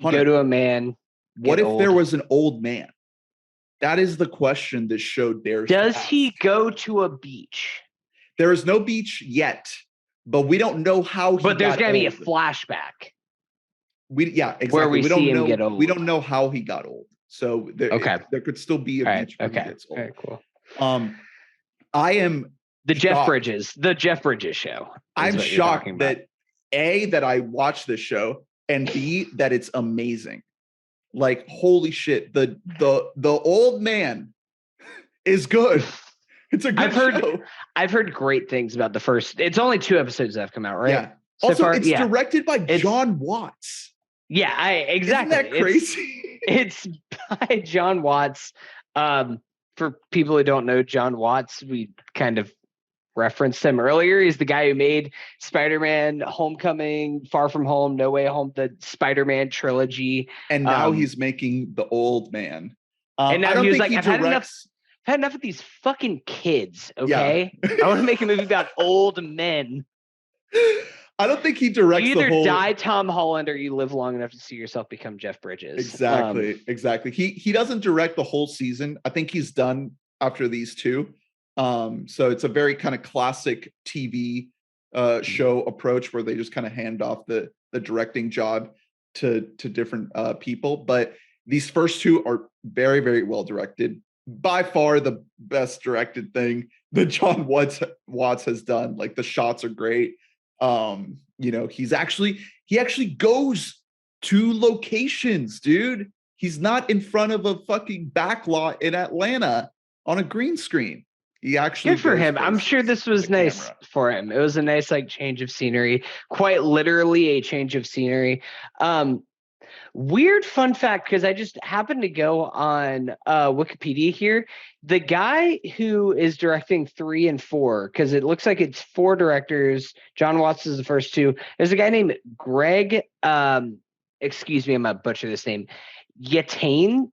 Hunter, go to a man. What if there was an old man? That is the question this show dares to Does ask. he go to a beach? There is no beach yet, but we don't know how he But there's got going to be a old. flashback. Exactly. Where we see him know, get old. We don't know how he got old. So there could still be a beach where he gets old. All right, cool. I am the shocked. Jeff Bridges show. I'm shocked that that I watched this show, and B, that it's amazing. Like, holy shit, the old man is good. It's a good show. I've heard great things about the first. It's only 2 episodes that have come out, right? Yeah. Also, it's directed by John Watts. Yeah, exactly. Isn't that crazy? It's by John Watts. For people who don't know John Watts, we kind of referenced him earlier. He's the guy who made Spider-Man, Homecoming, Far From Home, No Way Home, the Spider-Man trilogy. And now he's making The Old Man. And now he was like, I've had enough of these fucking kids, okay? Yeah. I want to make a movie about old men. I don't think he directs you either die Tom Holland or you live long enough to see yourself become Jeff Bridges. Exactly. He doesn't direct the whole season. I think he's done after these 2. So it's a very kind of classic TV show approach where they just kind of hand off the directing job to different people. But these first 2 are very, very well directed. By far the best directed thing that John Watts has done. Like, the shots are great. He actually goes to locations, dude. He's not in front of a fucking backlot in Atlanta on a green screen. He actually good for him. I'm sure this was nice for him. It was a nice change of scenery, quite literally a change of scenery. Weird fun fact, because I just happened to go on Wikipedia here. The guy who is directing 3 and 4, because it looks like it's 4 directors. John Watts is the first 2. There's a guy named Greg. Excuse me, I'm gonna butcher this name. Yatanes.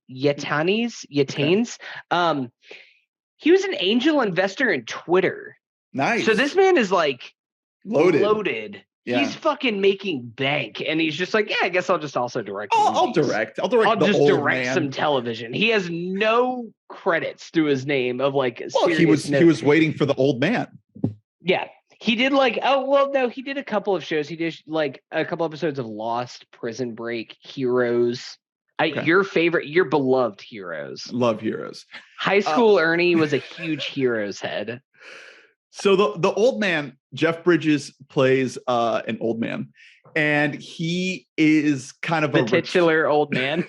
He was an angel investor in Twitter. Nice. So this man is loaded. Yeah. He's fucking making bank, and he's just like, yeah, I guess I'll just also direct. I'll direct. I'll just direct some television. He has no credits to his name of he was waiting for The Old Man. Yeah, he did he did a couple of shows. He did a couple episodes of Lost, Prison Break, Heroes. Your beloved Heroes. Love Heroes. High School Ernie was a huge Heroes head. So the old man, Jeff Bridges, plays an old man, and he is kind of the titular old man.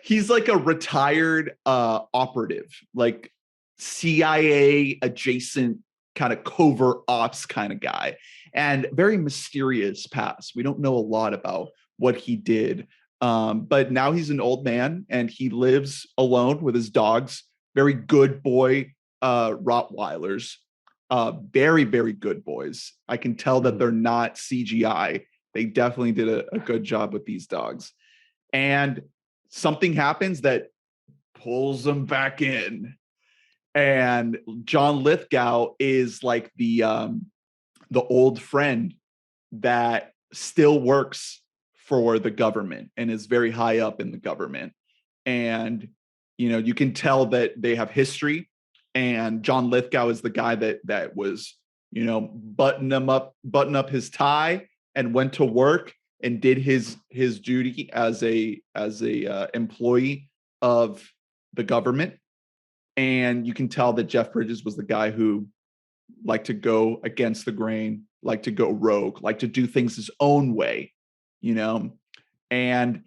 He's like a retired operative, like CIA adjacent kind of covert ops kind of guy, and very mysterious past. We don't know a lot about what he did, but now he's an old man and he lives alone with his dogs. Very good boy Rottweilers. Very, very good boys. I can tell that they're not CGI. They definitely did a good job with these dogs. And something happens that pulls them back in. And John Lithgow is like the old friend that still works for the government and is very high up in the government. And, you can tell that they have history. And John Lithgow is the guy that was, button up his tie and went to work and did his duty as a employee of the government. And you can tell that Jeff Bridges was the guy who liked to go against the grain, liked to go rogue, liked to do things his own way, and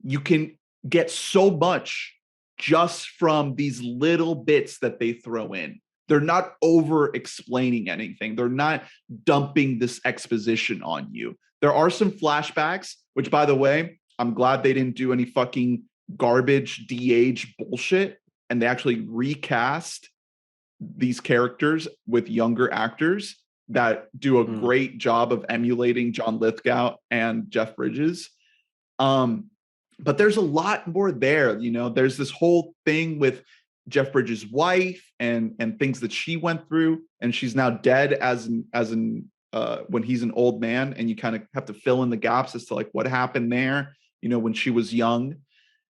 you can get so much just from these little bits that they throw in. They're not over explaining anything. They're not dumping this exposition on you. There are some flashbacks, which, by the way, I'm glad they didn't do any fucking garbage de-age bullshit. And they actually recast these characters with younger actors that do a great job of emulating John Lithgow and Jeff Bridges. But there's a lot more there. There's this whole thing with Jeff Bridges' wife and things that she went through, and she's now dead when he's an old man, and you kind of have to fill in the gaps as to what happened there, when she was young.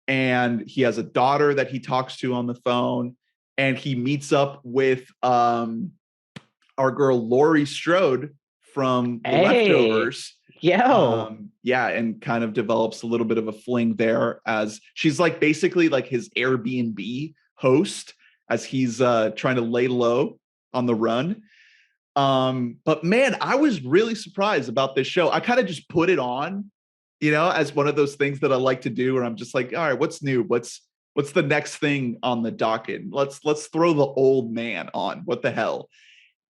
and he has a daughter that he talks to on the phone, and he meets up with our girl Laurie Strode from The Hey, Leftovers. yo. Yeah, and kind of develops a little bit of a fling there, as she's like basically like his Airbnb host as he's trying to lay low on the run. But man, I was really surprised about this show. I kind of just put it on, as one of those things that I like to do, where I'm just like, all right, what's new? What's the next thing on the docket? Let's throw the old man on. What the hell?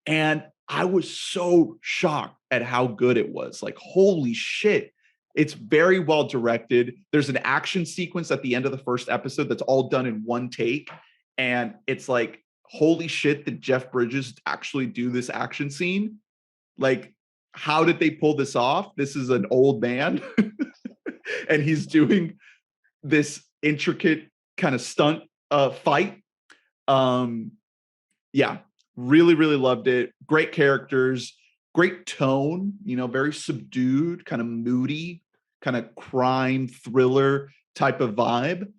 And I was so shocked at how good it was. Like, holy shit. It's very well directed. There's an action sequence at the end of the first episode that's all done in one take. And it's like, holy shit, did Jeff Bridges actually do this action scene? Like, how did they pull this off? This is an old man and he's doing this intricate kind of stunt fight. Yeah, really, really loved it. Great characters, great tone, very subdued, kind of moody, kind of crime thriller type of vibe.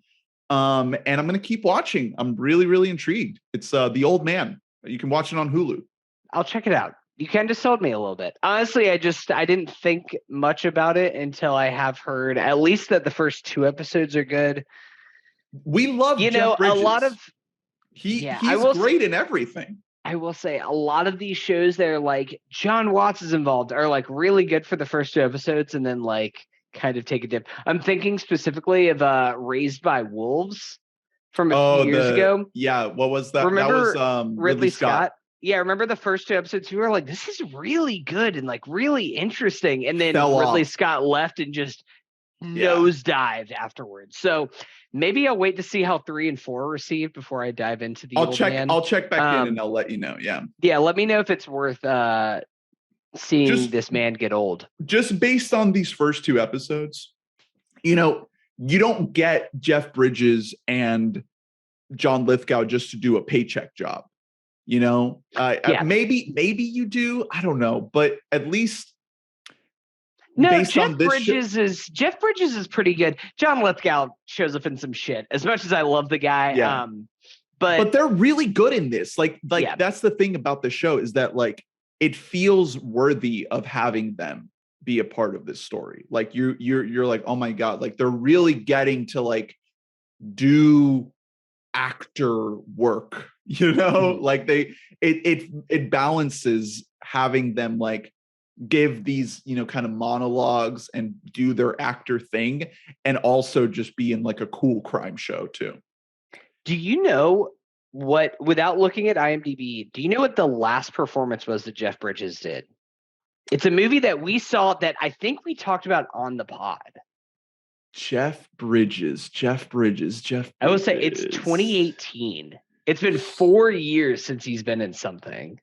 And I'm going to keep watching. I'm really, really intrigued. It's The Old Man. You can watch it on Hulu. I'll check it out. You kind of sold me a little bit. Honestly, I didn't think much about it until I have heard at least that the first 2 episodes are good. We love Jeff Bridges. A lot of he's great in everything. I will say a lot of these shows that are like John Watts is involved are like really good for the first 2 episodes and then like kind of take a dip. I'm thinking specifically of Raised by Wolves from a few years ago. Yeah, what was that? Remember that was Ridley Scott? Yeah, remember the first 2 episodes? We were like, this is really good and like really interesting. And then Ridley Scott left and just nosedived afterwards. So maybe I'll wait to see how 3 and 4 are received before I dive into the Old Man. I'll check back in and I'll let you know. Yeah. Yeah, let me know if it's worth seeing this man get old. Just based on these first 2 episodes, you don't get Jeff Bridges and John Lithgow just to do a paycheck job. Maybe you do. I don't know, but at least Jeff Bridges is pretty good. John Lithgow shows up in some shit. As much as I love the guy, but they're really good in this. Like that's the thing about the show, is that like it feels worthy of having them be a part of this story. Like you're like, oh my God, like they're really getting to like do actor work, like it balances having them like give these kind of monologues and do their actor thing, and also just be in like a cool crime show too. Do you know what, without looking at IMDb, do you know what the last performance was that Jeff Bridges did? It's a movie that we saw that I think we talked about on the pod. Jeff Bridges. I will say it's 2018. It's been 4 years since he's been in something.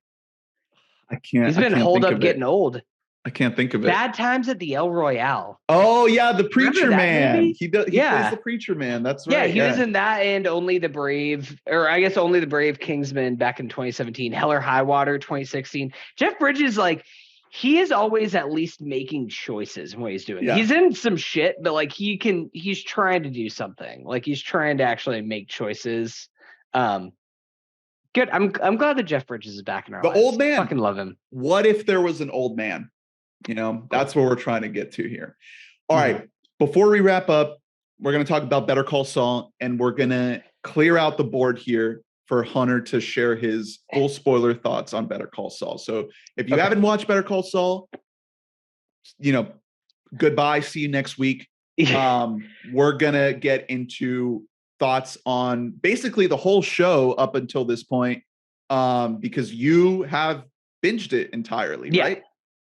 He's been holed up getting old. I can't think of it. Bad Times at the El Royale. Oh yeah, the Preacher Man. Movie? He plays the Preacher Man. That's right. Yeah, he was in that and Only the Brave, or I guess Only the Brave Kingsman back in 2017. Hell or High Water 2016. Jeff Bridges, like, he is always at least making choices in what he's doing. Yeah. He's in some shit, but like he's trying to do something. Like he's trying to actually make choices. Good. I'm glad that Jeff Bridges is back in our lives. The Old Man. I fucking love him. What if there was an old man? That's what we're trying to get to here. All right. Before we wrap up, we're going to talk about Better Call Saul, and we're going to clear out the board here for Hunter to share his full spoiler thoughts on Better Call Saul. So if you haven't watched Better Call Saul, goodbye. See you next week. We're going to get into thoughts on basically the whole show up until this point, because you have binged it entirely, right?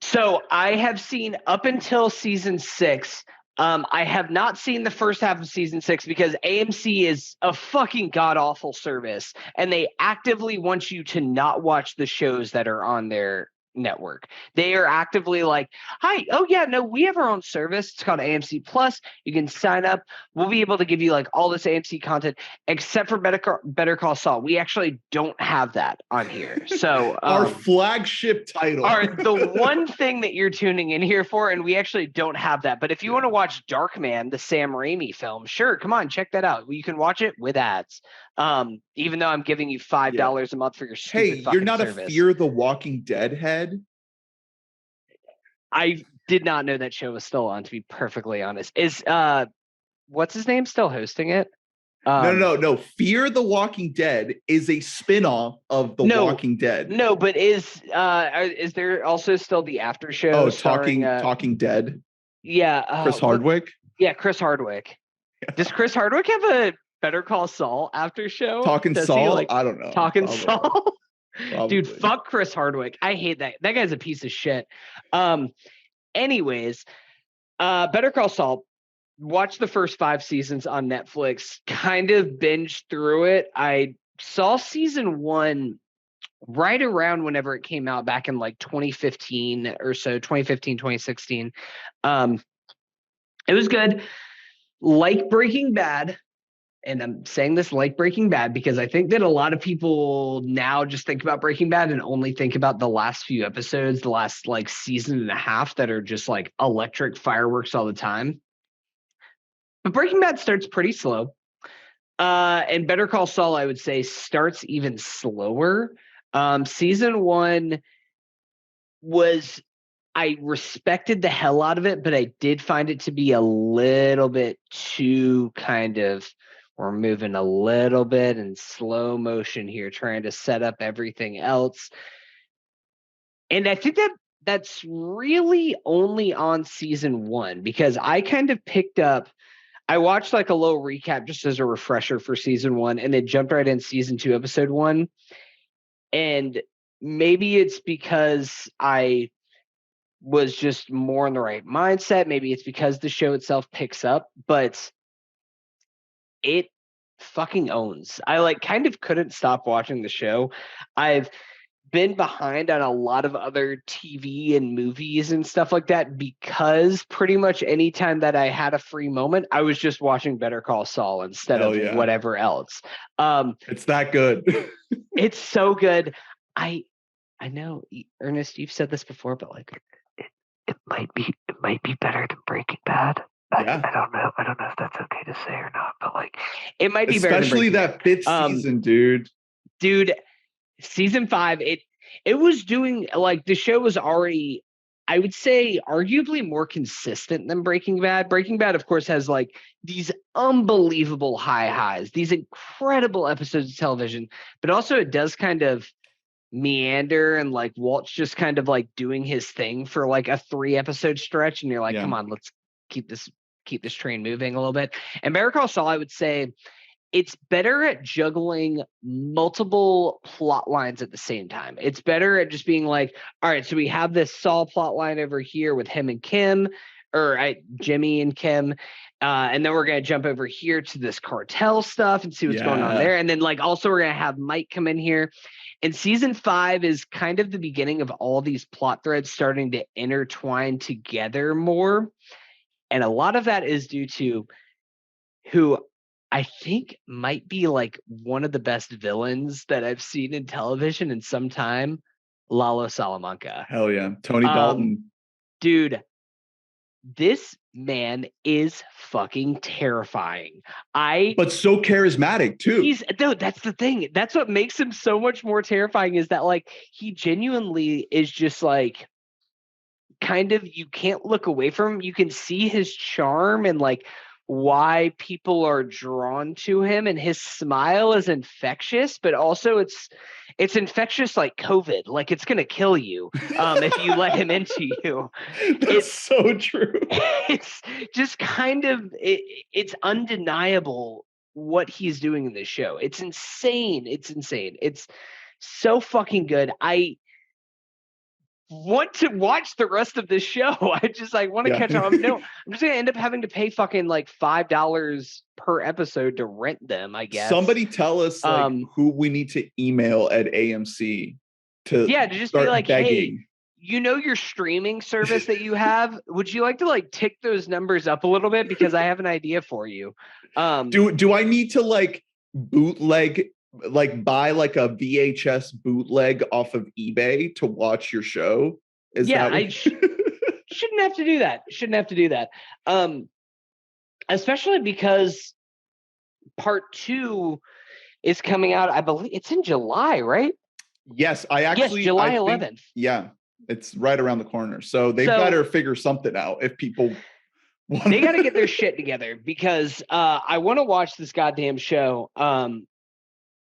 So I have seen up until season 6. I have not seen the first half of season 6 because AMC is a fucking god-awful service, and they actively want you to not watch the shows that are on their network. They are actively like, hi, oh yeah, no, we have our own service. It's called AMC Plus. You can sign up. We'll be able to give you like all this AMC content, except for Better Call Saul. We actually don't have that on here. So our flagship title, are the one thing that you're tuning in here for, and we actually don't have that. But if you want to watch Darkman, the Sam Raimi film, sure, come on, check that out. You can watch it with ads. Even though I'm giving you $5 a month for your stupid fucking you're not service. a Fear the Walking Dead head? I did not know that show was still on, to be perfectly honest. Is what's his name still hosting it? No. Fear the Walking Dead is a spin-off of The Walking Dead. No, but is there also still the after show? Oh, Talking Dead. Yeah, Chris Hardwick. Yeah, Chris Hardwick. Does Chris Hardwick have a Better Call Saul after show? Talking Saul? I don't know. Talking Saul? Probably. Dude, fuck Chris Hardwick. I hate that. That guy's a piece of shit. Anyways, Better Call Saul. Watch the first 5 seasons on Netflix. Kind of binged through it. I saw season 1 right around whenever it came out back in like 2015 or so, 2015, 2016. It was good. Like Breaking Bad. And I'm saying this like Breaking Bad because I think that a lot of people now just think about Breaking Bad and only think about the last few episodes, the last like season and a half that are just like electric fireworks all the time. But Breaking Bad starts pretty slow. And Better Call Saul, I would say, starts even slower. Season 1 was, I respected the hell out of it, but I did find it to be a little bit too kind of, we're moving a little bit in slow motion here, trying to set up everything else. And I think that that's really only on season 1 because I kind of picked up, I watched like a little recap just as a refresher for season 1 and then jumped right in season 2, episode 1. And maybe it's because I was just more in the right mindset. Maybe it's because the show itself picks up, but it fucking owns. I like kind of couldn't stop watching the show. I've been behind on a lot of other TV and movies and stuff like that because pretty much anytime that I had a free moment, I was just watching Better Call Saul instead of whatever else. It's that good. It's so good. I know, Ernest, you've said this before, but like it might be better than Breaking Bad. Yeah. I don't know if that's okay to say or not, but like it might be better. Especially that 5th season, dude. Dude, season 5, it was doing like the show was already, I would say, arguably more consistent than Breaking Bad. Breaking Bad, of course, has like these unbelievable highs, these incredible episodes of television, but also it does kind of meander and like Walt's just kind of like doing his thing for like a 3-episode stretch, and you're like, come on, let's keep this train moving a little bit. And Better Call Saul, I would say, it's better at juggling multiple plot lines at the same time. It's better at just being like, all right, so we have this Saul plot line over here with him and Kim, or Jimmy and Kim. And then we're going to jump over here to this cartel stuff and see what's going on there. And then like, also we're going to have Mike come in here. And season 5 is kind of the beginning of all these plot threads starting to intertwine together more. And a lot of that is due to who I think might be like one of the best villains that I've seen in television in some time, Lalo Salamanca. Hell yeah. Tony Dalton. Dude, this man is fucking terrifying. But so charismatic too. That's the thing. That's what makes him so much more terrifying, is that like he genuinely is just like kind of, you can't look away from him. You can see his charm and like why people are drawn to him, and his smile is infectious, but also it's infectious like COVID. Like it's gonna kill you if you let him into you. It's so true. It's just kind of it's undeniable what he's doing in this show. It's insane. It's so fucking good. I want to watch the rest of this show. I just like want to catch up. No, I'm just gonna end up having to pay fucking like $5 per episode to rent them, I guess. Somebody tell us like who we need to email at AMC to just start be like, begging. your streaming service that you have, would you like to like tick those numbers up a little bit, because I have an idea for you. Do I need to like bootleg, like buy like a VHS bootleg off of eBay to watch your show? Is yeah, that I shouldn't have to do that. Especially because part 2 is coming out, I believe it's in July, right? Yes, July 11th. Yeah, it's right around the corner. So they better figure something out if people want. They got to get their shit together, because I want to watch this goddamn show. I'm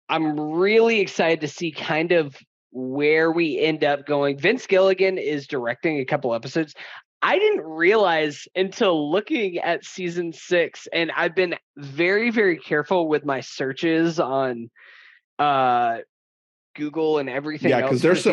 really excited to see kind of where we end up going. Vince Gilligan is directing a couple episodes. I didn't realize until looking at season 6, and I've been very, very careful with my searches on Google and everything. Yeah, because there's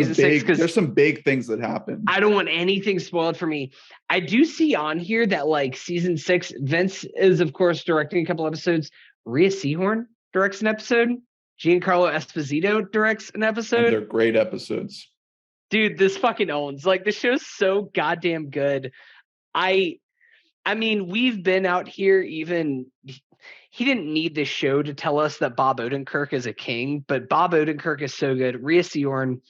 some big things that happen. I don't want anything spoiled for me. I do see on here that like season 6, Vince is of course directing a couple episodes. Rhea Seehorn directs an episode. Giancarlo Esposito directs an episode. And they're great episodes. Dude, this fucking owns. Like, the show's so goddamn good. I mean, we've been out here, even he didn't need this show to tell us that Bob Odenkirk is a king, but Bob Odenkirk is so good. Rhea Seehorn.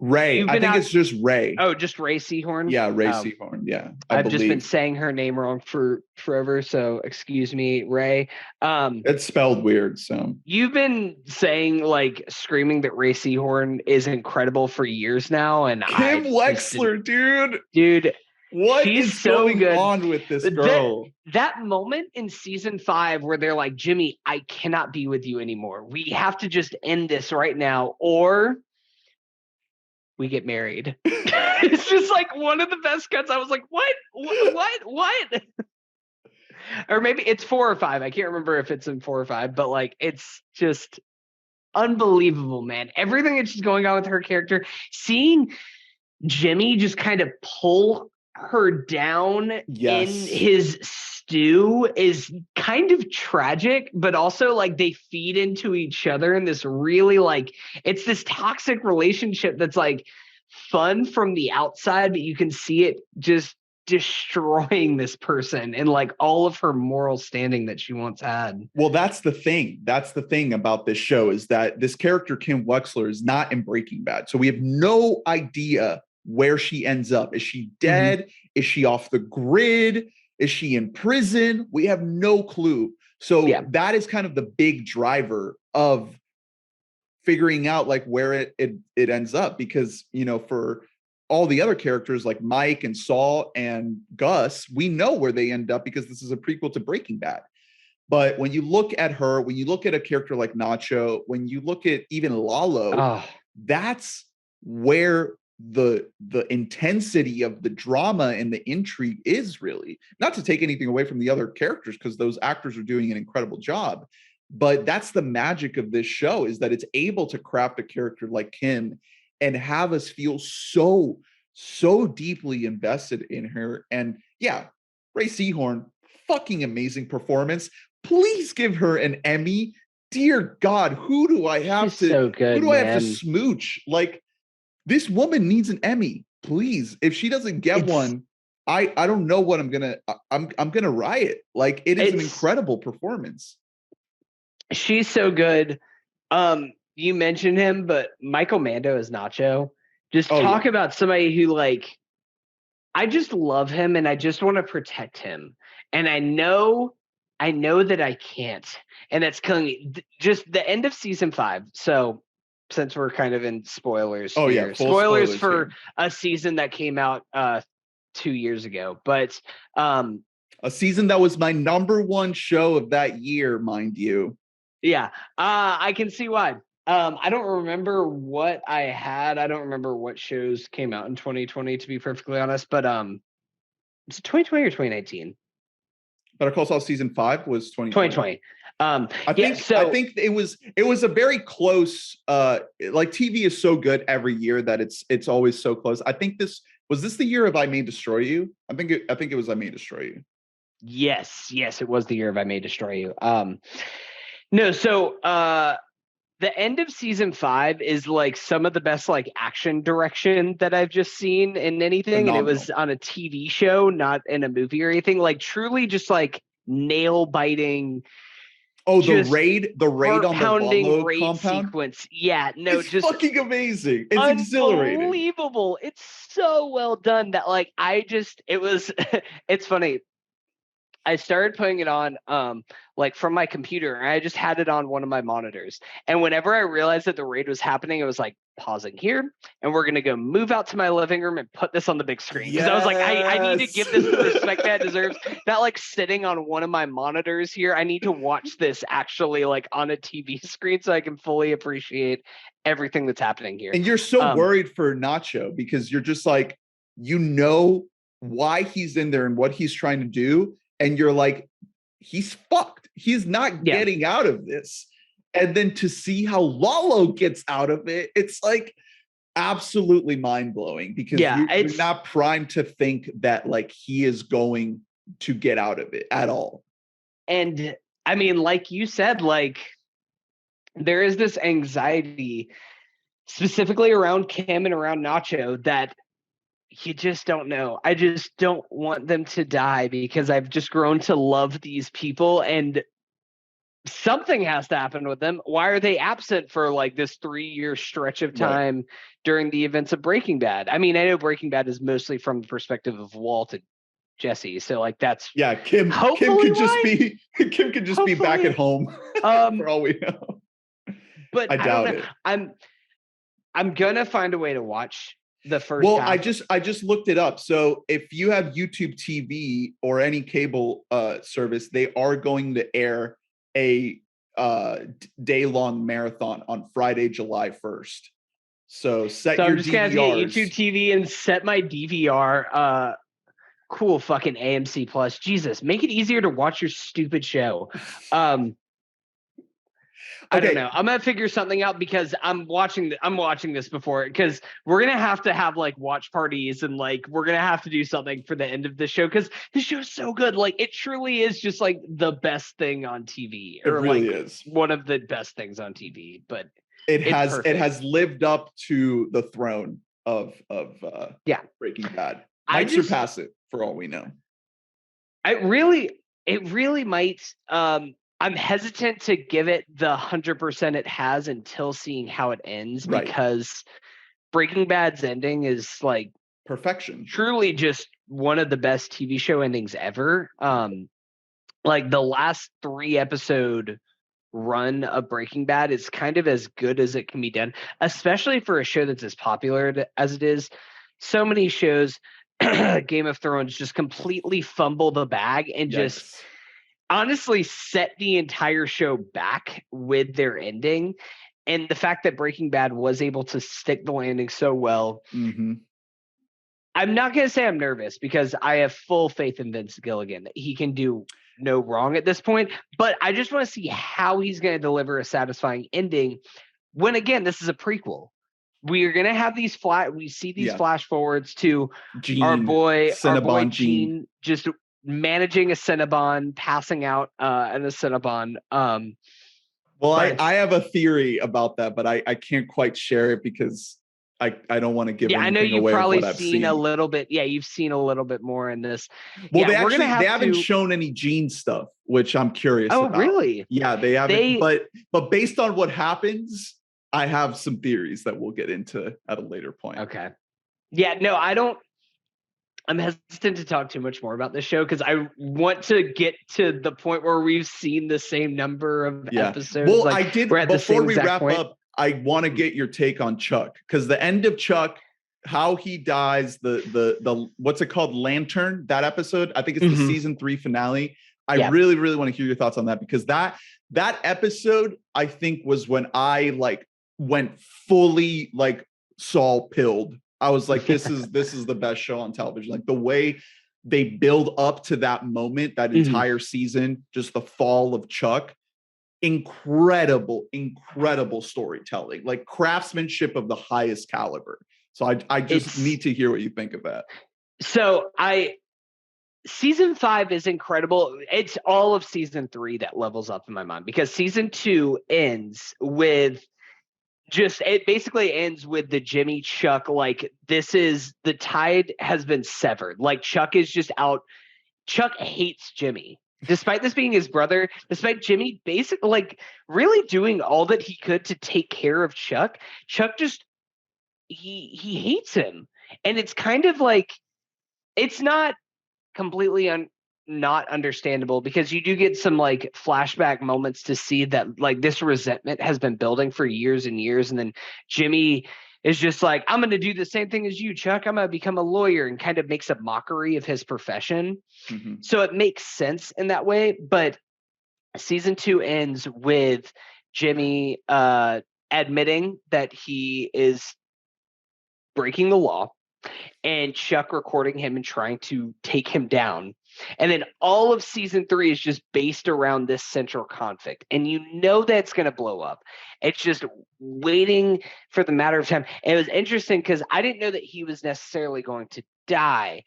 Ray. I think it's just Ray. Oh, just Ray Seehorn? Yeah, Ray Seehorn. Yeah. I've just been saying her name wrong for forever, so excuse me, Ray. It's spelled weird, so. You've been saying, like, screaming that Ray Seehorn is incredible for years now, and Kim Wexler, dude. Dude. What is so going on with this girl? That moment in season 5 where they're like, Jimmy, I cannot be with you anymore. We have to just end this right now, or we get married. It's just like one of the best cuts. I was like, what? Or maybe it's 4 or 5. I can't remember if it's in 4 or 5, but like, it's just unbelievable, man. Everything that's just going on with her character, seeing Jimmy just kind of pull her down in his stew is kind of tragic, but also like they feed into each other in this really like, it's this toxic relationship that's like fun from the outside, but you can see it just destroying this person and like all of her moral standing that she once had. Well, that's the thing about this show, is that this character Kim Wexler is not in Breaking Bad, so we have no idea where she ends up. Is she dead? Mm-hmm. Is she off the grid? Is she in prison? We have no clue. So that is kind of the big driver of figuring out like where it ends up, because, you know, for all the other characters like Mike and Saul and Gus, we know where they end up because this is a prequel to Breaking Bad. But when you look at her, when you look at a character like Nacho, when you look at even Lalo, that's where the intensity of the drama and the intrigue is really. Not to take anything away from the other characters, because those actors are doing an incredible job, but that's the magic of this show, is that it's able to craft a character like Kim and have us feel so deeply invested in her. And yeah, Ray Seehorn, fucking amazing performance. Please give her an Emmy. Dear God, who do I have to smooch? Like, this woman needs an Emmy, please. If she doesn't get one, I don't know what I'm gonna riot. Like, it is an incredible performance. She's so good. You mentioned him, but Michael Mando as Nacho. Just talk about somebody who, like, I just love him and I just want to protect him. And I know that I can't. And that's killing me. Just the end of season 5. So since we're kind of in spoilers here. Spoilers for a season that came out 2 years ago. But a season that was my #1 show of that year, mind you. Yeah. I can see why. I don't remember what I had. I don't remember what shows came out in 2020, to be perfectly honest. But was it 2020 or 2019? Better Call Saul season 5 was 2020. I think it was a very close, like, TV is so good every year that it's always so close. I think this was the year of I May Destroy You. I think it was I May Destroy You. Yes, it was the year of I May Destroy You. No, so the end of season 5 is like some of the best like action direction that I've just seen in anything. Phenomenal. And it was on a TV show, not in a movie or anything. Like truly just like nail biting. Oh, the raid on the Wallow raid compound sequence. Yeah, no, it's just fucking amazing. It's exhilarating. Unbelievable. It's so well done that like it was it's funny. I started putting it on like from my computer, and I just had it on one of my monitors. And whenever I realized that the raid was happening, it was like pausing here, and we're gonna go move out to my living room and put this on the big screen. Because I was like, I need to give this the respect that it deserves. Not like sitting on one of my monitors here. I need to watch this actually like on a TV screen so I can fully appreciate everything that's happening here. And you're so worried for Nacho because you're just like, you know why he's in there and what he's trying to do. And you're like, he's fucked. He's not getting out of this. And then to see how Lalo gets out of it, it's like absolutely mind-blowing because you're not primed to think that like he is going to get out of it at all. And I mean, like you said, like there is this anxiety specifically around Kim and around Nacho that you just don't know. I just don't want them to die because I've just grown to love these people and something has to happen with them. Why are they absent for like this 3-year stretch of time during the events of Breaking Bad? I mean, I know Breaking Bad is mostly from the perspective of Walt and Jesse. So like that's Kim could just be back at home for all we know. But I doubt it. I'm gonna find a way to watch the first half. I just looked it up. So if you have YouTube TV or any cable service, they are going to air a day-long marathon on Friday, July 1st. So I'm just gonna have to get YouTube TV and set my DVR. Cool fucking AMC Plus. Jesus, make it easier to watch your stupid show. I don't know. I'm gonna figure something out because I'm watching this before because we're gonna have like watch parties and like we're gonna have to do something for the end of the show because the show's so good. Like it truly is just like the best thing on TV. It really is one of the best things on TV. But it has lived up to the throne of Breaking Bad. Might surpass it for all we know. It really might. I'm hesitant to give it the 100% it has until seeing how it ends because Breaking Bad's ending is like perfection. Truly just one of the best TV show endings ever. Like the last 3 episode run of Breaking Bad is kind of as good as it can be done, especially for a show that's as popular as it is. So many shows, Game of Thrones, just completely fumble the bag and just honestly set the entire show back with their ending. And the fact that Breaking Bad was able to stick the landing so well. Mm-hmm. I'm not going to say I'm nervous because I have full faith in Vince Gilligan that he can do no wrong at this point. But I just want to see how he's going to deliver a satisfying ending when, again, this is a prequel. We are going to have these flash forwards to Gene, our boy Gene, just managing a Cinnabon, passing out in a Cinnabon. Well, I have a theory about that, but I can't quite share it because I don't want to give anything away. I know you've probably of what I've seen a little bit. Yeah, you've seen a little bit more in this. Well, they haven't shown any Gene stuff, which I'm curious about. Oh, really? Yeah, they haven't. But based on what happens, I have some theories that we'll get into at a later point. Okay. Yeah, no, I don't. I'm hesitant to talk too much more about this show because I want to get to the point where we've seen the same number of episodes. Well, I did before we wrap up. I want to get your take on Chuck because the end of Chuck, how he dies, the what's it called, Lantern? That episode, I think it's the season 3 finale. I really, really want to hear your thoughts on that because that episode, I think, was when I like went fully like Saul pilled. I was like, this is the best show on television. Like the way they build up to that moment, that entire season, just the fall of Chuck, incredible storytelling, like craftsmanship of the highest caliber. So I just need to hear what you think of that. So season 5 is incredible. It's all of season 3 that levels up in my mind because season 2 ends with just it basically ends with the Jimmy Chuck, like, this is the tide has been severed. Like, Chuck is just out. Chuck hates Jimmy. Despite this being his brother, despite Jimmy basically like really doing all that he could to take care of Chuck, Chuck just he hates him. And it's kind of like it's not completely not understandable, because you do get some like flashback moments to see that like this resentment has been building for years and years, and then Jimmy is just like, I'm going to do the same thing as you, Chuck. I'm going to become a lawyer, and kind of makes a mockery of his profession. So it makes sense in that way. But season 2 ends with Jimmy admitting that he is breaking the law, and Chuck recording him and trying to take him down. And then all of season 3 is just based around this central conflict. And you know that's going to blow up. It's just waiting for the matter of time. And it was interesting because I didn't know that he was necessarily going to die,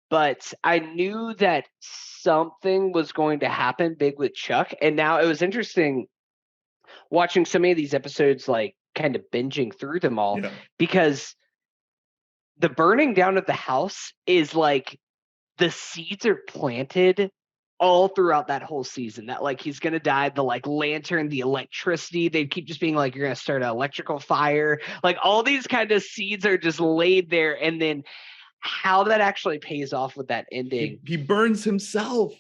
but I knew that something was going to happen big with Chuck. And now it was interesting watching so many of these episodes, like kind of binging through them all, because the burning down of the house is like the seeds are planted all throughout that whole season, that like he's gonna die, the like lantern, the electricity, they keep just being like, you're gonna start an electrical fire, like all these kind of seeds are just laid there. And then how that actually pays off with that ending, he burns himself.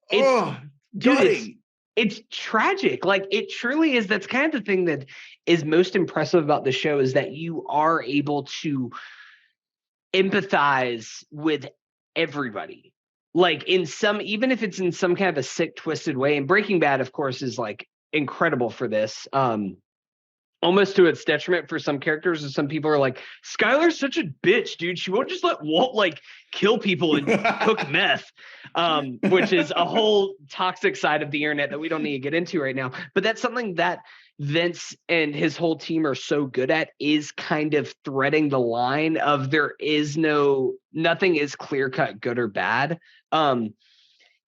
It's tragic. Like, it truly is. That's kind of the thing that is most impressive about the show, is that you are able to empathize with everybody, like in some, even if it's in some kind of a sick, twisted way. And Breaking Bad, of course, is like incredible for this, almost to its detriment for some characters. And some people are like, Skylar's such a bitch, dude, she won't just let Walt like kill people and cook meth, which is a whole toxic side of the internet that we don't need to get into right now. But that's something that Vince and his whole team are so good at, is kind of threading the line of nothing is clear cut good or bad.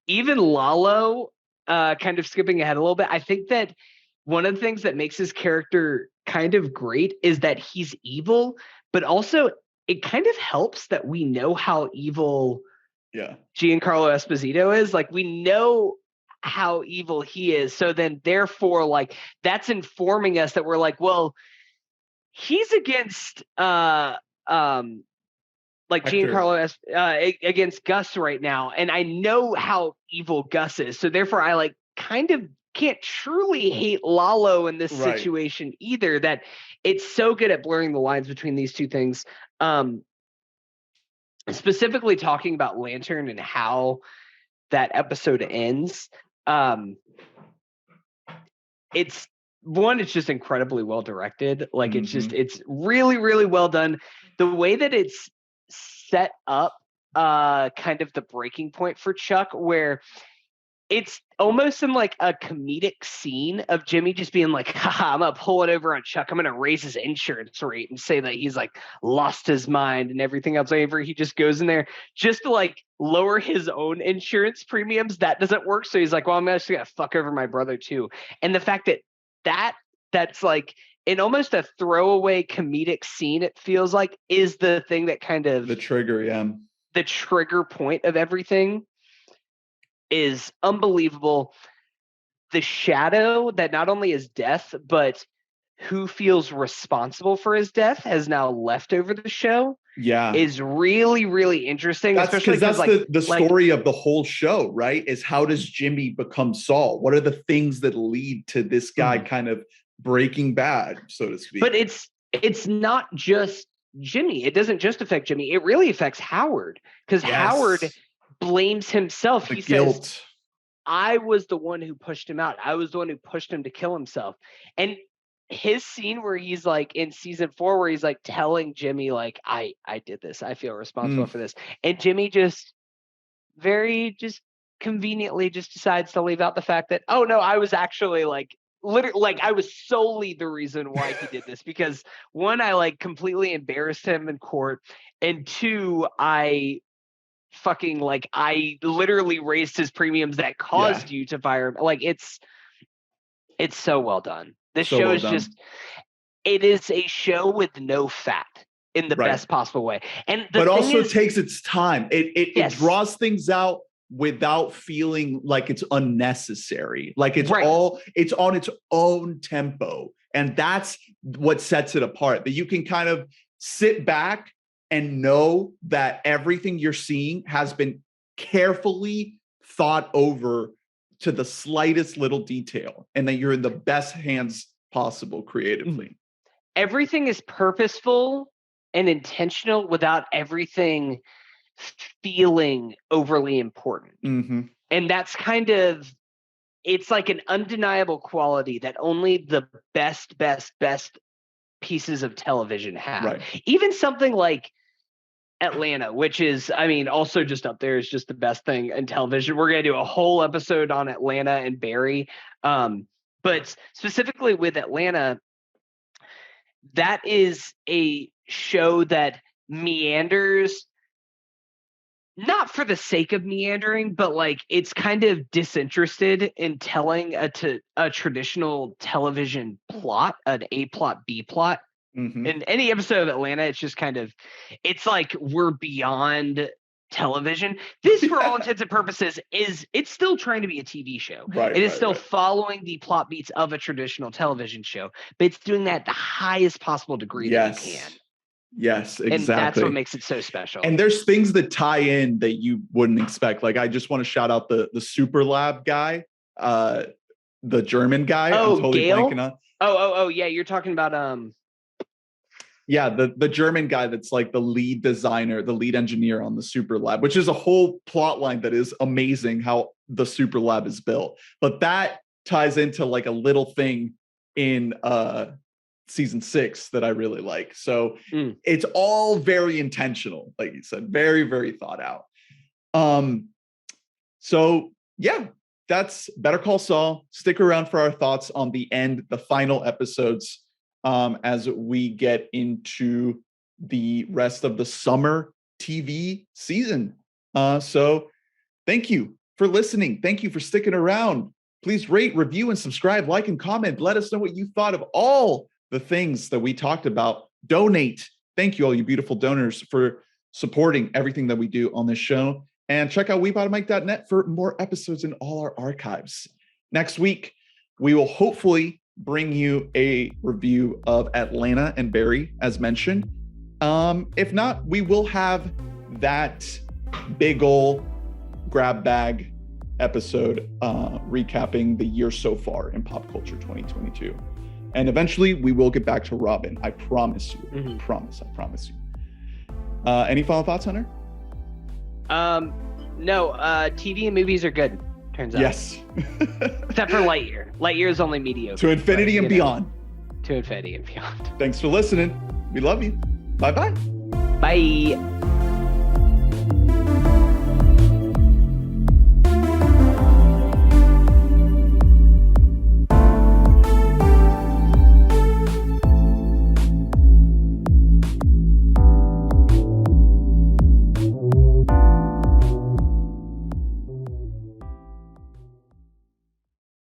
Even Lalo, kind of skipping ahead a little bit, I think that one of the things that makes his character kind of great is that he's evil, but also it kind of helps that we know how evil Giancarlo Esposito is. Like, we know how evil he is. So then therefore, like, that's informing us that we're like, well, he's against like Giancarlo against Gus right now. And I know how evil Gus is. So therefore I like kind of can't truly hate Lalo in this situation either, that it's so good at blurring the lines between these two things. Specifically talking about Lantern and how that episode ends. It's just incredibly well directed. Like, it's really, really well done. The way that it's set up, kind of the breaking point for Chuck, where it's almost in like a comedic scene of Jimmy just being like, haha, I'm gonna pull it over on Chuck. I'm gonna raise his insurance rate and say that he's like lost his mind and everything else. Whenever he just goes in there just to like lower his own insurance premiums, that doesn't work. So he's like, well, I'm actually gonna fuck over my brother too. And the fact that's like in almost a throwaway comedic scene, it feels like, is the thing that kind of the trigger point of everything. Is unbelievable. The shadow that not only is death, but who feels responsible for his death has now left over the show. Is really, really interesting. Especially because that's the story of the whole show, right? Is how does Jimmy become Saul? What are the things that lead to this guy kind of breaking bad, so to speak? But it's not just Jimmy. It doesn't just affect Jimmy. It really affects Howard, because Howard blames himself. He says, I was the one who pushed him out. I was the one who pushed him to kill himself. And his scene where he's like in season 4, where he's like telling Jimmy, like, I did this, I feel responsible for this. And Jimmy just conveniently just decides to leave out the fact that, oh no, I was actually like, literally, like, I was solely the reason why he did this, because 1, I like completely embarrassed him in court, and 2, I literally raised his premiums that caused you to fire him. Like, it's so well done. This show is just, it is a show with no fat in the best possible way. And but also takes its time. It draws things out without feeling like it's unnecessary. Like it's on its own tempo. And that's what sets it apart, that you can kind of sit back and know that everything you're seeing has been carefully thought over to the slightest little detail, and that you're in the best hands possible creatively. Everything is purposeful and intentional without everything feeling overly important. And that's kind of, it's like an undeniable quality that only the best pieces of television have. Even something like Atlanta, which is, I mean, also just up there, is just the best thing in television. We're going to do a whole episode on Atlanta and Barry. But specifically with Atlanta, that is a show that meanders, not for the sake of meandering, but like it's kind of disinterested in telling a traditional television plot, an A plot, B plot. In any episode of Atlanta, it's just kind of, it's like we're beyond television. This, for all intents and purposes, it's still trying to be a TV show. It is still following the plot beats of a traditional television show, but it's doing that at the highest possible degree that you can. Yes, exactly. And that's what makes it so special. And there's things that tie in that you wouldn't expect. Like, I just want to shout out the Super Lab guy, the German guy. Oh, I'm totally Gail? blanking on. Oh, yeah. You're talking about Yeah, the German guy that's like the lead designer, the lead engineer on the Super Lab, which is a whole plot line that is amazing how the Super Lab is built. But that ties into like a little thing in season 6 that I really like. So it's all very intentional, like you said, very, very thought out. So yeah, that's Better Call Saul. Stick around for our thoughts on the final episodes as we get into the rest of the summer TV season. So thank you for listening. Thank you for sticking around. Please rate, review, and subscribe, like, and comment. Let us know what you thought of all the things that we talked about. Donate. Thank you, all you beautiful donors, for supporting everything that we do on this show. And check out WeBought.net for more episodes in all our archives. Next week, we will hopefully bring you a review of Atlanta and Barry, as mentioned. If not, we will have that big ol' grab bag episode recapping the year so far in pop culture 2022. And eventually we will get back to Robin. I promise you. I promise you. Any final thoughts, Hunter? No, TV and movies are good, turns out. Yes. Except for Lightyear. Lightyear is only mediocre. To infinity and beyond. To infinity and beyond. Thanks for listening. We love you. Bye-bye. Bye.